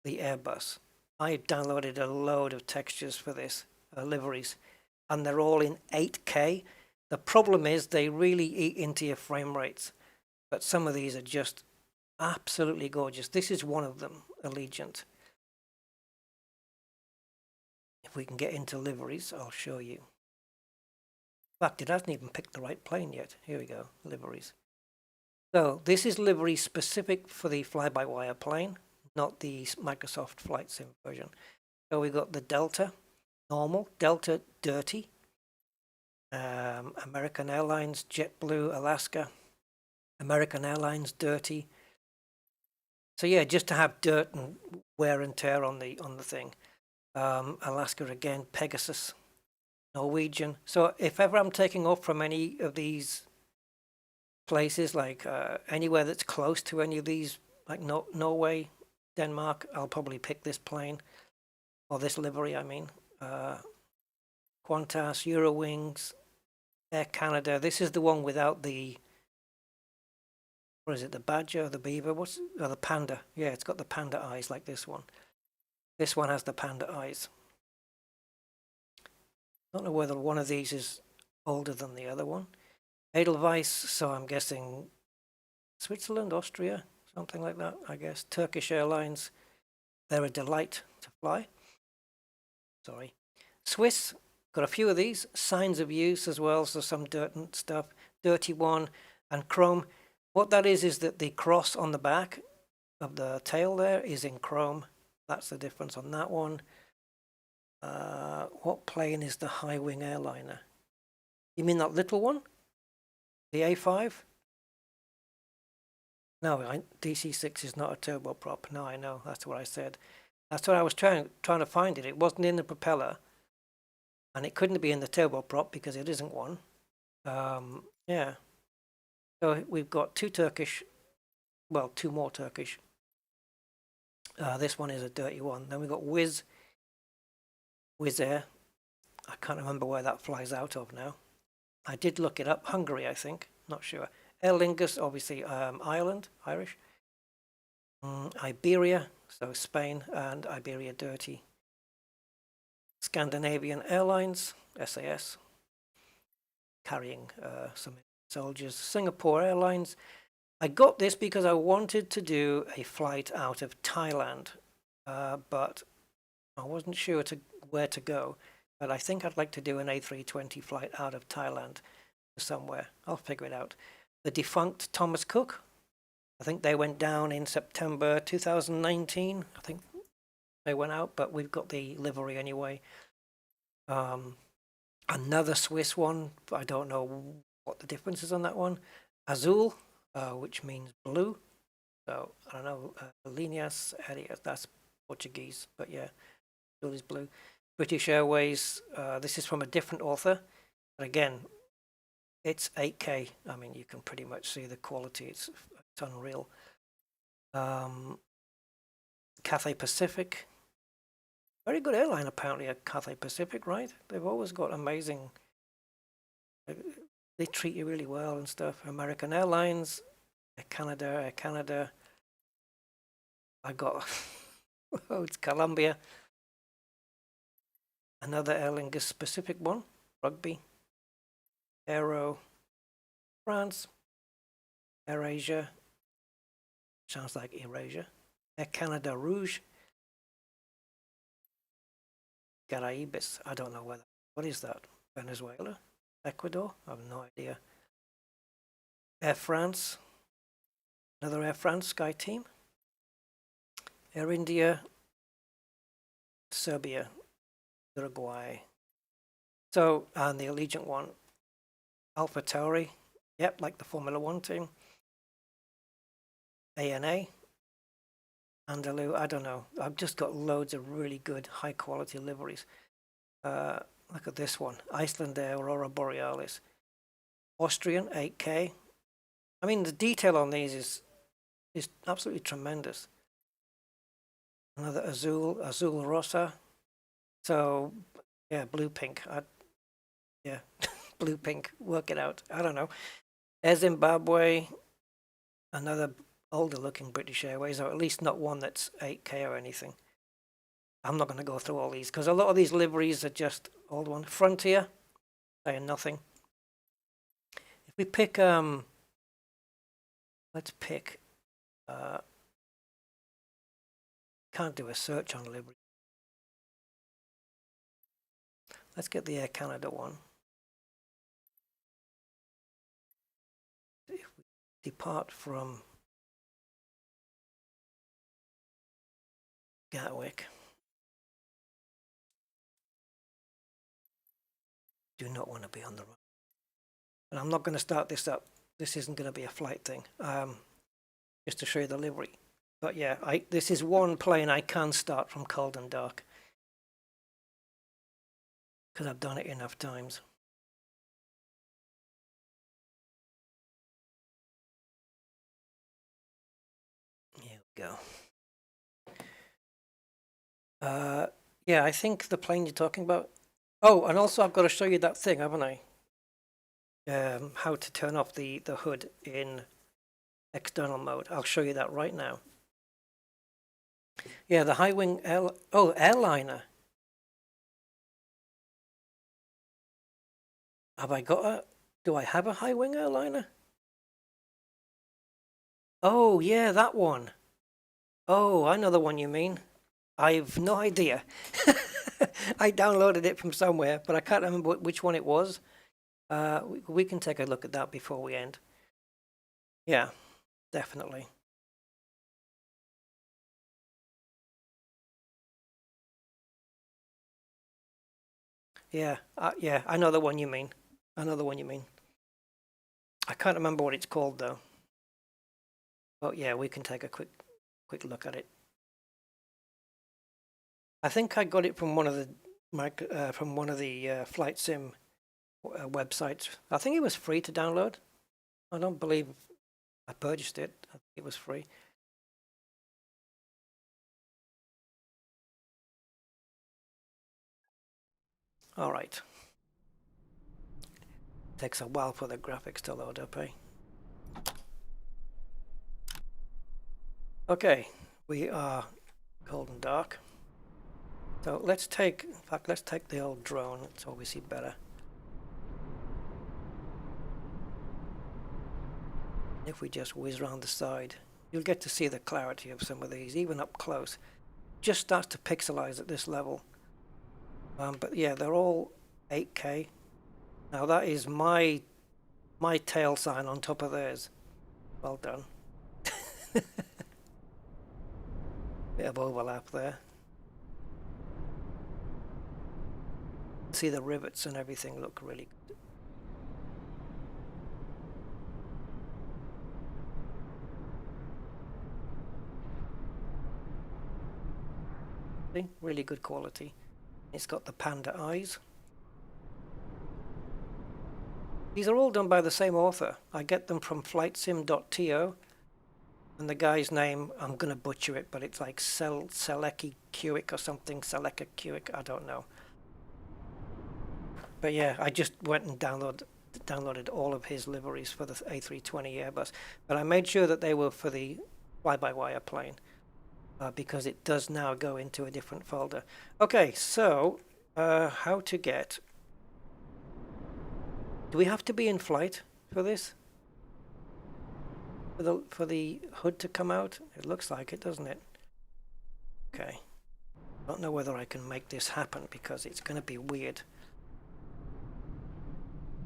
A: the Airbus. I downloaded a load of textures for this, liveries, and they're all in 8K. The problem is they really eat into your frame rates, but some of these are just absolutely gorgeous. This is one of them, Allegiant. If we can get into liveries, I'll show you. In fact, it hasn't even picked the right plane yet. Here we go, liveries. So this is livery specific for the fly-by-wire plane, not the Microsoft Flight Sim version. So we got the Delta, normal, Delta dirty, American Airlines, JetBlue, Alaska, American Airlines dirty. So yeah, just to have dirt and wear and tear on the thing. Alaska again, Pegasus, Norwegian. So if ever I'm taking off from any of these places, like anywhere that's close to any of these, like Norway, Denmark, I'll probably pick this plane, or this livery, I mean. Qantas, Eurowings, Air Canada. This is the one without the, what is it, the badger, the beaver, the panda. Yeah, it's got the panda eyes like this one. This one has the panda eyes. Don't know whether one of these is older than the other one. Edelweiss, so I'm guessing Switzerland, Austria, something like that, I guess. Turkish Airlines, they're a delight to fly. Sorry. Swiss, got a few of these. Signs of use as well, so some dirt and stuff. Dirty one and chrome. What that is that the cross on the back of the tail there is in chrome. That's the difference on that one. What plane is the high wing airliner? You mean that little one? The A5? No, DC-6 is not a turboprop. No, I know. That's what I said. That's what I was trying to find it. It wasn't in the propeller. And it couldn't be in the turboprop because it isn't one. Yeah. So we've got two more Turkish. This one is a dirty one. Then we've got Wizz Air. I can't remember where that flies out of now. I did look it up. Hungary, I think. Not sure. Aer Lingus, obviously Ireland, Irish. Iberia, so Spain and Iberia Dirty. Scandinavian Airlines, SAS, carrying some soldiers. Singapore Airlines. I got this because I wanted to do a flight out of Thailand, but I wasn't sure where to go. But I think I'd like to do an A320 flight out of Thailand to somewhere. I'll figure it out. The defunct Thomas Cook, I think they went down in September 2019. I think they went out, but we've got the livery anyway. Another Swiss one, I don't know what the difference is on that one. Azul, which means blue. So I don't know, Linhas Aéreas, that's Portuguese, but yeah, Azul is blue. British Airways, this is from a different author, but again, it's 8K. I mean, you can pretty much see the quality. It's unreal. Cathay Pacific. Very good airline, apparently, at Cathay Pacific, right? They've always got amazing... They treat you really well and stuff. American Airlines, Air Canada. I got... oh, it's Columbia. Another Aer Lingus specific one. Rugby. Aero. France. AirAsia. Sounds like Eurasia. Air Canada Rouge. Caraibes. I don't know whether. What is that? Venezuela? Ecuador? I have no idea. Air France. Another Air France Sky Team. Air India. Serbia. Uruguay. So, and the Allegiant one. Alpha Tauri. Yep, like the Formula One team. ANA. Andalou, I don't know. I've just got loads of really good, high quality liveries. Look at this one. Icelandair Aurora Borealis. Austrian 8K. I mean, the detail on these is absolutely tremendous. Another Azul Rosa. So, yeah, blue pink. Yeah, blue pink. Work it out. I don't know. Air Zimbabwe. Another older looking British Airways, or at least not one that's 8K or anything. I'm not going to go through all these because a lot of these liveries are just old ones. Frontier, saying nothing. If we pick, let's pick, can't do a search on livery. Let's get the Air Canada one. If we depart from Gatwick. Do not want to be on the run. But I'm not going to start this up. This isn't going to be a flight thing. Just to show you the livery. But yeah, this is one plane I can start from cold and dark. Because I've done it enough times. Here we go. Yeah, I think the plane you're talking about. Oh, and also I've got to show you that thing, haven't I? How to turn off the hood in external mode. I'll show you that right now. Yeah, the high wing airliner. Have I got a? Do I have a high wing airliner? Oh yeah, that one. Oh, I know the one you mean. I've no idea. I downloaded it from somewhere, but I can't remember which one it was. We can take a look at that before we end. Yeah, definitely. Yeah, yeah, I know the one you mean. I know the one you mean. I can't remember what it's called though. But yeah, we can take a quick look at it. I think I got it from one of the flight sim websites. I think it was free to download. I don't believe I purchased it. I think it was free. All right. Takes a while for the graphics to load up, eh? Okay, we are cold and dark. So let's take the old drone. It's obviously better. If we just whiz around the side, you'll get to see the clarity of some of these, even up close. Just starts to pixelize at this level. But yeah, they're all 8K. Now that is my tail sign on top of theirs. Well done. Bit of overlap there. See the rivets and everything look really good. See? Really good quality. It's got the panda eyes. These are all done by the same author. I get them from flightsim.to, and the guy's name, I'm going to butcher it, but it's like Seleki Kuik or something, Seleka Kuik, I don't know. But yeah, I just went and downloaded all of his liveries for the A320 Airbus, but I made sure that they were for the fly-by-wire plane, because it does now go into a different folder. Okay, so how to get... Do we have to be in flight for this? For the hood to come out? It looks like it, doesn't it? Okay. I don't know whether I can make this happen because it's going to be weird.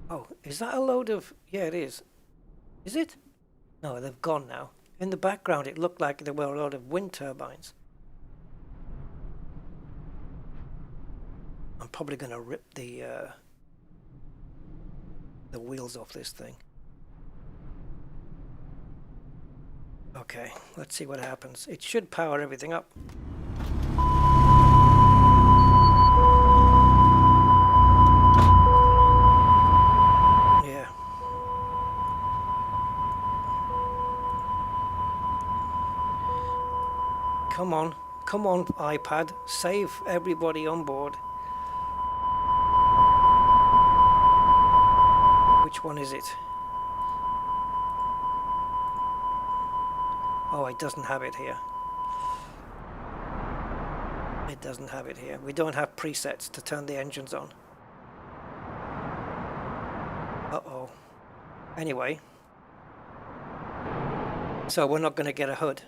A: Oh, is that a load of... Yeah, it is. Is it? No, they've gone now. In the background, it looked like there were a load of wind turbines. I'm probably going to rip the wheels off this thing. Okay, let's see what happens. It should power everything up. Yeah. Come on, iPad, save everybody on board. Which one is it? Oh, it doesn't have it here. It doesn't have it here. We don't have presets to turn the engines on. Uh-oh. Anyway. So we're not going to get a hood.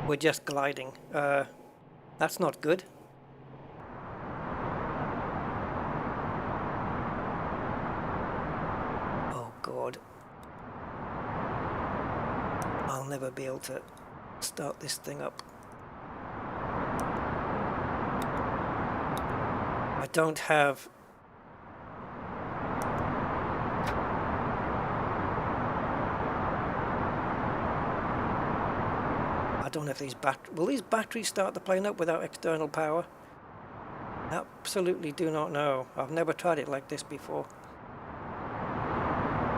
A: We're just gliding. That's not good. Oh, God. I'll never be able to start this thing up. I don't have... don't know if will these batteries start the plane up without external power? Absolutely do not know. I've never tried it like this before.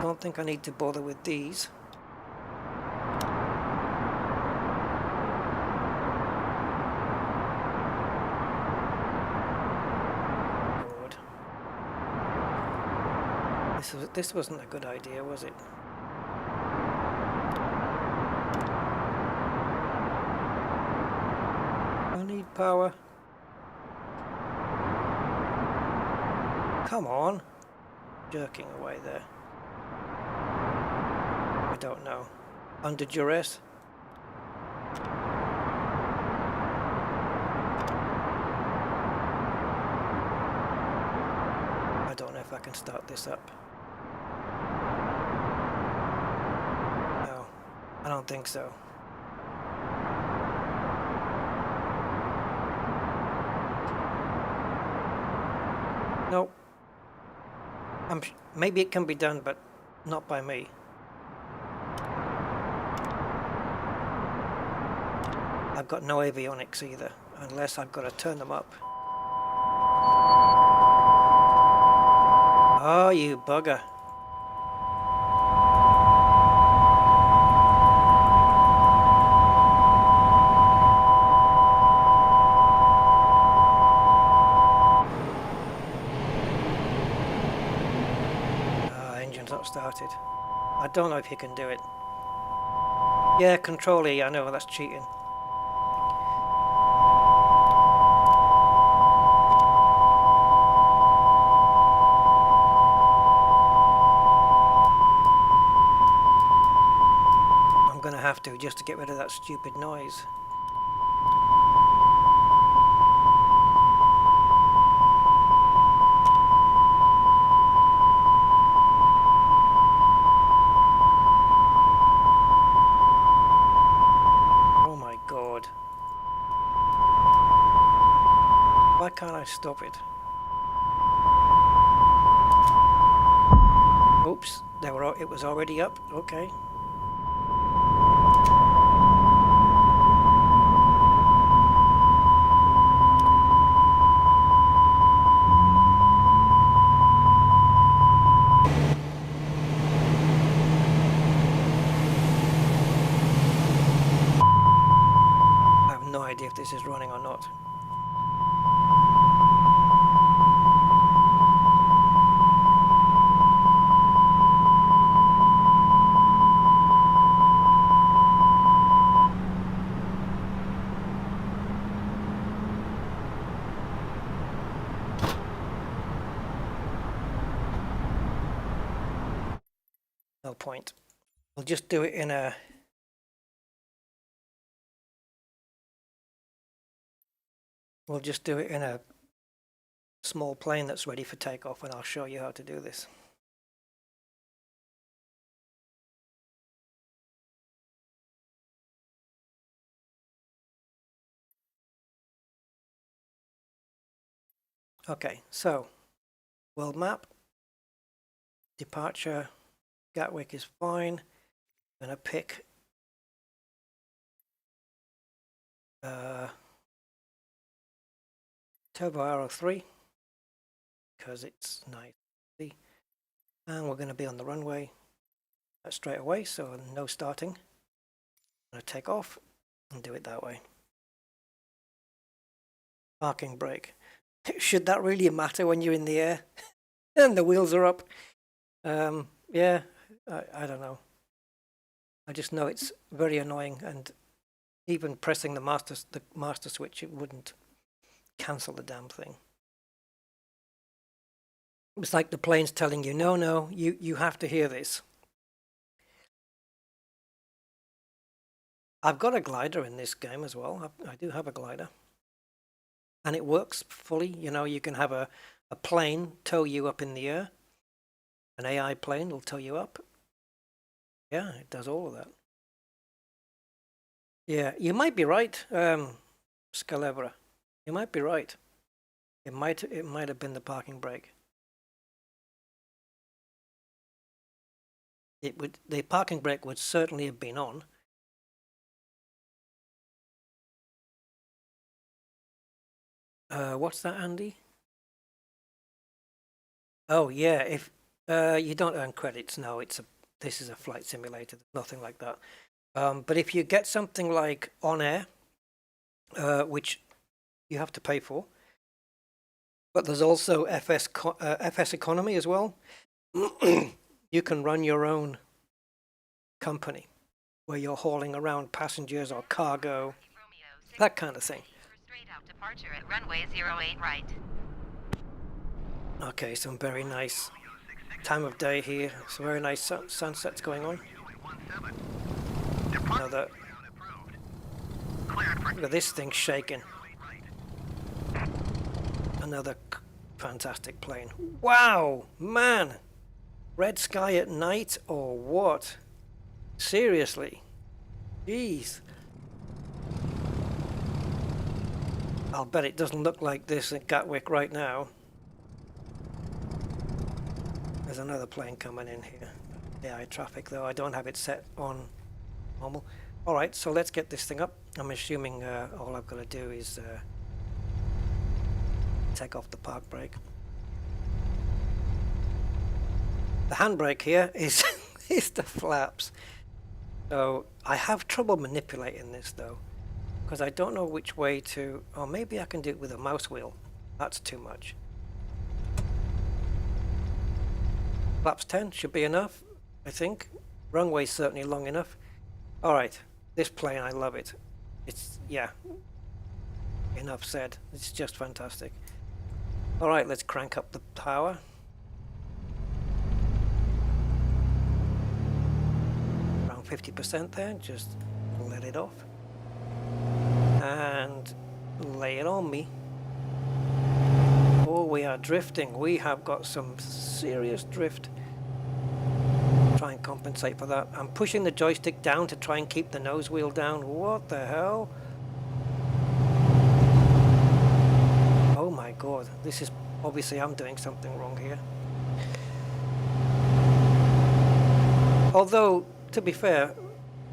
A: Don't think I need to bother with these. Lord. This wasn't a good idea, was it? I need power. Come on. Jerking away there. I don't know. Under duress? I don't know if I can start this up. No, I don't think so. Nope. Maybe it can be done, but not by me. I've got no avionics either, unless I've got to turn them up. Oh, you bugger. Engine's not started. I don't know if you can do it. Yeah, Control E, I know, that's cheating. I'm gonna have to, just to get rid of that stupid noise. Oh my god. Why can't I stop it? Oops, it was already up, okay. I have no idea if this is running or not. No point. We'll just do it in a... We'll just do it in a small plane that's ready for takeoff, and I'll show you how to do this. Okay, so world map, departure, Gatwick is fine. I'm gonna pick Turbo Arrow 3 because it's nice, and we're going to be on the runway straight away, so no starting. I'm going to take off and do it that way. Parking brake. Should that really matter when you're in the air and the wheels are up? Yeah, I don't know. I just know it's very annoying, and even pressing the master switch, it wouldn't cancel the damn thing. It's like the plane's telling you, no, you have to hear this. I've got a glider in this game as well. I do have a glider. And it works fully. You know, you can have a plane tow you up in the air. An AI plane will tow you up. Yeah, it does all of that. Yeah, you might be right, Scalevra. You might be right. It might have been the parking brake. The parking brake would certainly have been on. What's that, Andy? Oh yeah, if you don't earn credits, no, this is a flight simulator, nothing like that. But if you get something like On Air, which you have to pay for, but there's also FS Economy as well. You can run your own company where you're hauling around passengers or cargo, that kind of thing.
D: Straight out departure at runway 08 right.
A: Okay, some very nice time of day here. Some very nice sunsets going on. Another. Look at this thing shaking. Another fantastic plane. Wow, man! Red sky at night or what? Seriously? Jeez. I'll bet it doesn't look like this at Gatwick right now. There's another plane coming in here. AI traffic though, I don't have it set on normal. Alright, so let's get this thing up. I'm assuming all I've got to do is take off the park brake. The handbrake here is, is the flaps. So I have trouble manipulating this though, because I don't know which way to, or maybe I can do it with a mouse wheel. That's too much. Flaps 10 should be enough, I think. Runway's certainly long enough. Alright, this plane, I love it. It's, yeah, enough said. It's just fantastic. Alright, let's crank up the power. Around 50% there, just let it off. And lay it on me. Oh, we are drifting. We have got some serious drift. Try and compensate for that. I'm pushing the joystick down to try and keep the nose wheel down. What the hell? Oh my god. This is obviously I'm doing something wrong here. Although, to be fair,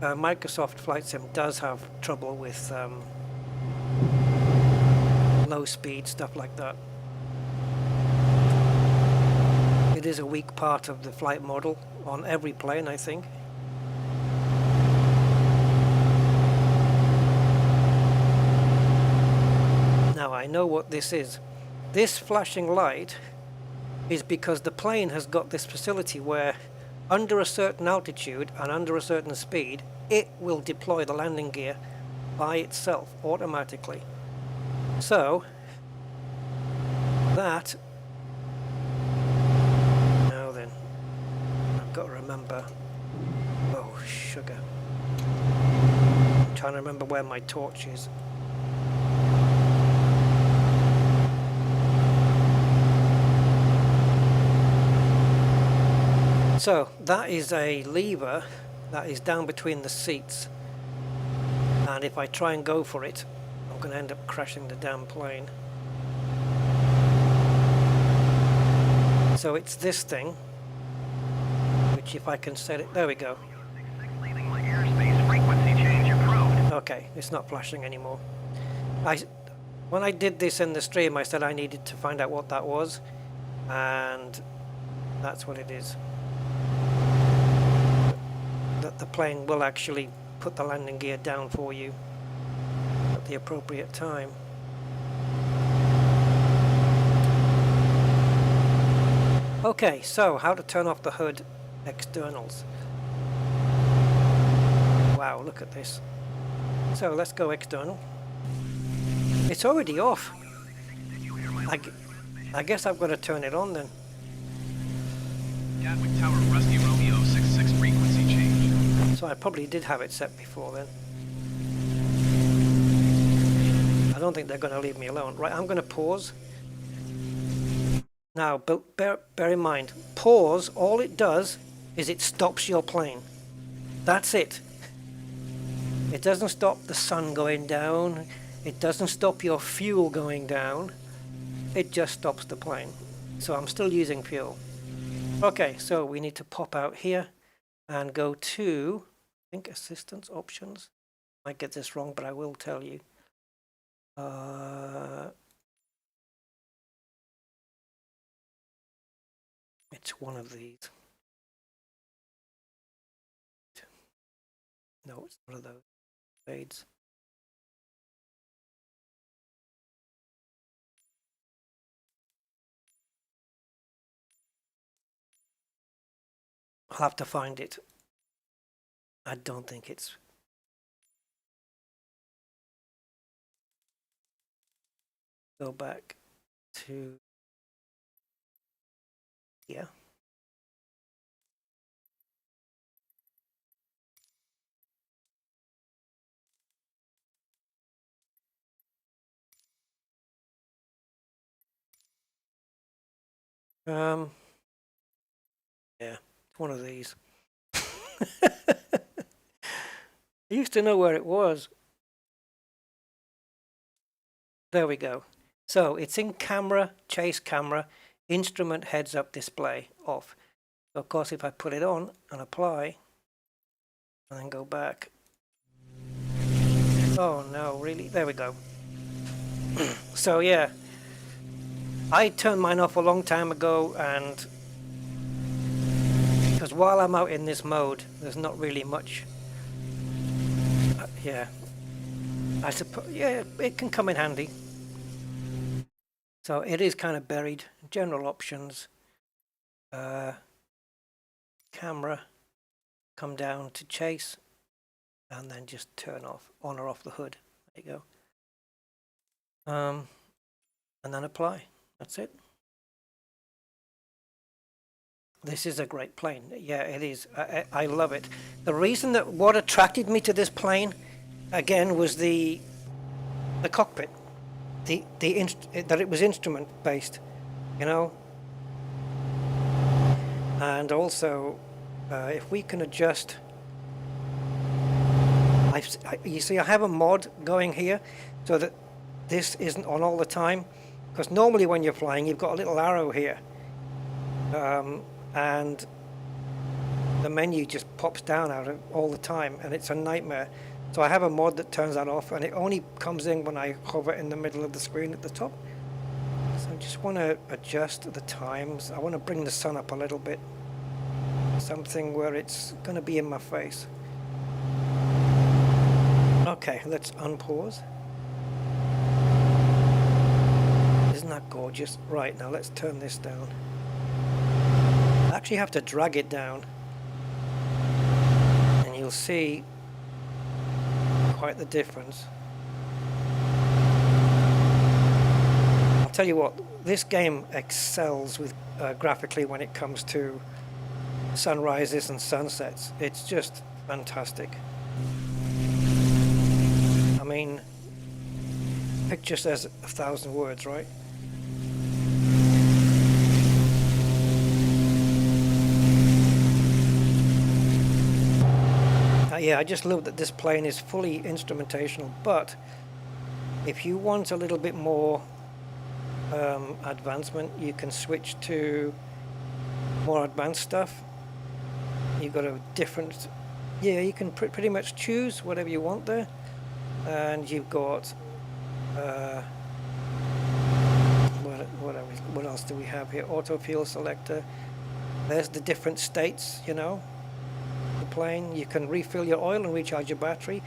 A: Microsoft Flight Sim does have trouble with low speed, stuff like that. It is a weak part of the flight model on every plane, I think. Now I know what this is. This flashing light is because the plane has got this facility where under a certain altitude and under a certain speed, it will deploy the landing gear by itself automatically. So that, now then, I've got to remember, oh sugar, I'm trying to remember where my torch is. So that is a lever that is down between the seats, and if I try and go for it, I'm going to end up crashing the damn plane. So it's this thing, which if I can set it, there we go. Okay, it's not flashing anymore. When I did this in the stream, I said I needed to find out what that was, and that's what it is. That the plane will actually put the landing gear down for you at the appropriate time. Okay, so how to turn off the hood externals. Wow, look at this. So let's go external. It's already off. I guess I've got to turn it on then.
C: Gatwick Tower, Rusty Romeo 66 frequency change.
A: So I probably did have it set before then. I don't think they're going to leave me alone. Right, I'm going to pause. Now, bear in mind, pause, all it does is it stops your plane. That's it. It doesn't stop the sun going down. It doesn't stop your fuel going down. It just stops the plane. So I'm still using fuel. Okay, so we need to pop out here and go to, I think, assistance options. I might get this wrong, but I will tell you. It's one of these. No, it's one of those fades. I'll have to find it. I don't think it's... Go back to... Yeah. Yeah, it's one of these. I used to know where it was. There we go. So it's in camera, chase camera, instrument heads up display off. So of course if I put it on and apply and then go back. Oh no, really? There we go. So yeah, I turned mine off a long time ago, and because while I'm out in this mode there's not really much. Yeah, I suppose, yeah, it can come in handy. So it is kind of buried. General options, camera, come down to chase, and then just turn off, on or off the hood. There you go. And then apply. That's it. This is a great plane. Yeah, it is. I love it. The reason that what attracted me to this plane, again, was the cockpit. That it was instrument based, you know. And also, if we can adjust, you see, I have a mod going here so that this isn't on all the time, because normally when you're flying you've got a little arrow here, and the menu just pops down out of all the time, and it's a nightmare. So I have a mod that turns that off, and it only comes in when I hover in the middle of the screen at the top. So I just want to adjust the times. I want to bring the sun up a little bit, something where it's going to be in my face. Okay, let's unpause. Isn't that gorgeous? Right, now let's turn this down. I actually have to drag it down, and you'll see quite the difference. I'll tell you what, this game excels with graphically when it comes to sunrises and sunsets. It's just fantastic. I mean, picture says 1,000 words, right? Yeah, I just love that this plane is fully instrumentational, but if you want a little bit more advancement, you can switch to more advanced stuff. You've got a different, yeah, you can pretty much choose whatever you want there. And you've got, what else do we have here? Auto fuel selector. There's the different states, you know. Plane, you can refill your oil and recharge your battery,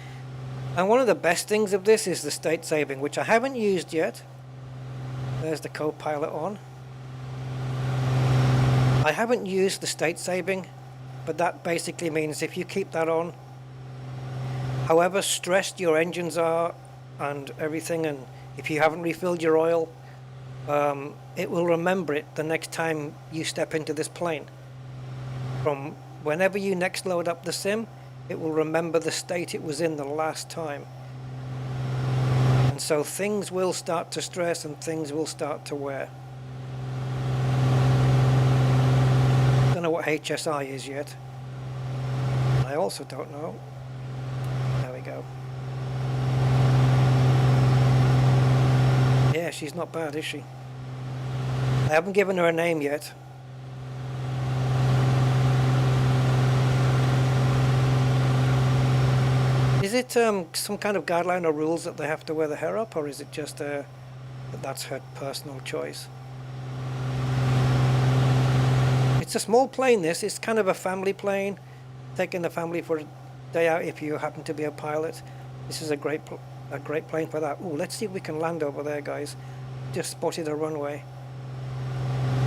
A: and one of the best things of this is the state saving, which I haven't used yet. There's the co-pilot on. I haven't used the state saving, but that basically means if you keep that on, however stressed your engines are and everything, and if you haven't refilled your oil, it will remember it the next time you step into this plane. From whenever you next load up the sim, it will remember the state it was in the last time. And so things will start to stress and things will start to wear. Don't know what HSI is yet. I also don't know. There we go. Yeah, she's not bad, is she? I haven't given her a name yet. Is it some kind of guideline or rules that they have to wear the hair up, or is it just that that's her personal choice? It's a small plane, this. It's kind of a family plane. Taking the family for a day out if you happen to be a pilot. This is a great plane for that. Ooh, let's see if we can land over there, guys. Just spotted a runway.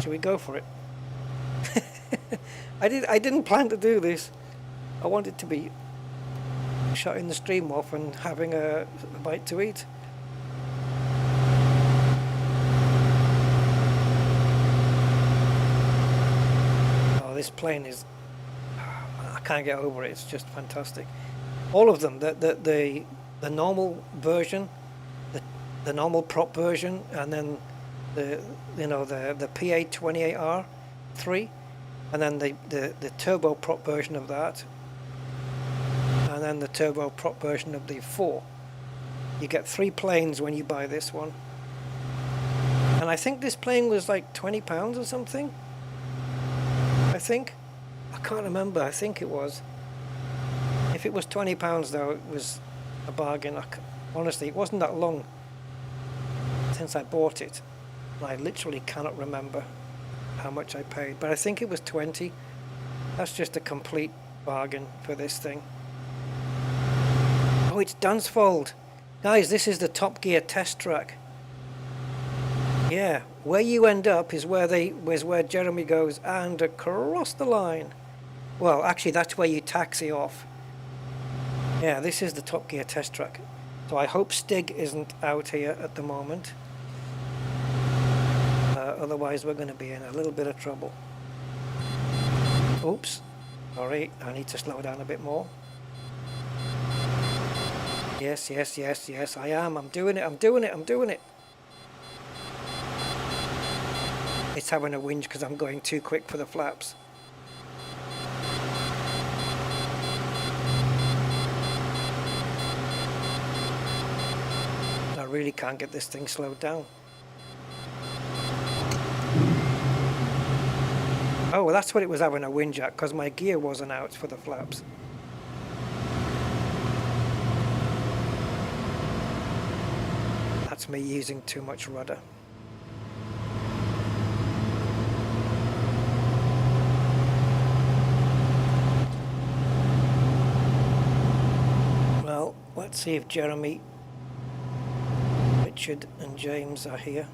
A: Should we go for it? I didn't plan to do this. I wanted to be shutting the stream off and having a bite to eat. Oh, this plane is... I can't get over it. It's just fantastic. All of them. The normal version, the normal prop version, and then the PA28R 3, and then the turbo prop version of that, and then the turbo prop version of the 4. You get 3 planes when you buy this one. And I think this plane was like £20 or something. I think. I can't remember. I think it was. If it was £20 though, it was a bargain. Honestly, it wasn't that long since I bought it. I literally cannot remember how much I paid, but I think it was 20. That's just a complete bargain for this thing. Oh, it's Dunsfold. Guys, this is the Top Gear test track. Yeah, where you end up is where Jeremy goes and across the line. Well, actually, that's where you taxi off. Yeah, this is the Top Gear test track. So I hope Stig isn't out here at the moment. Otherwise, we're going to be in a little bit of trouble. Oops. Sorry, I need to slow down a bit more. Yes, I am. I'm doing it. It's having a whinge because I'm going too quick for the flaps. I really can't get this thing slowed down. Oh, well, that's what it was having a whinge at, because my gear wasn't out for the flaps. That's me using too much rudder. Well, let's see if Jeremy, Richard and James are here.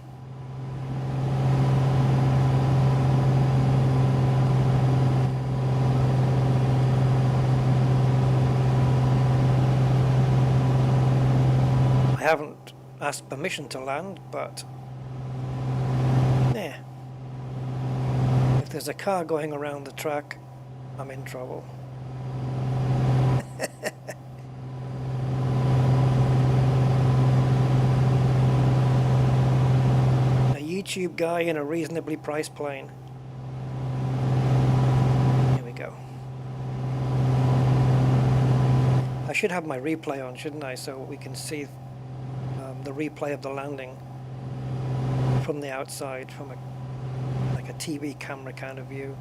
A: I haven't asked permission to land, but yeah, if there's a car going around the track, I'm in trouble. A YouTube guy in a reasonably priced plane. Here we go. I should have my replay on, shouldn't I, so we can see the replay of the landing from the outside, from like a TV camera kind of view.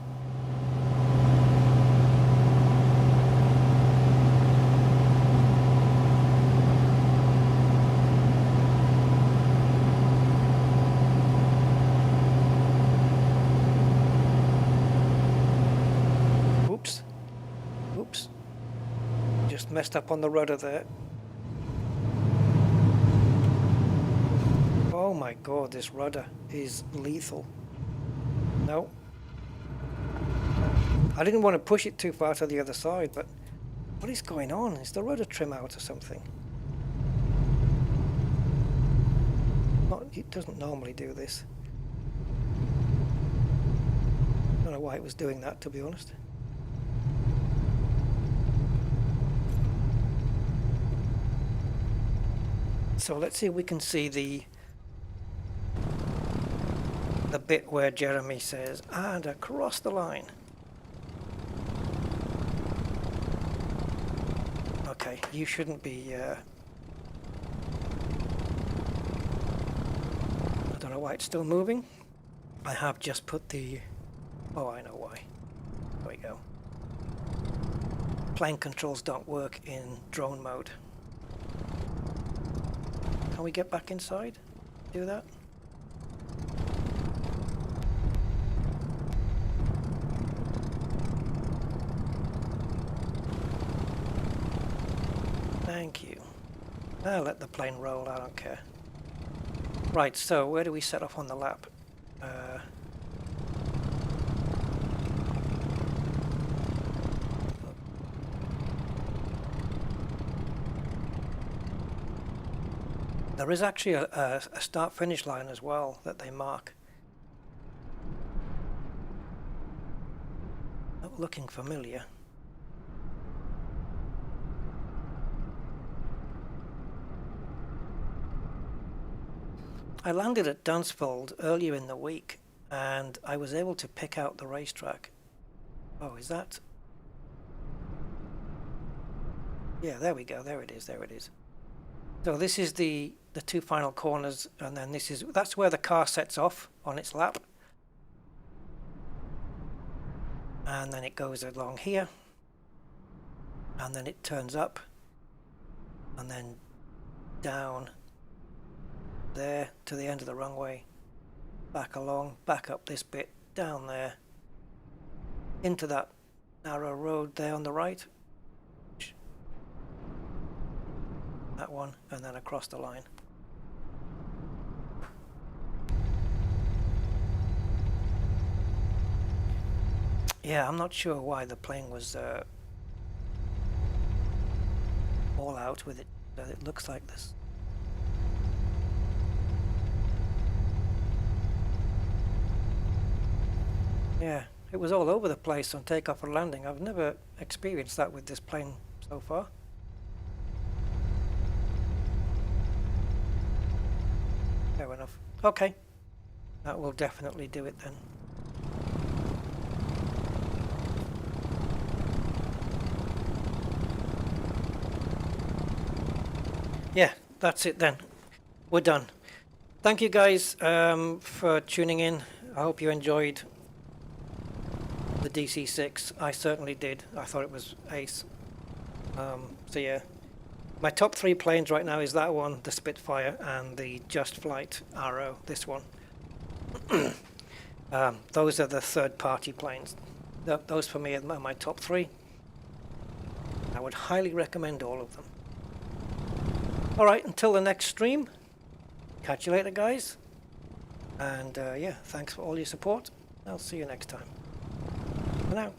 A: Oops. Just messed up on the rudder there. Oh my god, this rudder is lethal. No. I didn't want to push it too far to the other side, but what is going on? Is the rudder trim out or something? It doesn't normally do this. I don't know why it was doing that, to be honest. So let's see if we can see the bit where Jeremy says, and across the line. Okay, you shouldn't be... I don't know why it's still moving. I have just put the... Oh, I know why. There we go. Plane controls don't work in drone mode. Can we get back inside? Do that? Thank you. I'll let the plane roll, I don't care. Right, so where do we set off on the lap? There is actually a start-finish line as well that they mark. Not looking familiar. I landed at Dunsfold earlier in the week and I was able to pick out the racetrack. Oh, is that? Yeah, there we go. There it is. There it is. So this is the two final corners, and then that's where the car sets off on its lap. And then it goes along here. And then it turns up. And then down there to the end of the runway, back along, back up this bit, down there, into that narrow road there on the right, that one, and then across the line. Yeah, I'm not sure why the plane was all out with it, but it looks like this. Yeah, it was all over the place on takeoff and landing. I've never experienced that with this plane so far. Fair enough. Okay, that will definitely do it then. Yeah, that's it then. We're done. Thank you guys for tuning in. I hope you enjoyed the DC-6. I certainly did. I thought it was ace. So yeah, my top 3 planes right now is that one, the Spitfire, and the Just Flight RO, this one. Those are the third-party planes. Those for me are my top 3. I would highly recommend all of them. Alright, until the next stream, catch you later guys. And yeah, thanks for all your support. I'll see you next time. For now.